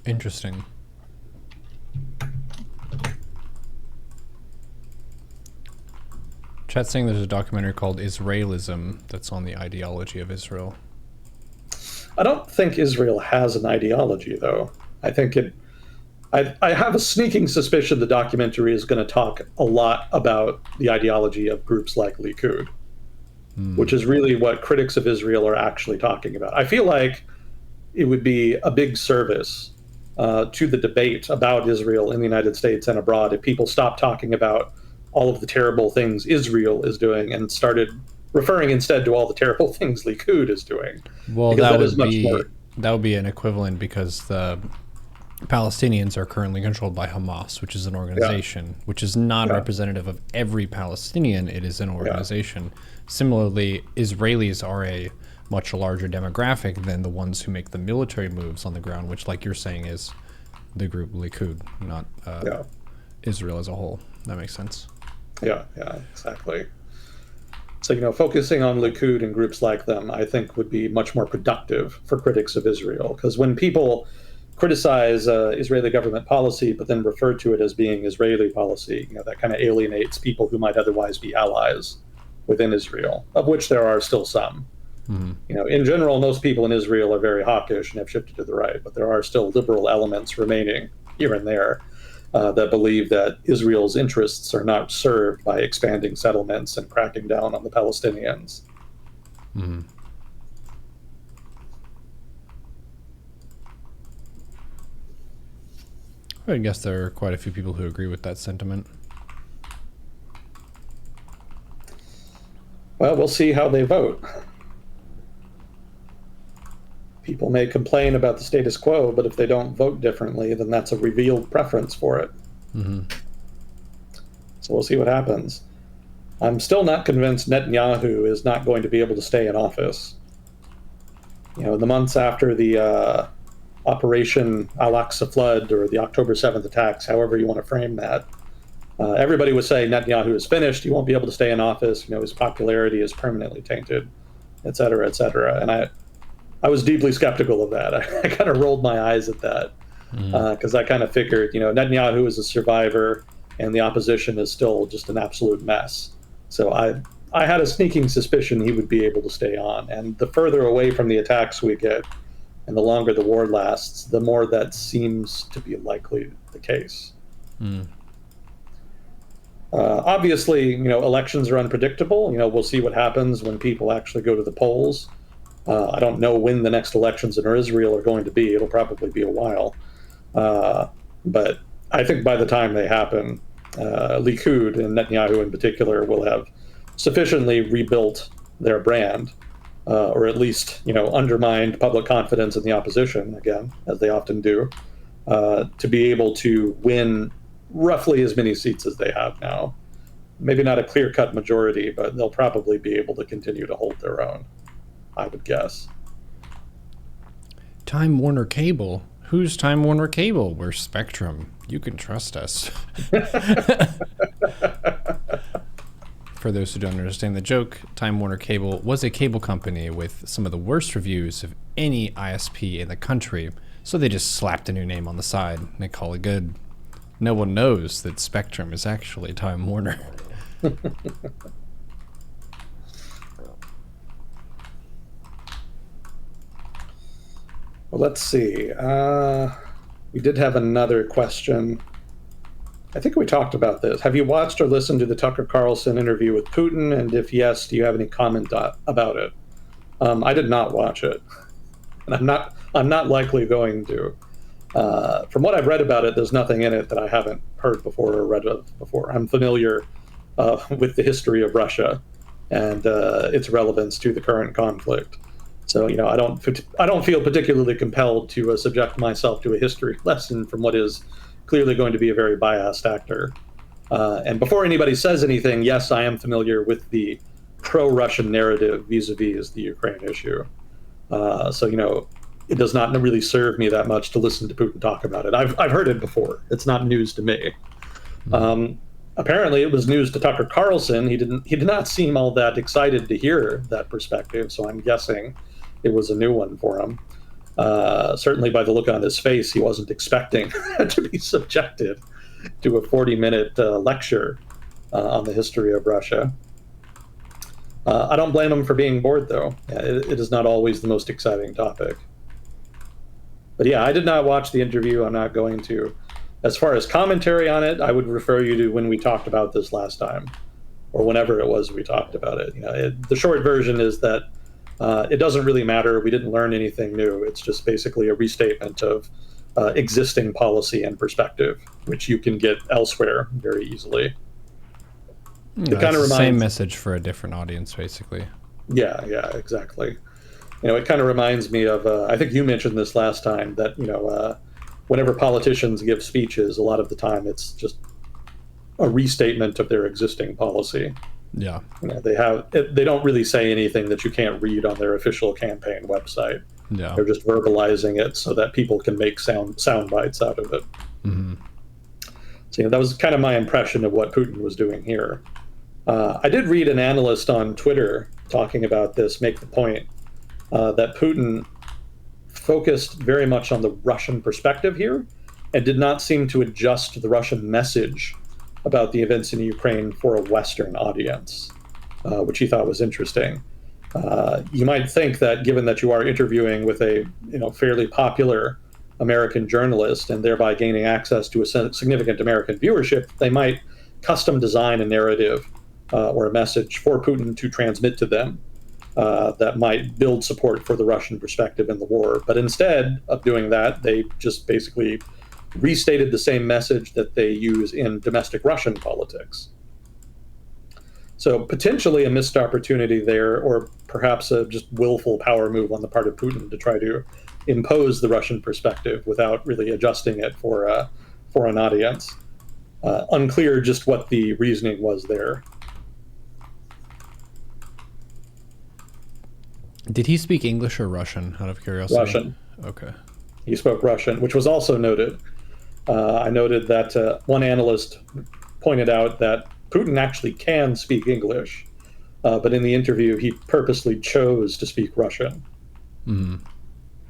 S1: Interesting. Chat's saying there's a documentary called Israelism that's on the ideology of Israel.
S2: I don't think Israel has an ideology, though. I think I have a sneaking suspicion the documentary is going to talk a lot about the ideology of groups like Likud, which is really what critics of Israel are actually talking about. I feel like it would be a big service to the debate about Israel in the United States and abroad if people stopped talking about all of the terrible things Israel is doing and started referring instead to all the terrible things Likud is doing.
S1: Well, that would be an equivalent, because the Palestinians are currently controlled by Hamas, which is an organization which is not representative of every Palestinian. It is an organization. Similarly, Israelis are a much larger demographic than the ones who make the military moves on the ground, which, like you're saying, is the group Likud, not Israel as a whole. That makes sense.
S2: Yeah, exactly. So, focusing on Likud and groups like them, I think, would be much more productive for critics of Israel. Because when people criticize Israeli government policy, but then refer to it as being Israeli policy, that kind of alienates people who might otherwise be allies within Israel, of which there are still some. Mm-hmm. In general, most people in Israel are very hawkish and have shifted to the right, but there are still liberal elements remaining here and there that believe that Israel's interests are not served by expanding settlements and cracking down on the Palestinians.
S1: Mm-hmm. I guess there are quite a few people who agree with that sentiment.
S2: Well, we'll see how they vote. People may complain about the status quo, but if they don't vote differently, then that's a revealed preference for it.
S1: Mm-hmm.
S2: So we'll see what happens. I'm still not convinced Netanyahu is not going to be able to stay in office. In the months after the Operation Al-Aqsa flood, or the October 7th attacks, however you want to frame that, everybody was saying Netanyahu is finished. He won't be able to stay in office. His popularity is permanently tainted, et cetera, et cetera. And I was deeply skeptical of that. I kind of rolled my eyes at that because I kind of figured, Netanyahu is a survivor and the opposition is still just an absolute mess. So I had a sneaking suspicion he would be able to stay on. And the further away from the attacks we get and the longer the war lasts, the more that seems to be likely the case. Obviously, elections are unpredictable. We'll see what happens when people actually go to the polls. I don't know when the next elections in Israel are going to be. It'll probably be a while. But I think by the time they happen, Likud and Netanyahu in particular will have sufficiently rebuilt their brand, or at least, undermined public confidence in the opposition, again, as they often do, to be able to win roughly as many seats as they have now. Maybe not a clear-cut majority, but they'll probably be able to continue to hold their own, I would guess.
S1: Time Warner Cable. Who's Time Warner Cable? We're Spectrum. You can trust us. For those who don't understand the joke, Time Warner Cable was a cable company with some of the worst reviews of any ISP in the country. So they just slapped a new name on the side and they call it good. No one knows that Spectrum is actually Time Warner.
S2: Well, let's see. We did have another question. I think we talked about this. Have you watched or listened to the Tucker Carlson interview with Putin? And if yes, do you have any comment about it? I did not watch it, and I'm not likely going to. From what I've read about it, there's nothing in it that I haven't heard before or read of before. I'm familiar with the history of Russia and its relevance to the current conflict. So, I don't feel particularly compelled to subject myself to a history lesson from what is clearly going to be a very biased actor. And before anybody says anything, yes, I am familiar with the pro-Russian narrative vis-a-vis the Ukraine issue. So, it does not really serve me that much to listen to Putin talk about it. I've heard it before. It's not news to me. Apparently, it was news to Tucker Carlson. He did not seem all that excited to hear that perspective. So I'm guessing it was a new one for him. Certainly, by the look on his face, he wasn't expecting to be subjected to a 40-minute lecture on the history of Russia. I don't blame him for being bored, though. It is not always the most exciting topic. But yeah, I did not watch the interview. I'm not going to. As far as commentary on it, I would refer you to when we talked about this last time, or whenever it was we talked about it. The short version is that it doesn't really matter. We didn't learn anything new. It's just basically a restatement of existing policy and perspective, which you can get elsewhere very easily.
S1: It kind of reminds the same message for a different audience, basically.
S2: Yeah, exactly. It kind of reminds me of, I think you mentioned this last time, that, whenever politicians give speeches, a lot of the time it's just a restatement of their existing policy.
S1: Yeah.
S2: They don't really say anything that you can't read on their official campaign website.
S1: Yeah.
S2: They're just verbalizing it so that people can make sound bites out of it.
S1: Mm-hmm.
S2: So that was kind of my impression of what Putin was doing here. I did read an analyst on Twitter talking about this, make the point that Putin focused very much on the Russian perspective here and did not seem to adjust the Russian message about the events in Ukraine for a Western audience, which he thought was interesting. You might think that given that you are interviewing with a fairly popular American journalist and thereby gaining access to a significant American viewership, they might custom design a narrative or a message for Putin to transmit to them that might build support for the Russian perspective in the war. But instead of doing that, they just basically restated the same message that they use in domestic Russian politics. So potentially a missed opportunity there, or perhaps a just willful power move on the part of Putin to try to impose the Russian perspective without really adjusting it for an audience. Unclear just what the reasoning was there.
S1: Did he speak English or Russian, out of curiosity?
S2: Russian.
S1: Okay.
S2: He spoke Russian, which was also noted. I noted that one analyst pointed out that Putin actually can speak English, but in the interview, he purposely chose to speak Russian.
S1: Mm-hmm.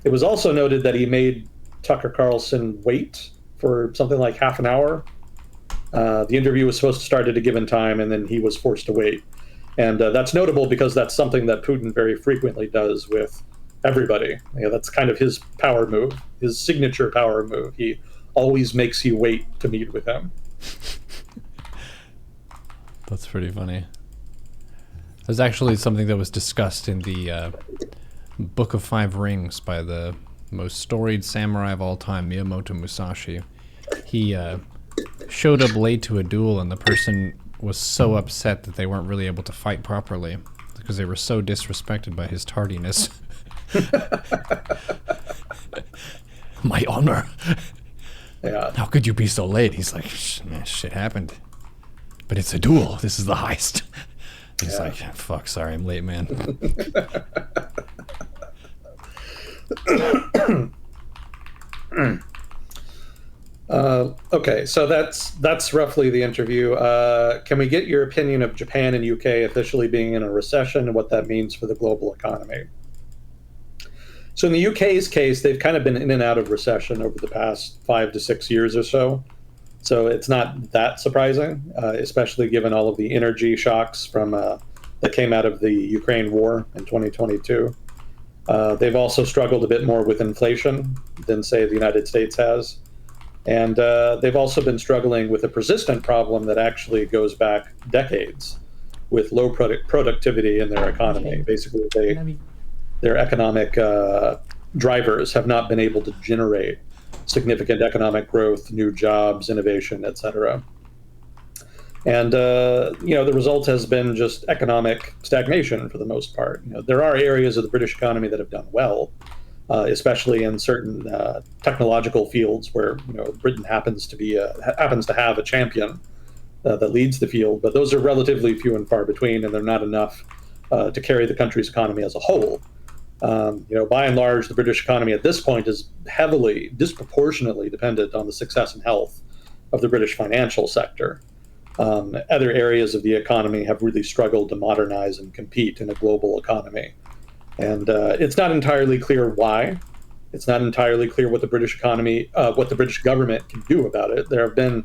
S2: It was also noted that he made Tucker Carlson wait for something like half an hour. The interview was supposed to start at a given time, and then he was forced to wait. And that's notable because that's something that Putin very frequently does with everybody. That's kind of his power move, his signature power move. He always makes you wait to meet with him.
S1: That's pretty funny. There's actually something that was discussed in the Book of Five Rings by the most storied samurai of all time, Miyamoto Musashi. He showed up late to a duel, and the person was so upset that they weren't really able to fight properly because they were so disrespected by his tardiness. My honor.
S2: Yeah.
S1: How could you be so late? He's like, man, shit happened. But it's a duel. This is the heist. He's like, fuck, sorry, I'm late, man.
S2: Okay, so that's roughly the interview. Can we get your opinion of Japan and UK officially being in a recession and what that means for the global economy? So in the UK's case, they've kind of been in and out of recession over the past 5 to 6 years or so. So it's not that surprising, especially given all of the energy shocks from that came out of the Ukraine war in 2022. They've also struggled a bit more with inflation than, say, the United States has. And they've also been struggling with a persistent problem that actually goes back decades with low productivity in their economy. Basically, their economic drivers have not been able to generate significant economic growth, new jobs, innovation, et cetera. And the result has been just economic stagnation for the most part. There are areas of the British economy that have done well, especially in certain technological fields where Britain happens to have a champion that leads the field. But those are relatively few and far between, and they're not enough to carry the country's economy as a whole. By and large, the British economy at this point is heavily, disproportionately dependent on the success and health of the British financial sector. Other areas of the economy have really struggled to modernize and compete in a global economy. And it's not entirely clear why. It's not entirely clear what the British economy, what the British government can do about it. There have been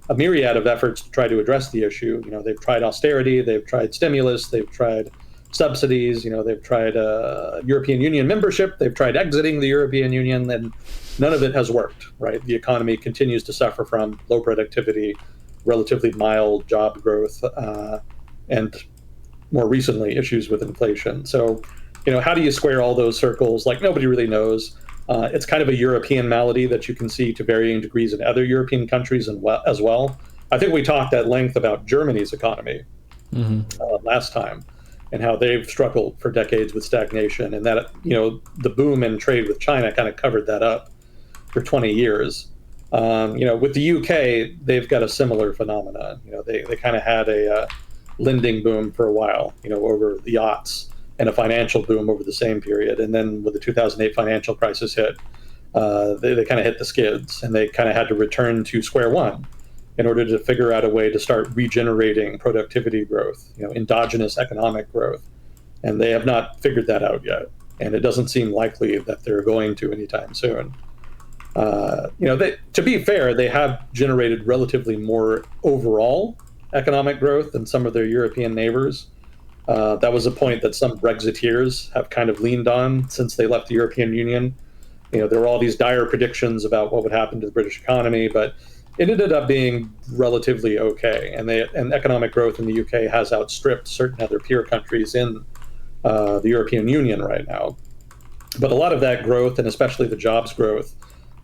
S2: a myriad of efforts to try to address the issue. They've tried austerity, they've tried stimulus, they've tried subsidies, they've tried European Union membership, they've tried exiting the European Union, and none of it has worked, right? The economy continues to suffer from low productivity, relatively mild job growth, and more recently, issues with inflation. So, how do you square all those circles? Like, nobody really knows. It's kind of a European malady that you can see to varying degrees in other European countries as well. I think we talked at length about Germany's economy last time, and how they've struggled for decades with stagnation, and that the boom in trade with China kind of covered that up for 20 years. With the UK, they've got a similar phenomenon. They kind of had a lending boom for a while, over the aughts, and a financial boom over the same period. And then when the 2008 financial crisis hit, they kind of hit the skids, and they kind of had to return to square one in order to figure out a way to start regenerating productivity growth, endogenous economic growth. And they have not figured that out yet. And it doesn't seem likely that they're going to anytime soon. To be fair, they have generated relatively more overall economic growth than some of their European neighbors. That was a point that some Brexiteers have kind of leaned on since they left the European Union. There were all these dire predictions about what would happen to the British economy, but it ended up being relatively okay. And economic growth in the UK has outstripped certain other peer countries in the European Union right now. But a lot of that growth, and especially the jobs growth,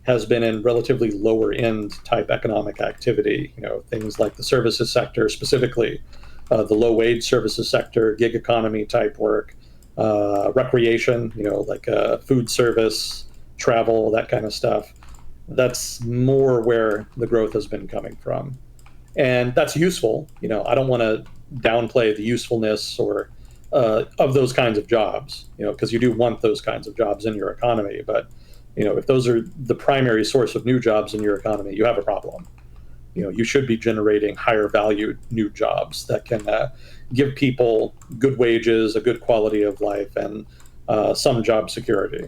S2: has been in relatively lower end type economic activity, things like the services sector, specifically the low wage services sector, gig economy type work, recreation, like food service, travel, that kind of stuff. That's more where the growth has been coming from. And that's useful. I don't want to downplay the usefulness or of those kinds of jobs, because you do want those kinds of jobs in your economy. But if those are the primary source of new jobs in your economy, you have a problem. You should be generating higher valued new jobs that can give people good wages, a good quality of life, and some job security.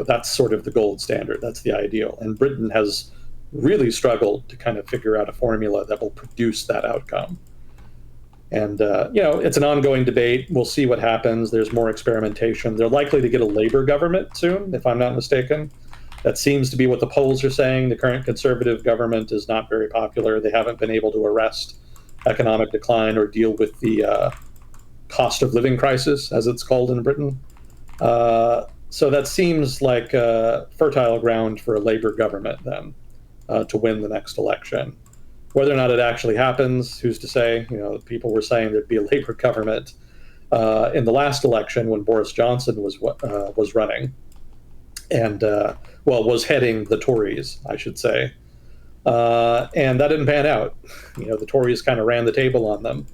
S2: That's sort of the gold standard. That's the ideal. And Britain has really struggled to kind of figure out a formula that will produce that outcome. And, it's an ongoing debate. We'll see what happens. There's more experimentation. They're likely to get a Labour government soon, if I'm not mistaken. That seems to be what the polls are saying. The current Conservative government is not very popular. They haven't been able to arrest economic decline or deal with the cost of living crisis, as it's called in Britain. So that seems like fertile ground for a Labour government then to win the next election. Whether or not it actually happens, who's to say? People were saying there'd be a Labour government in the last election when Boris Johnson was running, and was heading the Tories, I should say. And that didn't pan out. The Tories kind of ran the table on them.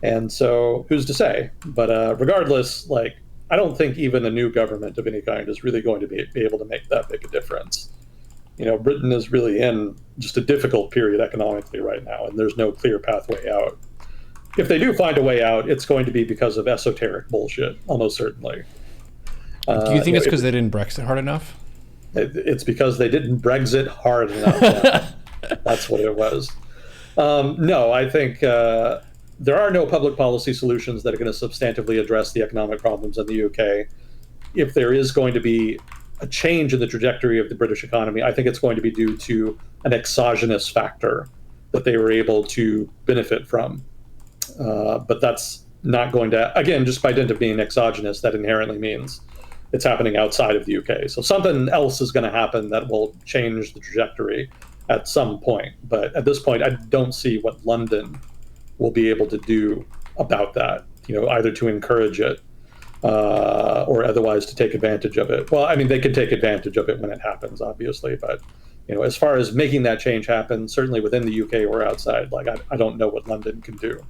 S2: And so who's to say? But regardless, I don't think even a new government of any kind is really going to be able to make that big a difference. Britain is really in just a difficult period economically right now, and there's no clear pathway out. If they do find a way out, it's going to be because of esoteric bullshit, almost certainly.
S1: Do you think it's because they didn't Brexit hard enough?
S2: It's because they didn't Brexit hard enough. Yeah. That's what it was. No, I think there are no public policy solutions that are going to substantively address the economic problems in the UK. If there is going to be a change in the trajectory of the British economy, I think it's going to be due to an exogenous factor that they were able to benefit from. But that's not going to, again, just by dint of being exogenous, that inherently means it's happening outside of the UK. So something else is going to happen that will change the trajectory at some point. But at this point, I don't see what London will be able to do about that, either to encourage it or otherwise to take advantage of it. Well, I mean, they could take advantage of it when it happens, obviously. But, as far as making that change happen, certainly within the UK or outside, like I don't know what London can do.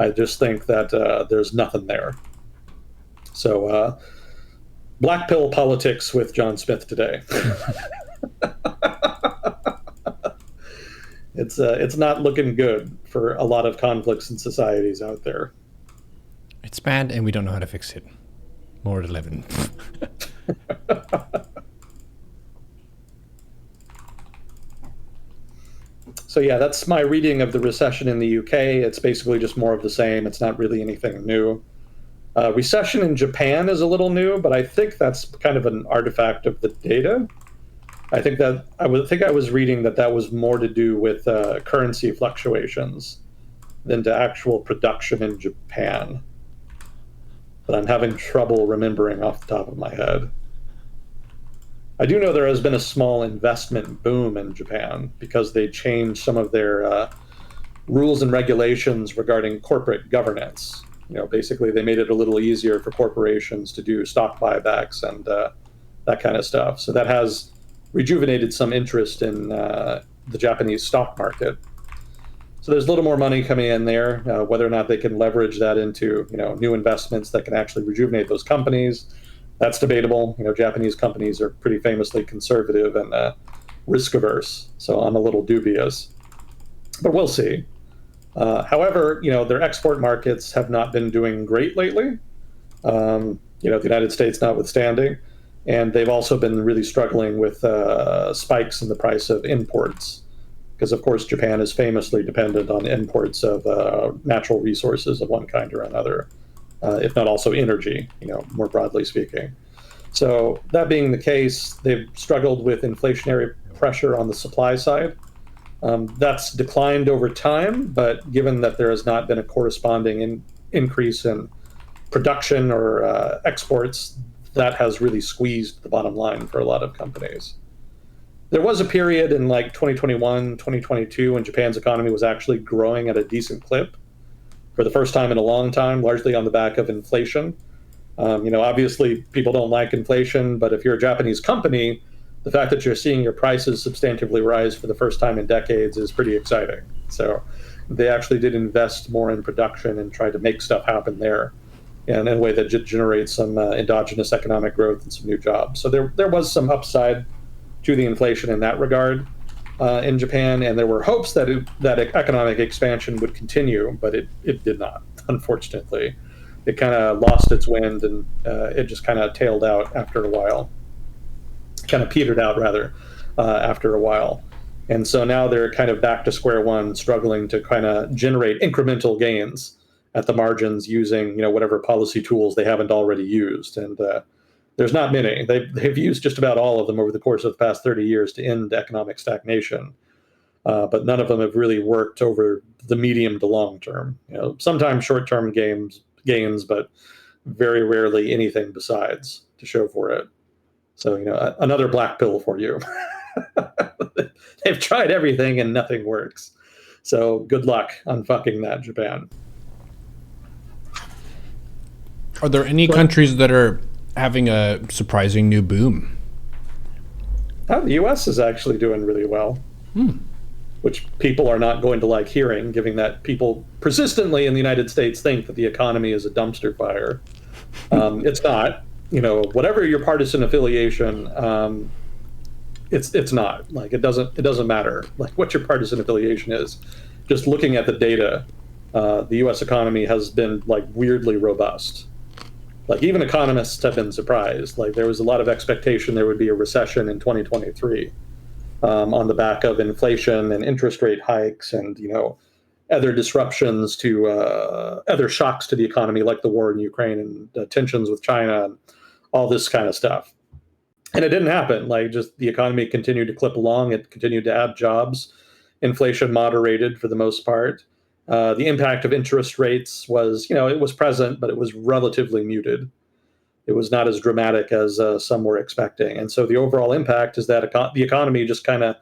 S2: I just think that there's nothing there. So black pill politics with John Smith today. It's not looking good for a lot of conflicts and societies out there.
S1: It's bad, and we don't know how to fix it. More at 11.
S2: So yeah, that's my reading of the recession in the UK. It's basically just more of the same. It's not really anything new. Recession in Japan is a little new, but I think that's kind of an artifact of the data. I think I was reading that was more to do with currency fluctuations than to actual production in Japan. But I'm having trouble remembering off the top of my head. I do know there has been a small investment boom in Japan because they changed some of their rules and regulations regarding corporate governance. Basically they made it a little easier for corporations to do stock buybacks and that kind of stuff. So that has rejuvenated some interest in the Japanese stock market. So there's a little more money coming in there. Whether or not they can leverage that into new investments that can actually rejuvenate those companies, that's debatable. Japanese companies are pretty famously conservative and risk averse, so I'm a little dubious. But we'll see. However, their export markets have not been doing great lately. The United States notwithstanding. And they've also been really struggling with spikes in the price of imports, because, of course, Japan is famously dependent on imports of natural resources of one kind or another, if not also energy, more broadly speaking. So that being the case, they've struggled with inflationary pressure on the supply side. That's declined over time, but given that there has not been a corresponding increase in production or exports, that has really squeezed the bottom line for a lot of companies. There was a period in like 2021, 2022 when Japan's economy was actually growing at a decent clip for the first time in a long time, largely on the back of inflation. Obviously people don't like inflation, but if you're a Japanese company, the fact that you're seeing your prices substantively rise for the first time in decades is pretty exciting. So they actually did invest more in production and try to make stuff happen there, and in a way that generates some endogenous economic growth and some new jobs. So there was some upside to the inflation in that regard in Japan, and there were hopes that economic expansion would continue, but it did not, unfortunately. It kind of lost its wind, and it just kind of tailed out after a while. Kind of petered out, rather, after a while. And so now they're kind of back to square one, struggling to kind of generate incremental gains at the margins using, whatever policy tools they haven't already used. And there's not many. They've used just about all of them over the course of the past 30 years to end economic stagnation. But none of them have really worked over the medium to long term. Sometimes short-term gains, but very rarely anything besides to show for it. So, another black pill for you. They've tried everything and nothing works. So good luck unfucking that, Japan.
S1: Are there any countries that are having a surprising new boom?
S2: The U.S. is actually doing really well, which people are not going to like hearing, given that people persistently in the United States think that the economy is a dumpster fire. It's not. Whatever your partisan affiliation, it's not. Like it doesn't matter like what your partisan affiliation is. Just looking at the data, the U.S. economy has been like weirdly robust. Like even economists have been surprised. Like there was a lot of expectation there would be a recession in 2023 on the back of inflation and interest rate hikes and other disruptions to other shocks to the economy like the war in Ukraine and tensions with China and all this kind of stuff. And it didn't happen. Like just the economy continued to clip along. It continued to add jobs. Inflation moderated for the most part. The impact of interest rates was, it was present, but it was relatively muted. It was not as dramatic as some were expecting. And so the overall impact is that the economy just kind of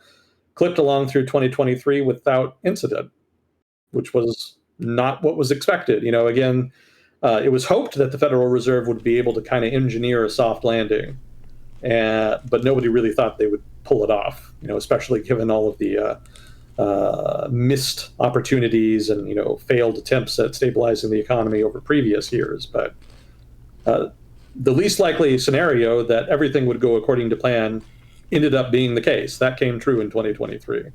S2: clipped along through 2023 without incident, which was not what was expected. Again, it was hoped that the Federal Reserve would be able to kind of engineer a soft landing, but nobody really thought they would pull it off, especially given all of the missed opportunities and failed attempts at stabilizing the economy over previous years. But the least likely scenario that everything would go according to plan ended up being the case. That came true in 2023,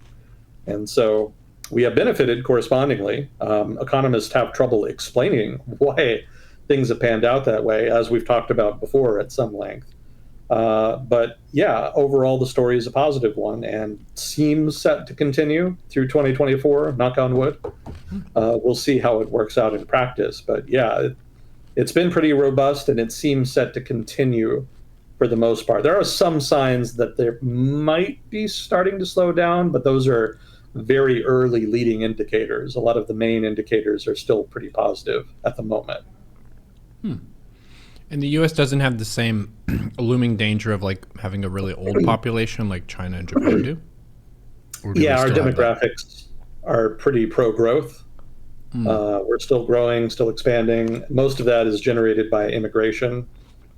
S2: and so we have benefited correspondingly. Economists have trouble explaining why things have panned out that way, as we've talked about before at some length. But yeah, overall, the story is a positive one and seems set to continue through 2024, knock on wood. We'll see how it works out in practice. But yeah, it's been pretty robust and it seems set to continue for the most part. There are some signs that there might be starting to slow down, but those are very early leading indicators. A lot of the main indicators are still pretty positive at the moment.
S1: And the U.S. doesn't have the same looming danger of like having a really old population like China and Japan do?
S2: Yeah, our demographics are pretty pro-growth. We're still growing, still expanding. Most of that is generated by immigration,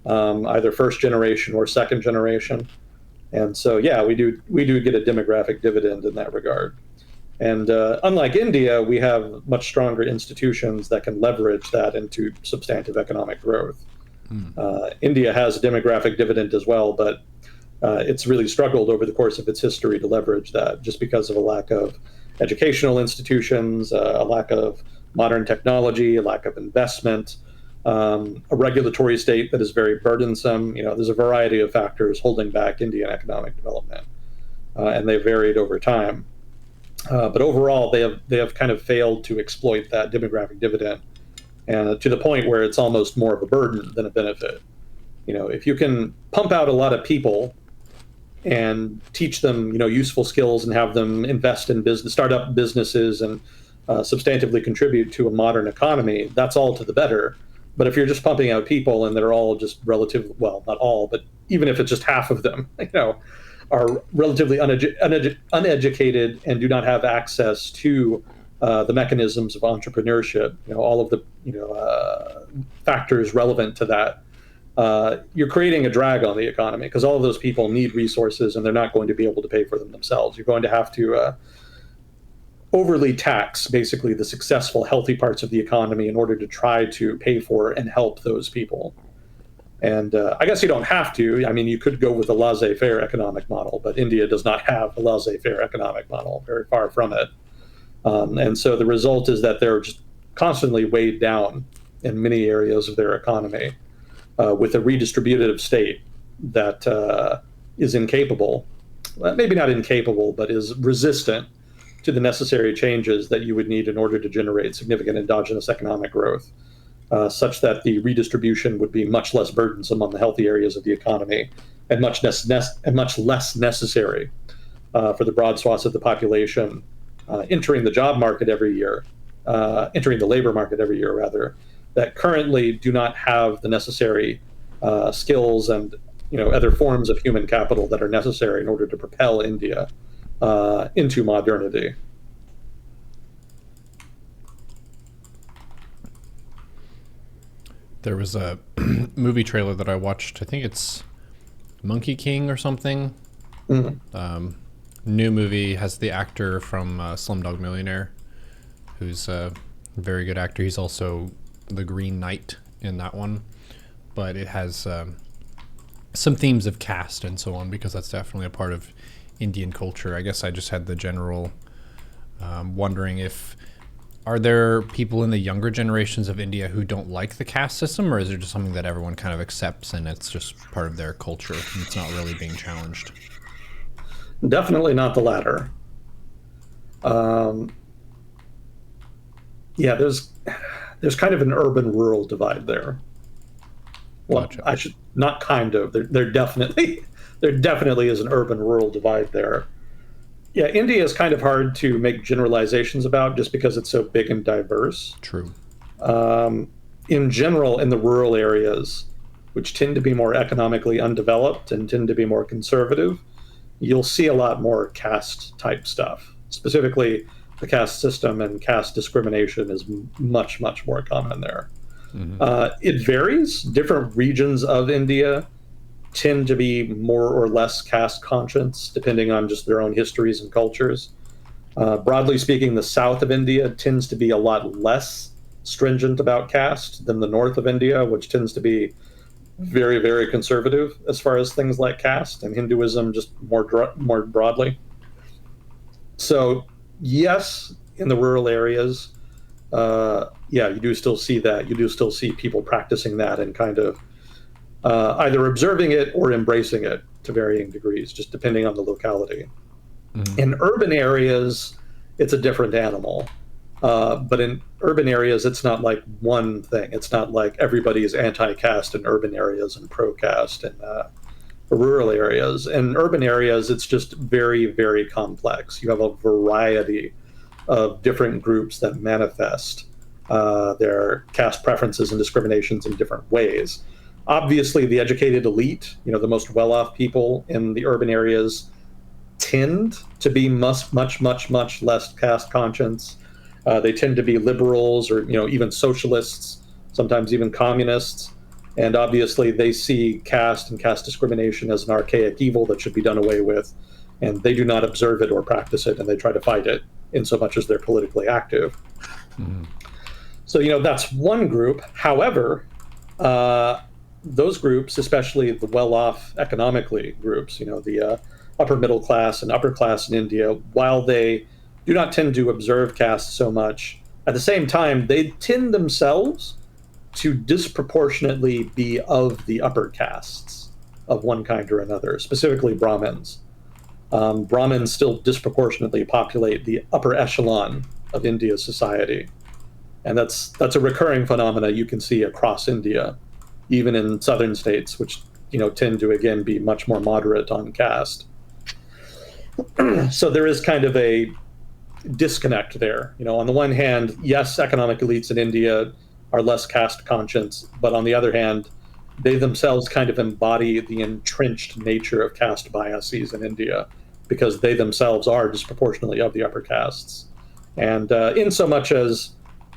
S2: either first generation or second generation. And so, yeah, we do get a demographic dividend in that regard. And unlike India, we have much stronger institutions that can leverage that into substantive economic growth. India has a demographic dividend as well, but it's really struggled over the course of its history to leverage that just because of a lack of educational institutions, a lack of modern technology, a lack of investment, a regulatory state that is very burdensome. There's a variety of factors holding back Indian economic development, and they've varied over time. But overall, they have kind of failed to exploit that demographic dividend, and to the point where it's almost more of a burden than a benefit. If you can pump out a lot of people and teach them, useful skills and have them invest in start up businesses and substantively contribute to a modern economy, that's all to the better. But if you're just pumping out people and they're all just well, not all, but even if it's just half of them, are relatively uneducated and do not have access to the mechanisms of entrepreneurship, all of the factors relevant to that, you're creating a drag on the economy because all of those people need resources and they're not going to be able to pay for them themselves. You're going to have to overly tax basically the successful, healthy parts of the economy in order to try to pay for and help those people. And I guess you don't have to. I mean, you could go with a laissez-faire economic model, but India does not have a laissez-faire economic model, very far from it. And so the result is that they're just constantly weighed down in many areas of their economy with a redistributive state that is incapable, maybe not incapable, but is resistant to the necessary changes that you would need in order to generate significant endogenous economic growth, such that the redistribution would be much less burdensome on the healthy areas of the economy and much less necessary for the broad swaths of the population entering the job market every year, entering the labor market every year, rather, that currently do not have the necessary skills and other forms of human capital that are necessary in order to propel India into modernity.
S1: There was a movie trailer that I watched. I think it's Monkey King or something. New movie, has the actor from Slumdog Millionaire, who's a very good actor. He's also the Green Knight in that one. But it has some themes of caste and so on, because that's definitely a part of Indian culture. I guess I just had the general wondering if Are there people in the younger generations of India who don't like the caste system, or is it just something that everyone kind of accepts and it's just part of their culture and it's not really being challenged?
S2: Definitely not the latter. Yeah, there's kind of an urban-rural divide there. Well,
S1: Gotcha.
S2: I should not kind of. There definitely there definitely is an urban-rural divide there. Yeah, India is kind of hard to make generalizations about just because it's so big and diverse.
S1: True.
S2: In general, in the rural areas, which tend to be more economically undeveloped and tend to be more conservative, you'll see a lot more caste type stuff. Specifically, the caste system and caste discrimination is much, much more common there. It varies. Different regions of India tend to be more or less caste conscious, depending on just their own histories and cultures. Broadly speaking, the south of India tends to be a lot less stringent about caste than the north of India, which tends to be very, very conservative as far as things like caste and Hinduism, just more broadly. So, yes, in the rural areas, yeah, you do still see that. You do still see people practicing that and kind of either observing it or embracing it to varying degrees, just depending on the locality. In urban areas, it's a different animal. But in urban areas, it's not like one thing. It's not like everybody is anti-caste in urban areas and pro-caste in rural areas. In urban areas, it's just very, very complex. You have a variety of different groups that manifest their caste preferences and discriminations in different ways. Obviously, the educated elite, the most well-off people in the urban areas, tend to be much, much less caste conscious. They tend to be liberals or even socialists, sometimes even communists. And obviously, they see caste and caste discrimination as an archaic evil that should be done away with. And they do not observe it or practice it, and they try to fight it in so much as they're politically active. So, that's one group. However, those groups, especially the well-off economically groups, the upper middle class and upper class in India, while they do not tend to observe caste so much, at the same time, they tend themselves to disproportionately be of the upper castes of one kind or another, specifically Brahmins. Brahmins still disproportionately populate the upper echelon of India's society. And that's a recurring phenomena you can see across India, even in southern states, which tend to, again, be much more moderate on caste. So there is kind of a disconnect there. On the one hand, yes, economic elites in India are less caste conscious, but on the other hand, they themselves kind of embody the entrenched nature of caste biases in India because they themselves are disproportionately of the upper castes. And in so much as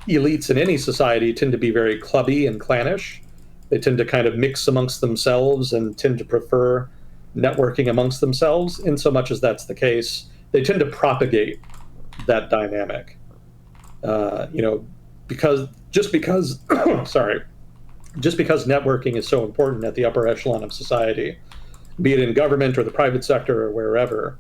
S2: elites in any society tend to be very clubby and clannish, they tend to kind of mix amongst themselves and tend to prefer networking amongst themselves. In so much as that's the case, they tend to propagate that dynamic. Because sorry, just because networking is so important at the upper echelon of society, be it in government or the private sector or wherever,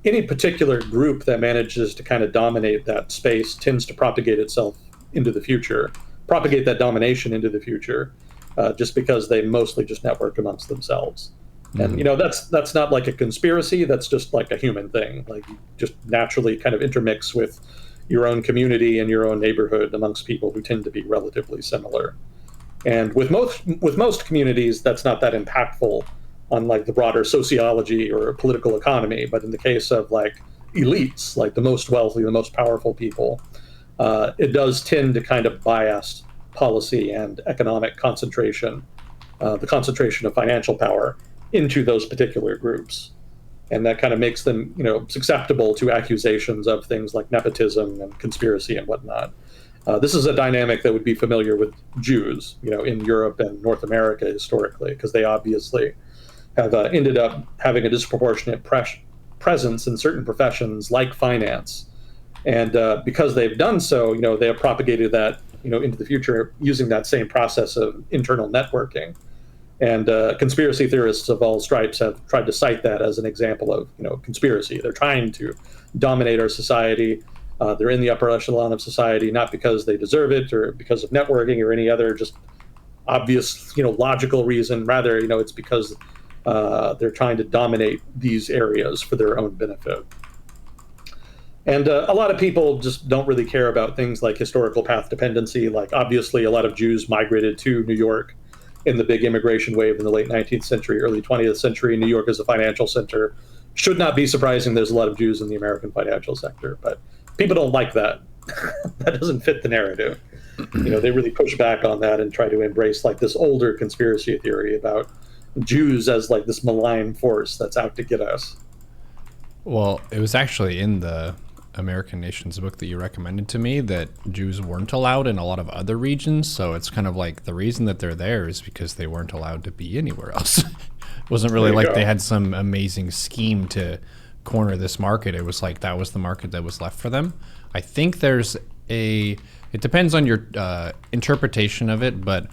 S2: any particular group that manages to kind of dominate that space tends to propagate itself into the future, propagate that domination into the future, just because they mostly just network amongst themselves. And that's not like a conspiracy. That's just like a human thing. Like you just naturally kind of intermix with your own community and your own neighborhood amongst people who tend to be relatively similar. And with most communities, that's not that impactful on like the broader sociology or political economy. But in the case of like elites, like the most wealthy, the most powerful people, it does tend to kind of bias policy and economic concentration, the concentration of financial power into those particular groups. And that kind of makes them, susceptible to accusations of things like nepotism and conspiracy and whatnot. This is a dynamic that would be familiar with Jews, in Europe and North America historically, because they obviously have ended up having a disproportionate presence in certain professions like finance. And because they've done so, they have propagated that, into the future using that same process of internal networking. And conspiracy theorists of all stripes have tried to cite that as an example of, conspiracy. They're trying to dominate our society They're in the upper echelon of society not because they deserve it or because of networking or any other just obvious, logical reason. Rather, it's because they're trying to dominate these areas for their own benefit. And a lot of people just don't really care about things like historical path dependency. Like, obviously, a lot of Jews migrated to New York in the big immigration wave in the late 19th century, early 20th century. New York is a financial center. Should not be surprising there's a lot of Jews in the American financial sector, but people don't like that. That doesn't fit the narrative. They really push back on that and try to embrace like this older conspiracy theory about Jews as like this malign force that's out to get us.
S1: Well, it was actually in the American Nations book that you recommended to me that Jews weren't allowed in a lot of other regions. So it's kind of like the reason that they're there is because they weren't allowed to be anywhere else. It wasn't really like they had some amazing scheme to corner this market. It was like that was the market that was left for them. I think it depends on your interpretation of it, but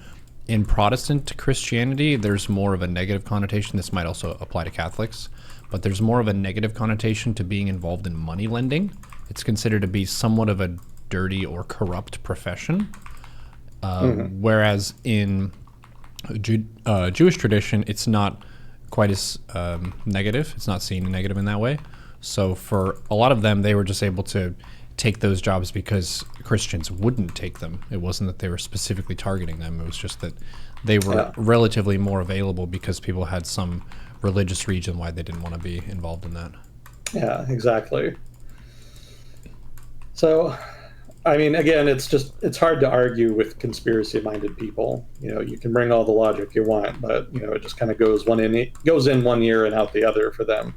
S1: in Protestant Christianity, there's more of a negative connotation. This might also apply to Catholics, but there's more of a negative connotation to being involved in money lending. It's considered to be somewhat of a dirty or corrupt profession. Whereas in Jewish tradition, it's not quite as negative. It's not seen negative in that way. So for a lot of them, they were just able to take those jobs because Christians wouldn't take them. It wasn't that they were specifically targeting them. It was just that they were relatively more available because people had some religious reason why they didn't want to be involved in that.
S2: Yeah, exactly. So, I mean, again, it's hard to argue with conspiracy-minded people. You can bring all the logic you want, but it just kind of goes in one ear and out the other for them.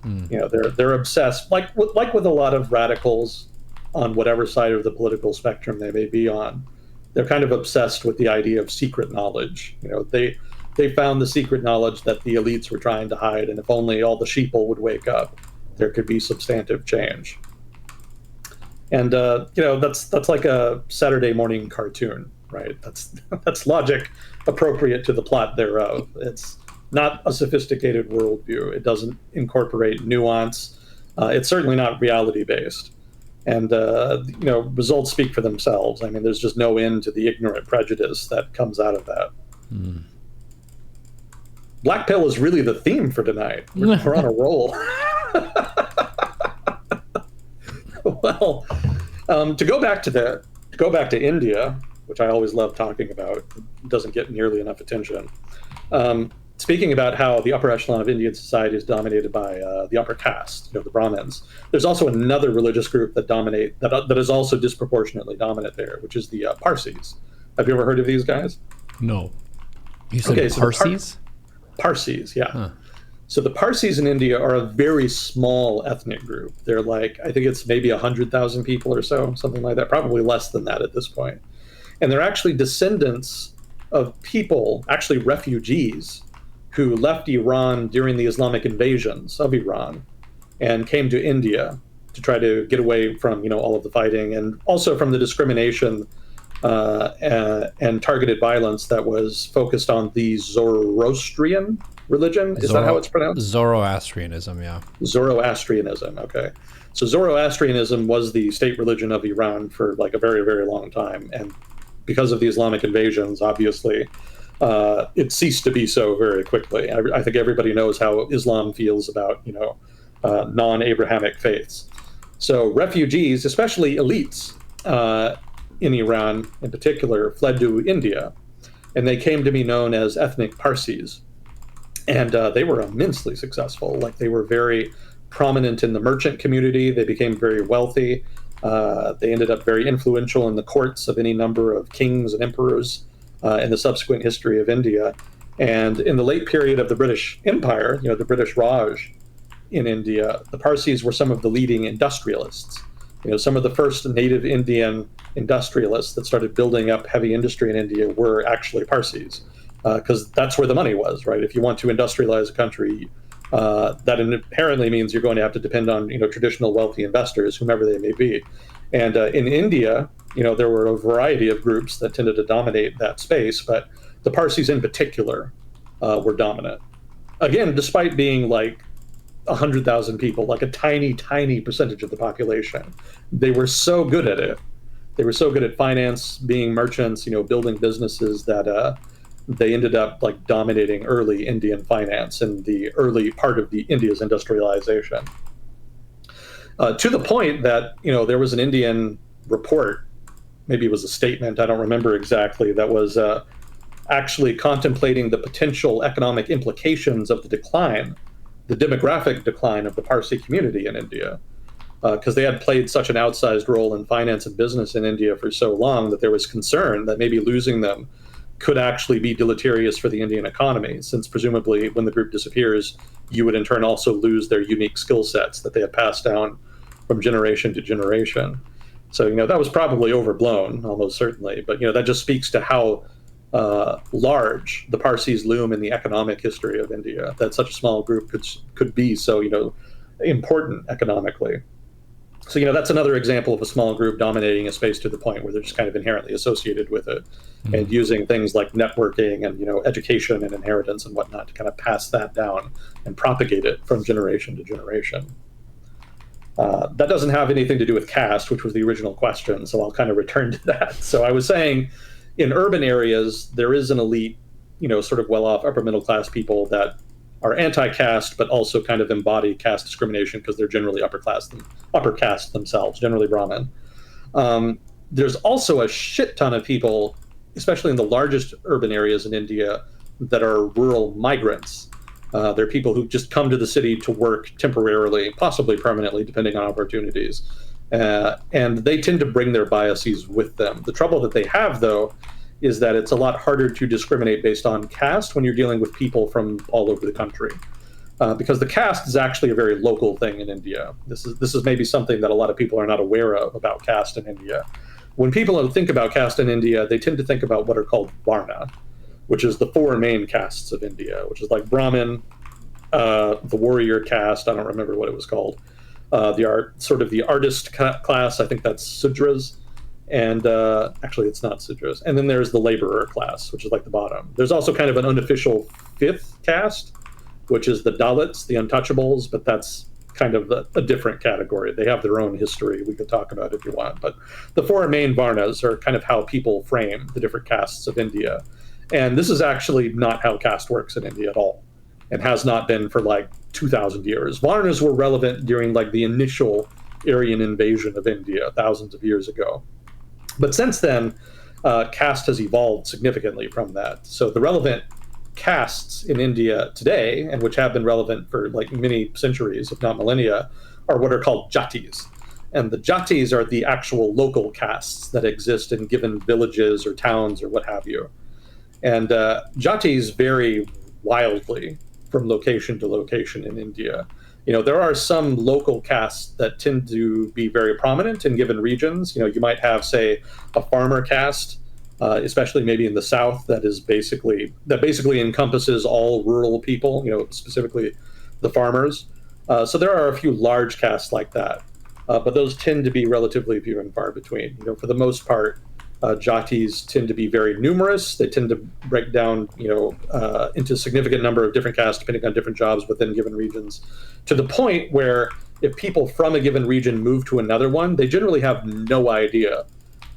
S2: They're obsessed, like with a lot of radicals on whatever side of the political spectrum they may be on. They're kind of obsessed with the idea of secret knowledge. They found the secret knowledge that the elites were trying to hide, and if only all the sheeple would wake up, there could be substantive change. And that's like a Saturday morning cartoon, right? That's logic appropriate to the plot thereof. It's not a sophisticated worldview. It doesn't incorporate nuance. It's certainly not reality based. And results speak for themselves. I mean, there's just no end to the ignorant prejudice that comes out of that. Black pill is really the theme for tonight. We're on a roll. Well, to go back to India, which I always love talking about, it doesn't get nearly enough attention. Speaking about how the upper echelon of Indian society is dominated by the upper caste, the Brahmins. There's also another religious group that is also disproportionately dominant there, which is the Parsis. Have you ever heard of these guys?
S1: No. You said Parsis?
S2: Parsis, yeah. Huh. So the Parsis in India are a very small ethnic group. They're like, I think it's maybe 100,000 people or so, something like that, probably less than that at this point. And they're actually descendants of people, actually refugees, who left Iran during the Islamic invasions of Iran and came to India to try to get away from, all of the fighting and also from the discrimination and targeted violence that was focused on the Zoroastrian religion. Is that how it's pronounced?
S1: Zoroastrianism, yeah.
S2: Zoroastrianism, okay. So Zoroastrianism was the state religion of Iran for like a very, very long time. And because of the Islamic invasions, obviously, it ceased to be so very quickly. I think everybody knows how Islam feels about, non-Abrahamic faiths. So refugees, especially elites in Iran in particular, fled to India, and they came to be known as ethnic Parsis. And they were immensely successful. Like, they were very prominent in the merchant community. They became very wealthy. They ended up very influential in the courts of any number of kings and emperors in the subsequent history of India. And in the late period of the British Empire, the British Raj in India, the Parsis were some of the leading industrialists. Some of the first native Indian industrialists that started building up heavy industry in India were actually Parsis, because that's where the money was, right? If you want to industrialize a country, that inherently means you're going to have to depend on, traditional wealthy investors, whomever they may be. And in India, there were a variety of groups that tended to dominate that space, but the Parsis in particular were dominant. Again, despite being like 100,000 people, like a tiny, tiny percentage of the population. They were so good at it. They were so good at finance, being merchants, building businesses, that they ended up like dominating early Indian finance in the early part of the India's industrialization. To the point that, there was an Indian report, maybe it was a statement, I don't remember exactly, that was actually contemplating the potential economic implications of the demographic decline of the Parsi community in India. Because they had played such an outsized role in finance and business in India for so long that there was concern that maybe losing them could actually be deleterious for the Indian economy, since presumably when the group disappears, you would in turn also lose their unique skill sets that they have passed down from generation to generation. So, that was probably overblown, almost certainly. But, that just speaks to how large the Parsis loom in the economic history of India, that such a small group could be so, important economically. So, that's another example of a small group dominating a space to the point where they're just kind of inherently associated with it, and using things like networking and, education and inheritance and whatnot to kind of pass that down and propagate it from generation to generation. That doesn't have anything to do with caste, which was the original question, so I'll kind of return to that. So I was saying, in urban areas, there is an elite, sort of well-off upper middle class people that are anti-caste, but also kind of embody caste discrimination because they're generally upper caste themselves, generally Brahmin. There's also a shit ton of people, especially in the largest urban areas in India, that are rural migrants. They're people who just come to the city to work temporarily, possibly permanently, depending on opportunities. And they tend to bring their biases with them. The trouble that they have, though, is that it's a lot harder to discriminate based on caste when you're dealing with people from all over the country. Because the caste is actually a very local thing in India. This is maybe something that a lot of people are not aware of about caste in India. When people think about caste in India, they tend to think about what are called varna, which is the four main castes of India, which is like Brahmin, the warrior caste, I don't remember what it was called, the artist class, I think that's Sudras, and actually it's not Sudras. And then there's the laborer class, which is like the bottom. There's also kind of an unofficial fifth caste, which is the Dalits, the untouchables, but that's kind of a different category. They have their own history we could talk about if you want. But the four main varnas are kind of how people frame the different castes of India. And this is actually not how caste works in India at all, and has not been for like 2,000 years. Varnas were relevant during like the initial Aryan invasion of India thousands of years ago. But since then, caste has evolved significantly from that. So the relevant castes in India today, and which have been relevant for like many centuries, if not millennia, are what are called jatis. And the jatis are the actual local castes that exist in given villages or towns or what have you. And jatis vary wildly from location to location in India. There are some local castes that tend to be very prominent in given regions. You might have, say, a farmer caste, especially maybe in the South, that basically encompasses all rural people, specifically the farmers. So there are a few large castes like that, but those tend to be relatively few and far between. For the most part, jatis tend to be very numerous. They tend to break down, into a significant number of different castes depending on different jobs within given regions, to the point where if people from a given region move to another one, they generally have no idea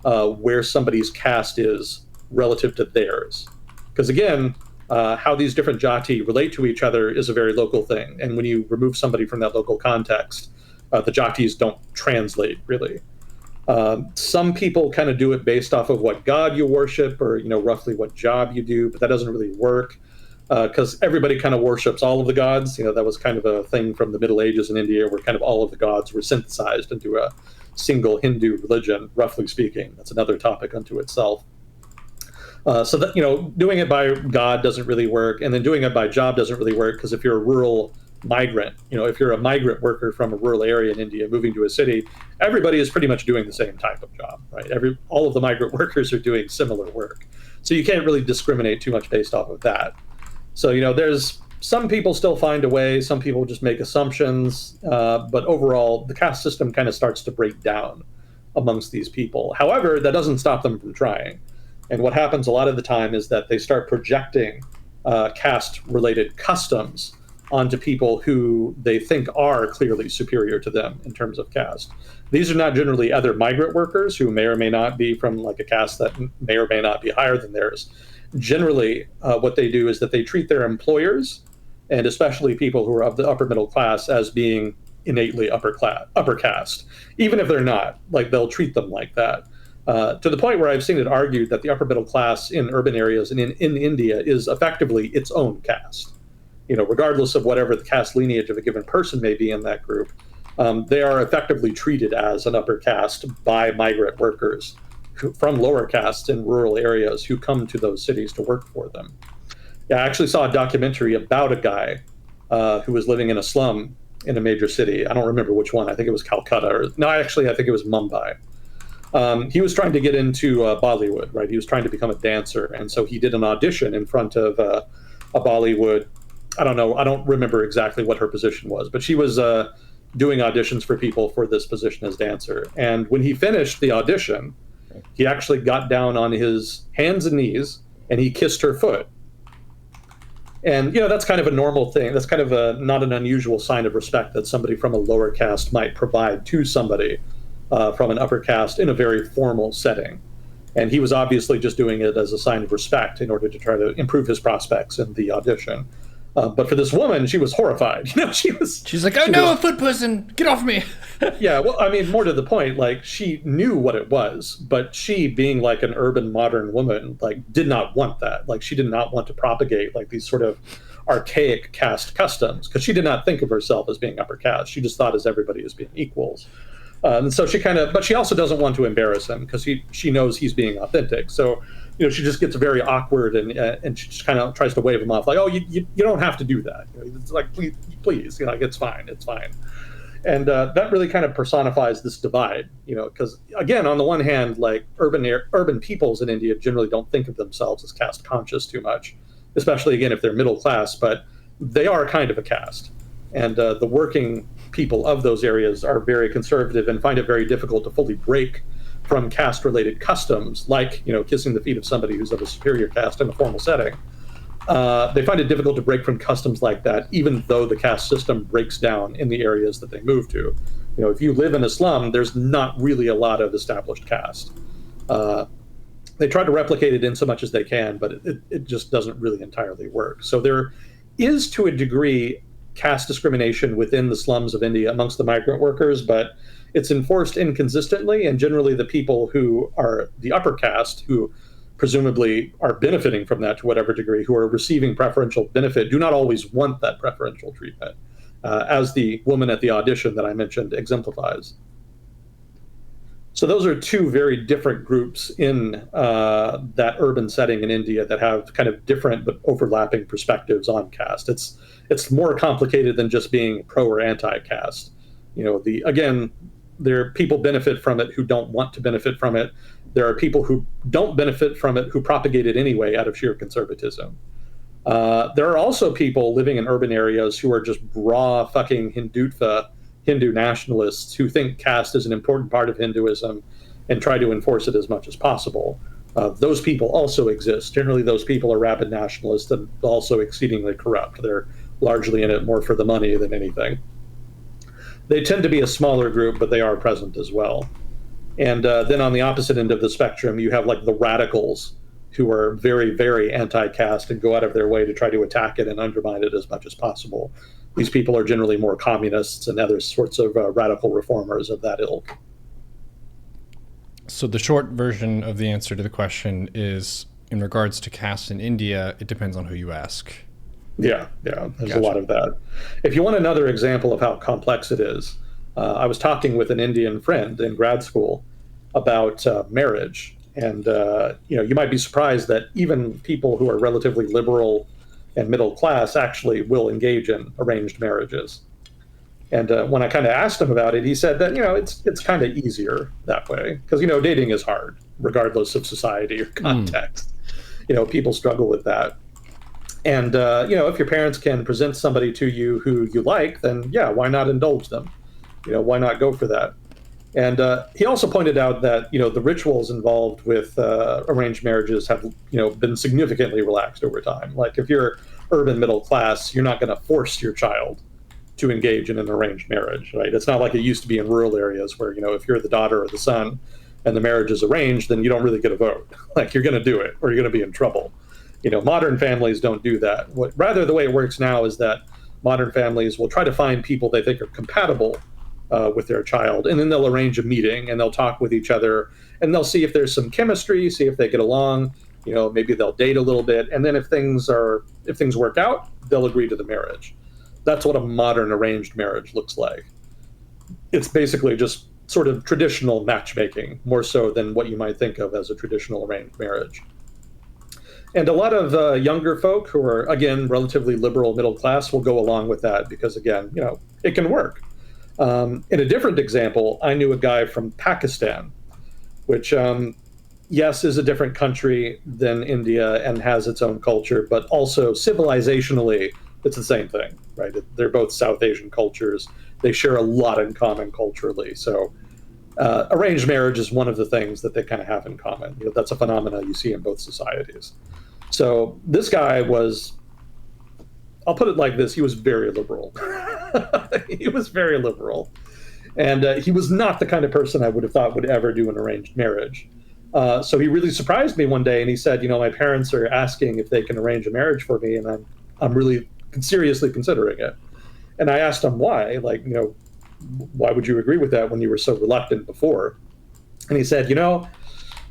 S2: where somebody's caste is relative to theirs. Because again, how these different jati relate to each other is a very local thing. And when you remove somebody from that local context, the jatis don't translate really. Some people kind of do it based off of what god you worship or, roughly what job you do, but that doesn't really work because everybody kind of worships all of the gods. That was kind of a thing from the Middle Ages in India where kind of all of the gods were synthesized into a single Hindu religion, roughly speaking. That's another topic unto itself. So that, doing it by god doesn't really work. And then doing it by job doesn't really work because if you're a rural migrant, if you're a migrant worker from a rural area in India moving to a city, everybody is pretty much doing the same type of job, right? All of the migrant workers are doing similar work. So you can't really discriminate too much based off of that. So, there's some people still find a way, some people just make assumptions, but overall, the caste system kind of starts to break down amongst these people. However, that doesn't stop them from trying. And what happens a lot of the time is that they start projecting caste-related customs onto people who they think are clearly superior to them in terms of caste. These are not generally other migrant workers who may or may not be from like a caste that may or may not be higher than theirs. Generally, what they do is that they treat their employers, and especially people who are of the upper middle class, as being innately upper caste, even if they're not. Like, they'll treat them like that. To the point where I've seen it argued that the upper middle class in urban areas and in India is effectively its own caste. Regardless of whatever the caste lineage of a given person may be in that group, they are effectively treated as an upper caste by migrant workers from lower castes in rural areas who come to those cities to work for them. Yeah, I actually saw a documentary about a guy who was living in a slum in a major city. I don't remember which one. I think it was Calcutta. I think it was Mumbai. He was trying to get into Bollywood, right? He was trying to become a dancer. And so he did an audition in front of a Bollywood. I don't know. I don't remember exactly what her position was, but she was doing auditions for people for this position as dancer. And when he finished the audition, he actually got down on his hands and knees and he kissed her foot. And, that's kind of a normal thing. That's kind of not an unusual sign of respect that somebody from a lower caste might provide to somebody from an upper caste in a very formal setting. And he was obviously just doing it as a sign of respect in order to try to improve his prospects in the audition. But for this woman, she was horrified.
S1: She's like, a foot person, get off me.
S2: Yeah, well, I mean, more to the point, like, she knew what it was, but she, being like an urban modern woman, like, did not want that. Like, she did not want to propagate like these sort of archaic caste customs, because she did not think of herself as being upper caste. She just thought as everybody as being equals. And so but she also doesn't want to embarrass him because she knows he's being authentic. So, she just gets very awkward and she just kind of tries to wave him off, like, oh, you don't have to do that. It's like, please, like, it's fine. And that really kind of personifies this divide, because, again, on the one hand, like, urban peoples in India generally don't think of themselves as caste conscious too much, especially, again, if they're middle class, but they are kind of a caste. And the working people of those areas are very conservative and find it very difficult to fully break from caste-related customs, like, kissing the feet of somebody who's of a superior caste in a formal setting. They find it difficult to break from customs like that, even though the caste system breaks down in the areas that they move to. If you live in a slum, there's not really a lot of established caste. They try to replicate it in so much as they can, but it just doesn't really entirely work. So there is, to a degree, caste discrimination within the slums of India amongst the migrant workers, but it's enforced inconsistently, and generally the people who are the upper caste, who presumably are benefiting from that to whatever degree, who are receiving preferential benefit, do not always want that preferential treatment, as the woman at the audition that I mentioned exemplifies. So those are two very different groups in that urban setting in India that have kind of different but overlapping perspectives on caste. It's more complicated than just being pro or anti-caste. There are people benefit from it who don't want to benefit from it. There are people who don't benefit from it who propagate it anyway out of sheer conservatism. There are also people living in urban areas who are just raw fucking Hindu nationalists who think caste is an important part of Hinduism and try to enforce it as much as possible. Those people also exist. Generally, those people are rabid nationalists and also exceedingly corrupt. They're largely in it more for the money than anything. They tend to be a smaller group, but they are present as well. And then on the opposite end of the spectrum, you have like the radicals who are very, very anti-caste and go out of their way to try to attack it and undermine it as much as possible. These people are generally more communists and other sorts of radical reformers of that ilk.
S1: So the short version of the answer to the question is, in regards to caste in India, it depends on who you ask.
S2: Yeah, there's a lot of that. If you want another example of how complex it is, I was talking with an Indian friend in grad school about marriage. And, you might be surprised that even people who are relatively liberal and middle class actually will engage in arranged marriages. And when I kind of asked him about it, he said that, it's kind of easier that way because, dating is hard, regardless of society or context. People struggle with that. And, if your parents can present somebody to you who you like, then, yeah, why not indulge them? Why not go for that? And he also pointed out that, the rituals involved with arranged marriages have, been significantly relaxed over time. Like if you're urban middle class, you're not going to force your child to engage in an arranged marriage, right? It's not like it used to be in rural areas where, if you're the daughter or the son and the marriage is arranged, then you don't really get a vote. Like, you're going to do it or you're going to be in trouble. Modern families don't do that. Rather, the way it works now is that modern families will try to find people they think are compatible with their child, and then they'll arrange a meeting and they'll talk with each other and they'll see if there's some chemistry, see if they get along. Maybe they'll date a little bit, and then if things work out, they'll agree to the marriage. That's what a modern arranged marriage looks like. It's basically just sort of traditional matchmaking, more so than what you might think of as a traditional arranged marriage. And a lot of younger folk who are, again, relatively liberal middle class will go along with that because, again, it can work. In a different example, I knew a guy from Pakistan, which, yes, is a different country than India and has its own culture, but also civilizationally, it's the same thing, right? They're both South Asian cultures. They share a lot in common culturally. So arranged marriage is one of the things that they kind of have in common. That's a phenomenon you see in both societies. So this guy was, I'll put it like this, he was very liberal. He was very liberal. And he was not the kind of person I would have thought would ever do an arranged marriage. So he really surprised me one day, and he said, my parents are asking if they can arrange a marriage for me, and I'm really seriously considering it. And I asked him why, why would you agree with that when you were so reluctant before? And he said,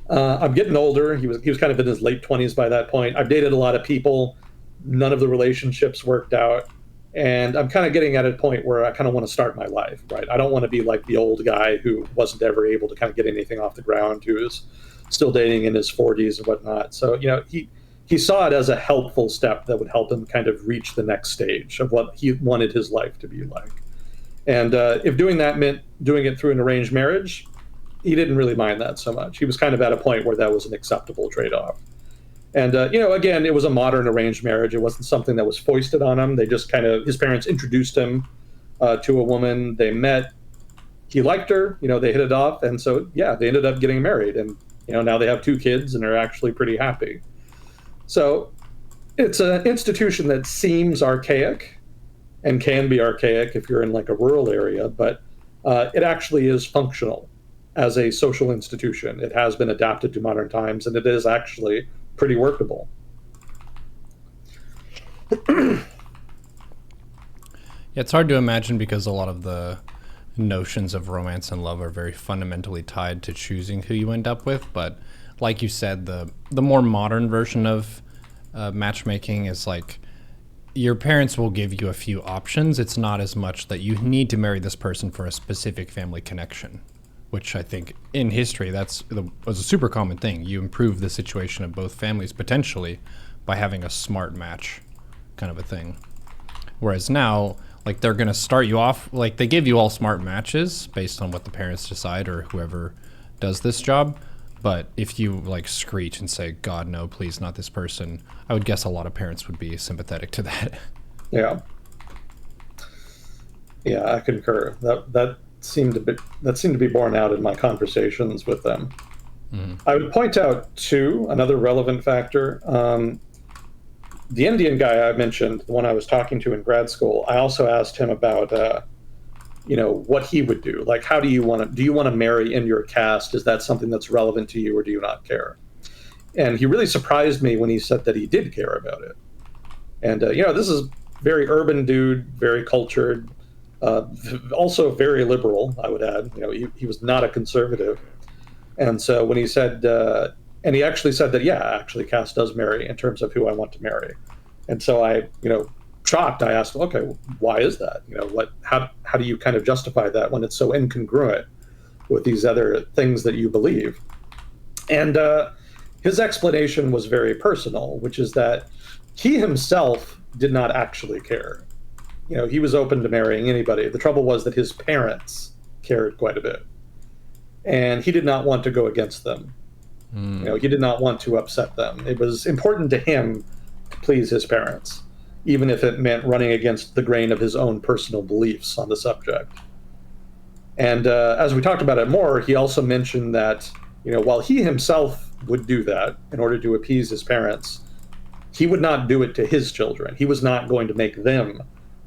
S2: I'm getting older. He was kind of in his late 20s by that point. I've dated a lot of people. None of the relationships worked out. And I'm kind of getting at a point where I kind of want to start my life, right? I don't want to be like the old guy who wasn't ever able to kind of get anything off the ground, who is still dating in his 40s and whatnot. So, he saw it as a helpful step that would help him kind of reach the next stage of what he wanted his life to be like. And if doing that meant doing it through an arranged marriage, he didn't really mind that so much. He was kind of at a point where that was an acceptable trade-off. And, again, it was a modern arranged marriage. It wasn't something that was foisted on him. They just his parents introduced him to a woman. They met. He liked her. They hit it off. And so, yeah, they ended up getting married. And, now they have 2 kids and are actually pretty happy. So it's an institution that seems archaic and can be archaic if you're in like a rural area, but it actually is functional as a social institution. It has been adapted to modern times, and it is actually pretty workable.
S1: Yeah, it's hard to imagine because a lot of the notions of romance and love are very fundamentally tied to choosing who you end up with. But like you said, the more modern version of matchmaking is like your parents will give you a few options. It's not as much that you need to marry this person for a specific family connection, which I think in history was a super common thing. You improve the situation of both families potentially by having a smart match kind of a thing. Whereas now, like, they're going to start you off, like, they give you all smart matches based on what the parents decide or whoever does this job. But if you, like, screech and say, God, no, please, not this person, I would guess a lot of parents would be sympathetic to that.
S2: Yeah. Yeah, I concur. That seemed to be borne out in my conversations with them. Mm-hmm. I would point out, too, another relevant factor. The Indian guy I mentioned, the one I was talking to in grad school, I also asked him about, what he would do. Like, do you want to marry in your caste? Is that something that's relevant to you, or do you not care? And he really surprised me when he said that he did care about it. And, this is very urban dude, very cultured, also very liberal, I would add. He was not a conservative. And so when he said, and he actually said that, yeah, actually caste does marry in terms of who I want to marry. And so I, shocked, I asked, okay, why is that? How do you kind of justify that when it's so incongruent with these other things that you believe? And his explanation was very personal, which is that he himself did not actually care. He was open to marrying anybody. The trouble was that his parents cared quite a bit, and he did not want to go against them. He did not want to upset them. It was important to him to please his parents, even if it meant running against the grain of his own personal beliefs on the subject. And as we talked about it more, he also mentioned that, while he himself would do that in order to appease his parents, he would not do it to his children. He was not going to make them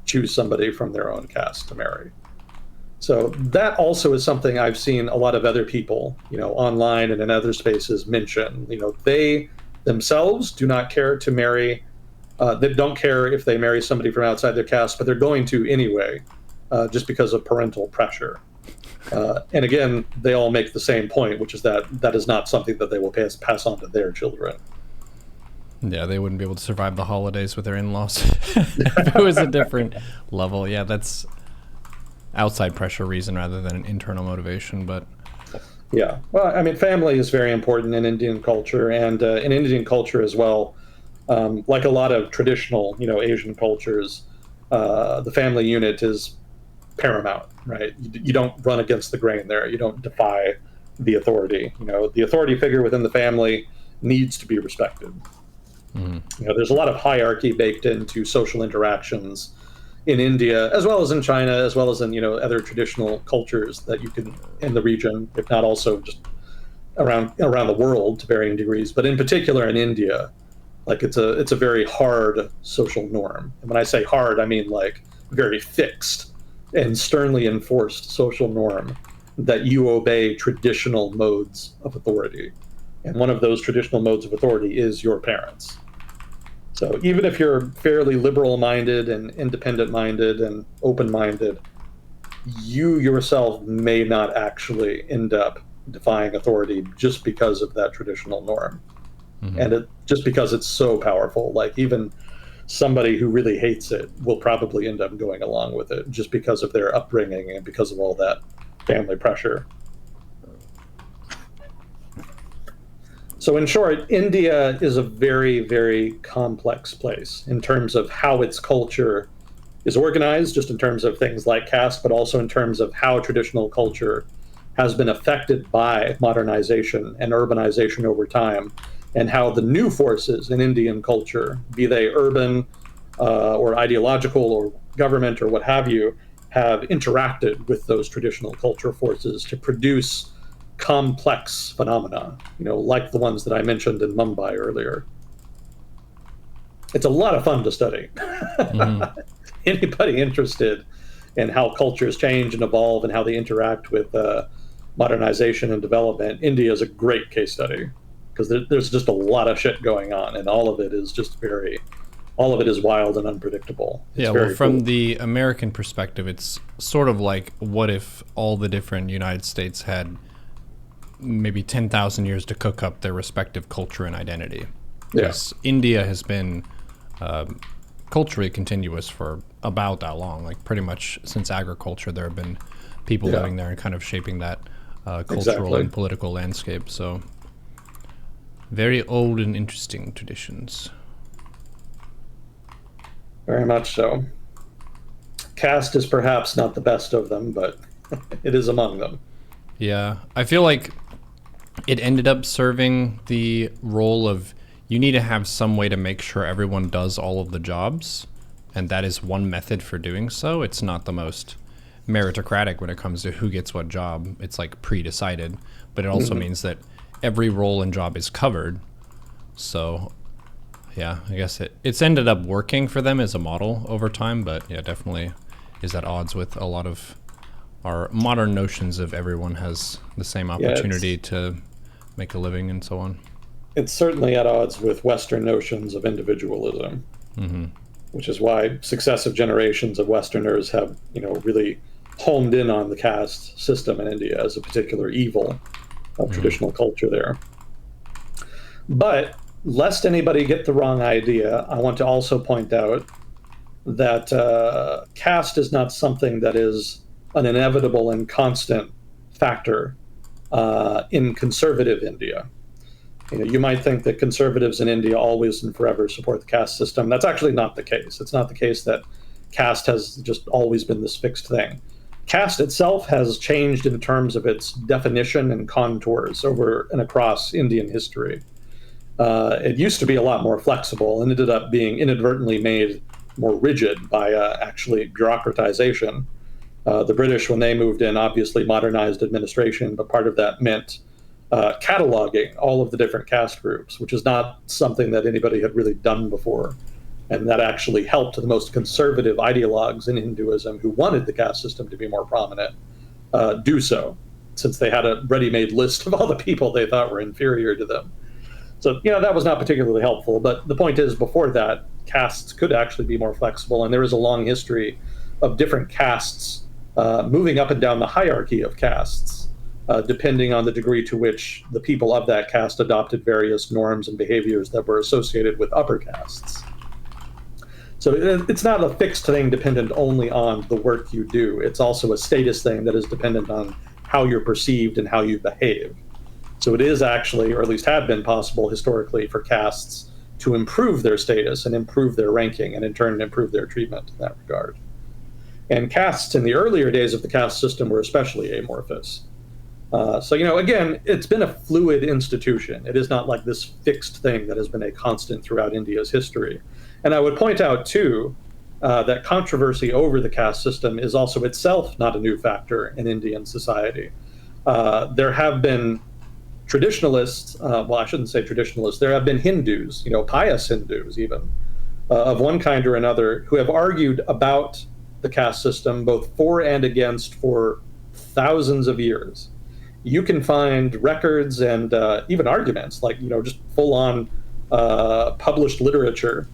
S2: choose somebody from their own caste to marry. So that also is something I've seen a lot of other people, online and in other spaces mention. They themselves do not care to marry. They don't care if they marry somebody from outside their caste, but they're going to anyway, just because of parental pressure. And again, they all make the same point, which is that is not something that they will pass on to their children.
S1: Yeah, they wouldn't be able to survive the holidays with their in-laws if it was a different level. Yeah, that's outside pressure reason rather than an internal motivation. But
S2: yeah, well, I mean, family is very important in Indian culture, and in Indian culture as well. Like a lot of traditional, Asian cultures, the family unit is paramount, right? You don't run against the grain there. You don't defy the authority. The authority figure within the family needs to be respected. There's a lot of hierarchy baked into social interactions in India, as well as in China, as well as in other traditional cultures that you can in the region, if not also just around the world to varying degrees. But in particular in India, like it's a very hard social norm. And when I say hard, I mean like very fixed and sternly enforced social norm that you obey traditional modes of authority. And one of those traditional modes of authority is your parents. So even if you're fairly liberal-minded and independent-minded and open-minded, you yourself may not actually end up defying authority just because of that traditional norm. And just because it's so powerful. Like even somebody who really hates it will probably end up going along with it just because of their upbringing and because of all that family pressure. So in short, India is a very, very complex place in terms of how its culture is organized, just in terms of things like caste, but also in terms of how traditional culture has been affected by modernization and urbanization over time, and how the new forces in Indian culture, be they urban or ideological or government or what have you, have interacted with those traditional culture forces to produce complex phenomena, like the ones that I mentioned in Mumbai earlier. It's a lot of fun to study. Anybody interested in how cultures change and evolve and how they interact with modernization and development, India is a great case study because there's just a lot of shit going on, and all of it is wild and unpredictable. It's
S1: well, from the American perspective, it's sort of like, what if all the different United States had maybe 10,000 years to cook up their respective culture and identity? Because India has been culturally continuous for about that long, like pretty much since agriculture. There have been people living there and kind of shaping that cultural and political landscape. So very old and interesting traditions.
S2: Very much so. Caste is perhaps not the best of them, but it is among them.
S1: Yeah, I feel like it ended up serving the role of, you need to have some way to make sure everyone does all of the jobs, and that is one method for doing so. It's not the most meritocratic when it comes to who gets what job. It's like pre-decided, but it also means that every role and job is covered. So yeah, I guess it's ended up working for them as a model over time, but yeah, definitely is at odds with a lot of our modern notions of everyone has the same opportunity to make a living and so on.
S2: It's certainly at odds with Western notions of individualism, which is why successive generations of Westerners have, really homed in on the caste system in India as a particular evil of traditional culture there. But lest anybody get the wrong idea, I want to also point out that caste is not something that is an inevitable and constant factor in conservative India. You might think that conservatives in India always and forever support the caste system. That's actually not the case. It's not the case that caste has just always been this fixed thing. Caste itself has changed in terms of its definition and contours over and across Indian history. It used to be a lot more flexible and ended up being inadvertently made more rigid by actually bureaucratization. The British, when they moved in, obviously modernized administration, but part of that meant cataloging all of the different caste groups, which is not something that anybody had really done before. And that actually helped the most conservative ideologues in Hinduism who wanted the caste system to be more prominent do so, since they had a ready-made list of all the people they thought were inferior to them. So, that was not particularly helpful. But the point is, before that, castes could actually be more flexible. And there is a long history of different castes moving up and down the hierarchy of castes, depending on the degree to which the people of that caste adopted various norms and behaviors that were associated with upper castes. So it's not a fixed thing dependent only on the work you do. It's also a status thing that is dependent on how you're perceived and how you behave. So it is actually, or at least had been possible historically, for castes to improve their status and improve their ranking, and in turn improve their treatment in that regard. And castes in the earlier days of the caste system were especially amorphous. So, again, it's been a fluid institution. It is not like this fixed thing that has been a constant throughout India's history. And I would point out, too, that controversy over the caste system is also itself not a new factor in Indian society. There have been traditionalists, well, I shouldn't say traditionalists, there have been Hindus, pious Hindus even, of one kind or another, who have argued about the caste system, both for and against, for thousands of years. You can find records and even arguments, like, just full-on published literature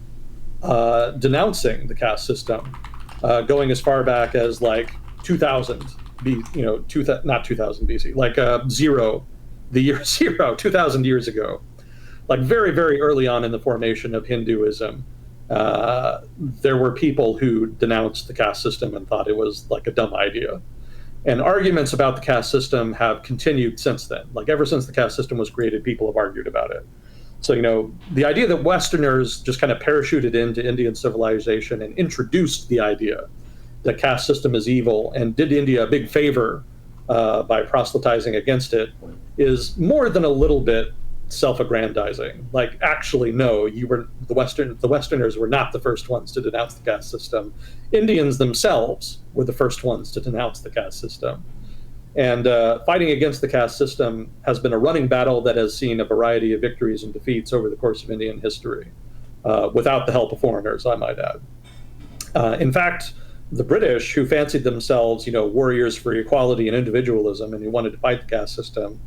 S2: denouncing the caste system, going as far back as like 2000 not 2000 BC, like the year zero, 2000 years ago, like very, very early on in the formation of Hinduism. There were people who denounced the caste system and thought it was like a dumb idea. And arguments about the caste system have continued since then. Like ever since the caste system was created, people have argued about it. So, the idea that Westerners just kind of parachuted into Indian civilization and introduced the idea that caste system is evil and did India a big favor by proselytizing against it is more than a little bit self-aggrandizing. Like, actually, no, the Westerners were not the first ones to denounce the caste system. Indians themselves were the first ones to denounce the caste system. And fighting against the caste system has been a running battle that has seen a variety of victories and defeats over the course of Indian history, without the help of foreigners, I might add. In fact, the British, who fancied themselves, warriors for equality and individualism, and who wanted to fight the caste system,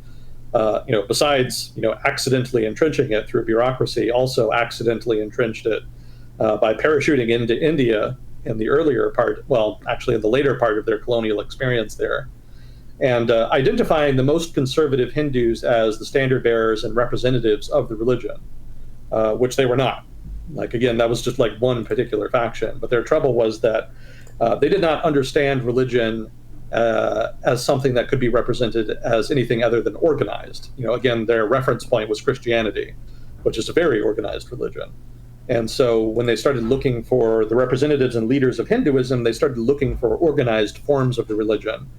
S2: besides, accidentally entrenching it through bureaucracy, also accidentally entrenched it by parachuting into India in the earlier part, well, actually in the later part of their colonial experience there, and identifying the most conservative Hindus as the standard bearers and representatives of the religion, which they were not. Like, again, that was just like one particular faction. But their trouble was that they did not understand religion as something that could be represented as anything other than organized. Again, their reference point was Christianity, which is a very organized religion. And so when they started looking for the representatives and leaders of Hinduism, they started looking for organized forms of the religion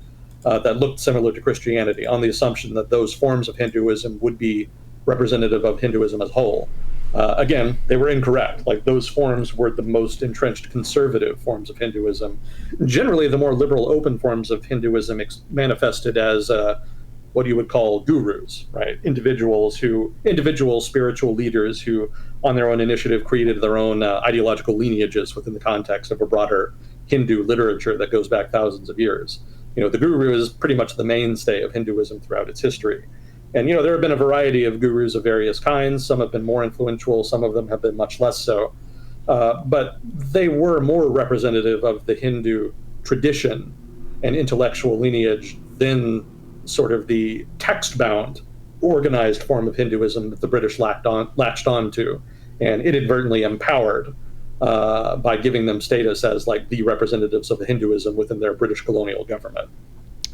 S2: that looked similar to Christianity, on the assumption that those forms of Hinduism would be representative of Hinduism as a whole. Again, they were incorrect. Like, those forms were the most entrenched conservative forms of Hinduism. Generally, the more liberal, open forms of Hinduism manifested as what you would call gurus, right? Individual spiritual leaders who, on their own initiative, created their own ideological lineages within the context of a broader Hindu literature that goes back thousands of years. The guru is pretty much the mainstay of Hinduism throughout its history. And, there have been a variety of gurus of various kinds. Some have been more influential. Some of them have been much less so. But they were more representative of the Hindu tradition and intellectual lineage than sort of the text-bound, organized form of Hinduism that the British latched on to and inadvertently empowered by giving them status as like the representatives of the Hinduism within their British colonial government.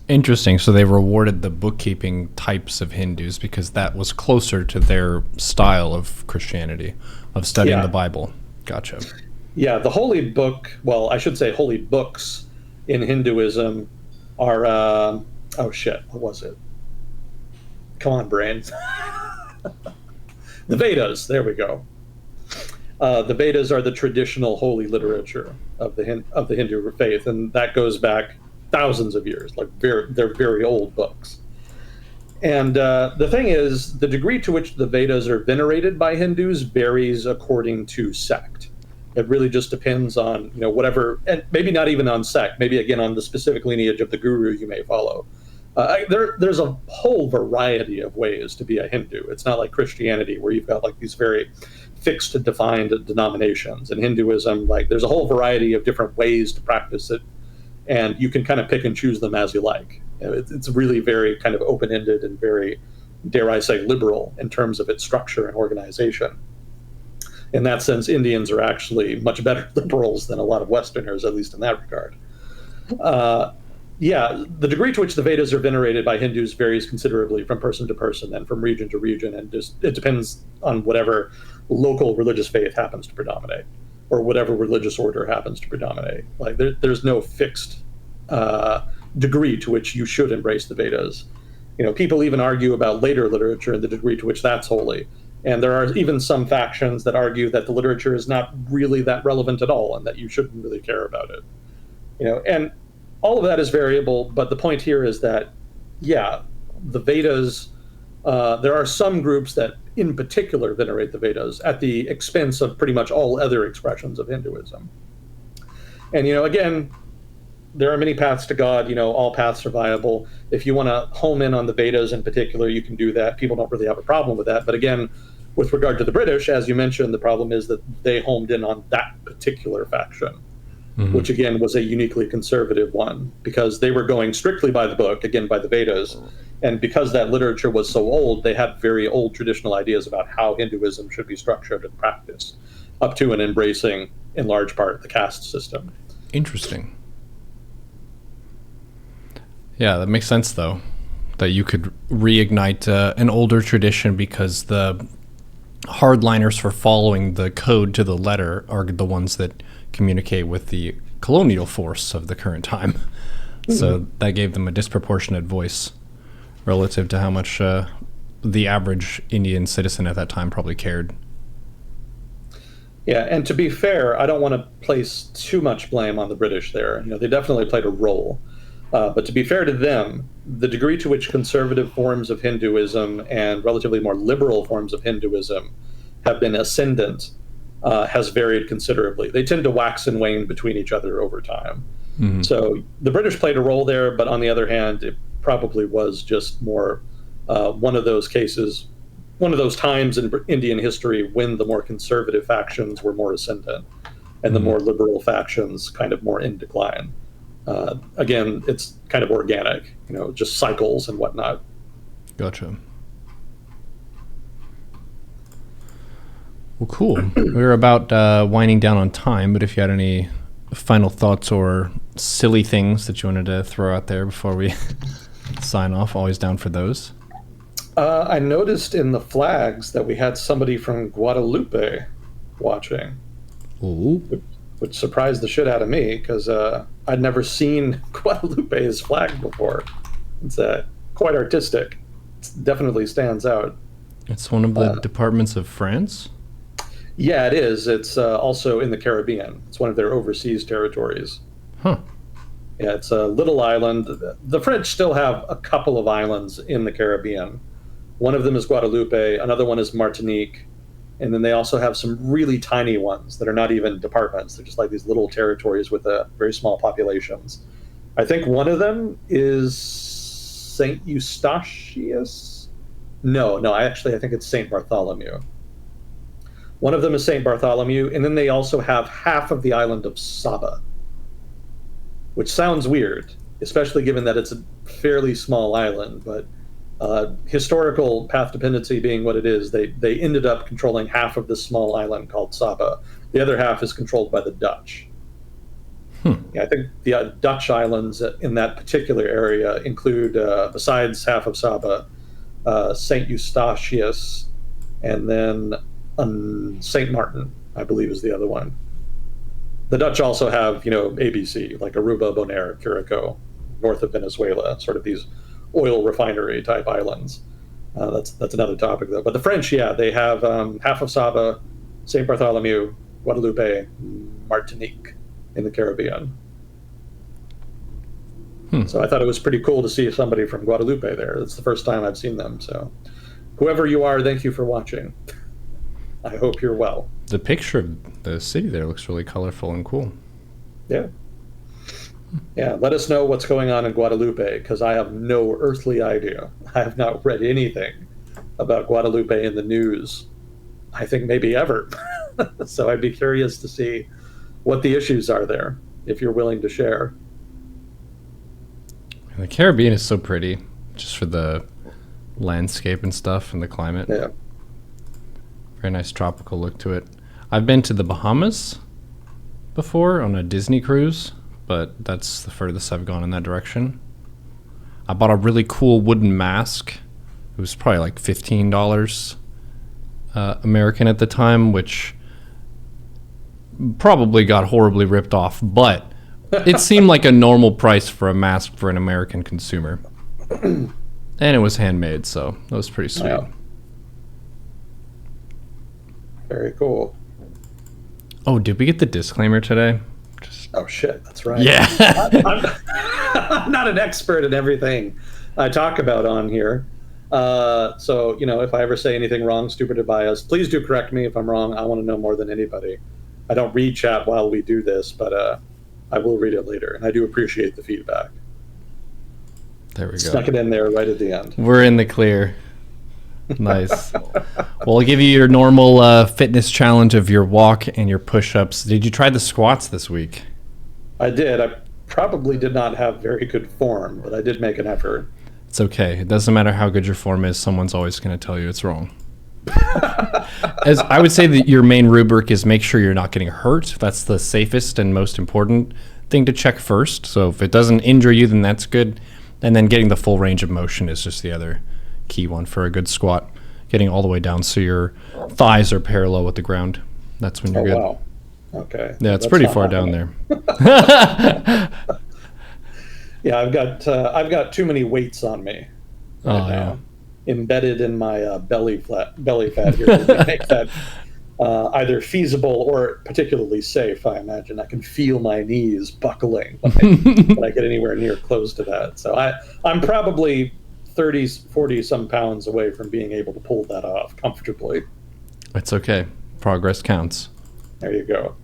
S1: Interesting. So they rewarded the bookkeeping types of Hindus because that was closer to their style of Christianity, of studying the Bible. Gotcha.
S2: Yeah, the holy book, well, I should say holy books in Hinduism are, oh shit, what was it? Come on, brain. The Vedas, there we go. The Vedas are the traditional holy literature of the Hindu faith, and that goes back thousands of years. Like, they're very old books. And the thing is, the degree to which the Vedas are venerated by Hindus varies according to sect. It really just depends on, whatever, and maybe not even on sect, maybe again on the specific lineage of the guru you may follow. There's a whole variety of ways to be a Hindu. It's not like Christianity where you've got like these very fixed and defined denominations. In Hinduism, like there's a whole variety of different ways to practice it, and you can kind of pick and choose them as you like. It's really very kind of open-ended and very, dare I say, liberal in terms of its structure and organization. In that sense, Indians are actually much better liberals than a lot of Westerners, at least in that regard. The degree to which the Vedas are venerated by Hindus varies considerably from person to person and from region to region, and it depends on whatever local religious faith happens to predominate, or whatever religious order happens to predominate. Like there's no fixed degree to which you should embrace the Vedas. People even argue about later literature and the degree to which that's holy. And there are even some factions that argue that the literature is not really that relevant at all and that you shouldn't really care about it. And all of that is variable, but the point here is that, the Vedas, there are some groups that in particular venerate the Vedas at the expense of pretty much all other expressions of Hinduism. And, again, there are many paths to God. All paths are viable. If you want to home in on the Vedas in particular, you can do that. People don't really have a problem with that. But again, with regard to the British, as you mentioned, the problem is that they homed in on that particular faction, which again was a uniquely conservative one, because they were going strictly by the book, again by the Vedas. And because that literature was so old, they had very old traditional ideas about how Hinduism should be structured and practiced, up to and embracing, in large part, the caste system.
S1: Interesting. Yeah, that makes sense, though, that you could reignite an older tradition because the hardliners for following the code to the letter are the ones that communicate with the colonial force of the current time. So that gave them a disproportionate voice relative to how much the average Indian citizen at that time probably cared.
S2: Yeah, and to be fair, I don't want to place too much blame on the British there. They definitely played a role. But to be fair to them, the degree to which conservative forms of Hinduism and relatively more liberal forms of Hinduism have been ascendant has varied considerably. They tend to wax and wane between each other over time. So the British played a role there, but on the other hand, it probably was just more one of those cases, one of those times in Indian history when the more conservative factions were more ascendant and the more liberal factions kind of more in decline. Again, it's kind of organic, just cycles and whatnot.
S1: Gotcha. Well, cool. We're about winding down on time, but if you had any final thoughts or silly things that you wanted to throw out there before we sign off, always down for those.
S2: I noticed in the flags that we had somebody from Guadalupe watching.
S1: Ooh.
S2: Which surprised the shit out of me, because I'd never seen Guadalupe's flag before. It's quite artistic. It definitely stands out.
S1: It's one of the departments of France?
S2: Yeah, it is. It's also in the Caribbean. It's one of their overseas territories.
S1: Huh.
S2: Yeah, it's a little island. The French still have a couple of islands in the Caribbean. One of them is Guadalupe. Another one is Martinique. And then they also have some really tiny ones that are not even departments. They're just like these little territories with very small populations. I think one of them is St. Eustatius. No, I think it's St. Bartholomew. One of them is St. Bartholomew, and then they also have half of the island of Saba, which sounds weird, especially given that it's a fairly small island, but historical path dependency being what it is, they ended up controlling half of this small island called Saba. The other half is controlled by the Dutch. Yeah, I think the Dutch islands in that particular area include, besides half of Saba, St. Eustatius, and then St. Martin, I believe, is the other one. The Dutch also have, ABC, like Aruba, Bonaire, Curacao, north of Venezuela, sort of these oil refinery type islands. That's another topic, though. But the French, they have half of Saba, St. Bartholomew, Guadalupe, Martinique in the Caribbean. So I thought it was pretty cool to see somebody from Guadalupe there. It's the first time I've seen them. So whoever you are, thank you for watching. I hope you're well.
S1: The picture of the city there looks really colorful and cool.
S2: Yeah. Yeah, let us know what's going on in Guadalupe, because I have no earthly idea. I have not read anything about Guadalupe in the news, I think maybe ever. So I'd be curious to see what the issues are there, if you're willing to share.
S1: The Caribbean is so pretty, just for the landscape and stuff and the climate.
S2: Yeah.
S1: Very nice tropical look to it. I've been to the Bahamas before on a Disney cruise, but that's the furthest I've gone in that direction. I bought a really cool wooden mask. It was probably like $15 American at the time, which probably got horribly ripped off, but it seemed like a normal price for a mask for an American consumer. And it was handmade, so that was pretty sweet.
S2: Wow. Very cool.
S1: Oh, did we get the disclaimer today?
S2: Oh, shit, that's right.
S1: Yeah.
S2: I'm not an expert in everything I talk about on here. So, if I ever say anything wrong, stupid, or biased, please do correct me if I'm wrong. I want to know more than anybody. I don't read chat while we do this, but I will read it later, and I do appreciate the feedback.
S1: There we go.
S2: Snuck it in there right at the end.
S1: We're in the clear. Nice. Well, I'll give you your normal fitness challenge of your walk and your push-ups. Did you try the squats this week?
S2: I did. I probably did not have very good form, but I did make an effort.
S1: It's okay. It doesn't matter how good your form is. Someone's always going to tell you it's wrong. As I would say that your main rubric is make sure you're not getting hurt. That's the safest and most important thing to check first. So if it doesn't injure you, then that's good. And then getting the full range of motion is just the other key one for a good squat. Getting all the way down so your thighs are parallel with the ground. That's when you're good.
S2: Wow. Okay.
S1: Yeah, it's pretty far down there.
S2: Yeah, I've got too many weights on me right now, embedded in my belly fat here to make that either feasible or particularly safe. I imagine I can feel my knees buckling when I get anywhere near close to that. So I'm probably 30, 40 some pounds away from being able to pull that off comfortably.
S1: It's okay. Progress counts.
S2: There you go.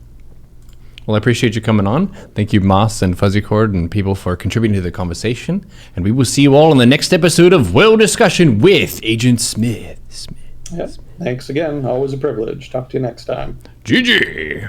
S1: Well, I appreciate you coming on. Thank you, Moss and Fuzzy Cord and people for contributing to the conversation. And we will see you all in the next episode of Well Discussion with Agent Smith.
S2: Yep. Thanks again. Always a privilege. Talk to you next time.
S1: GG.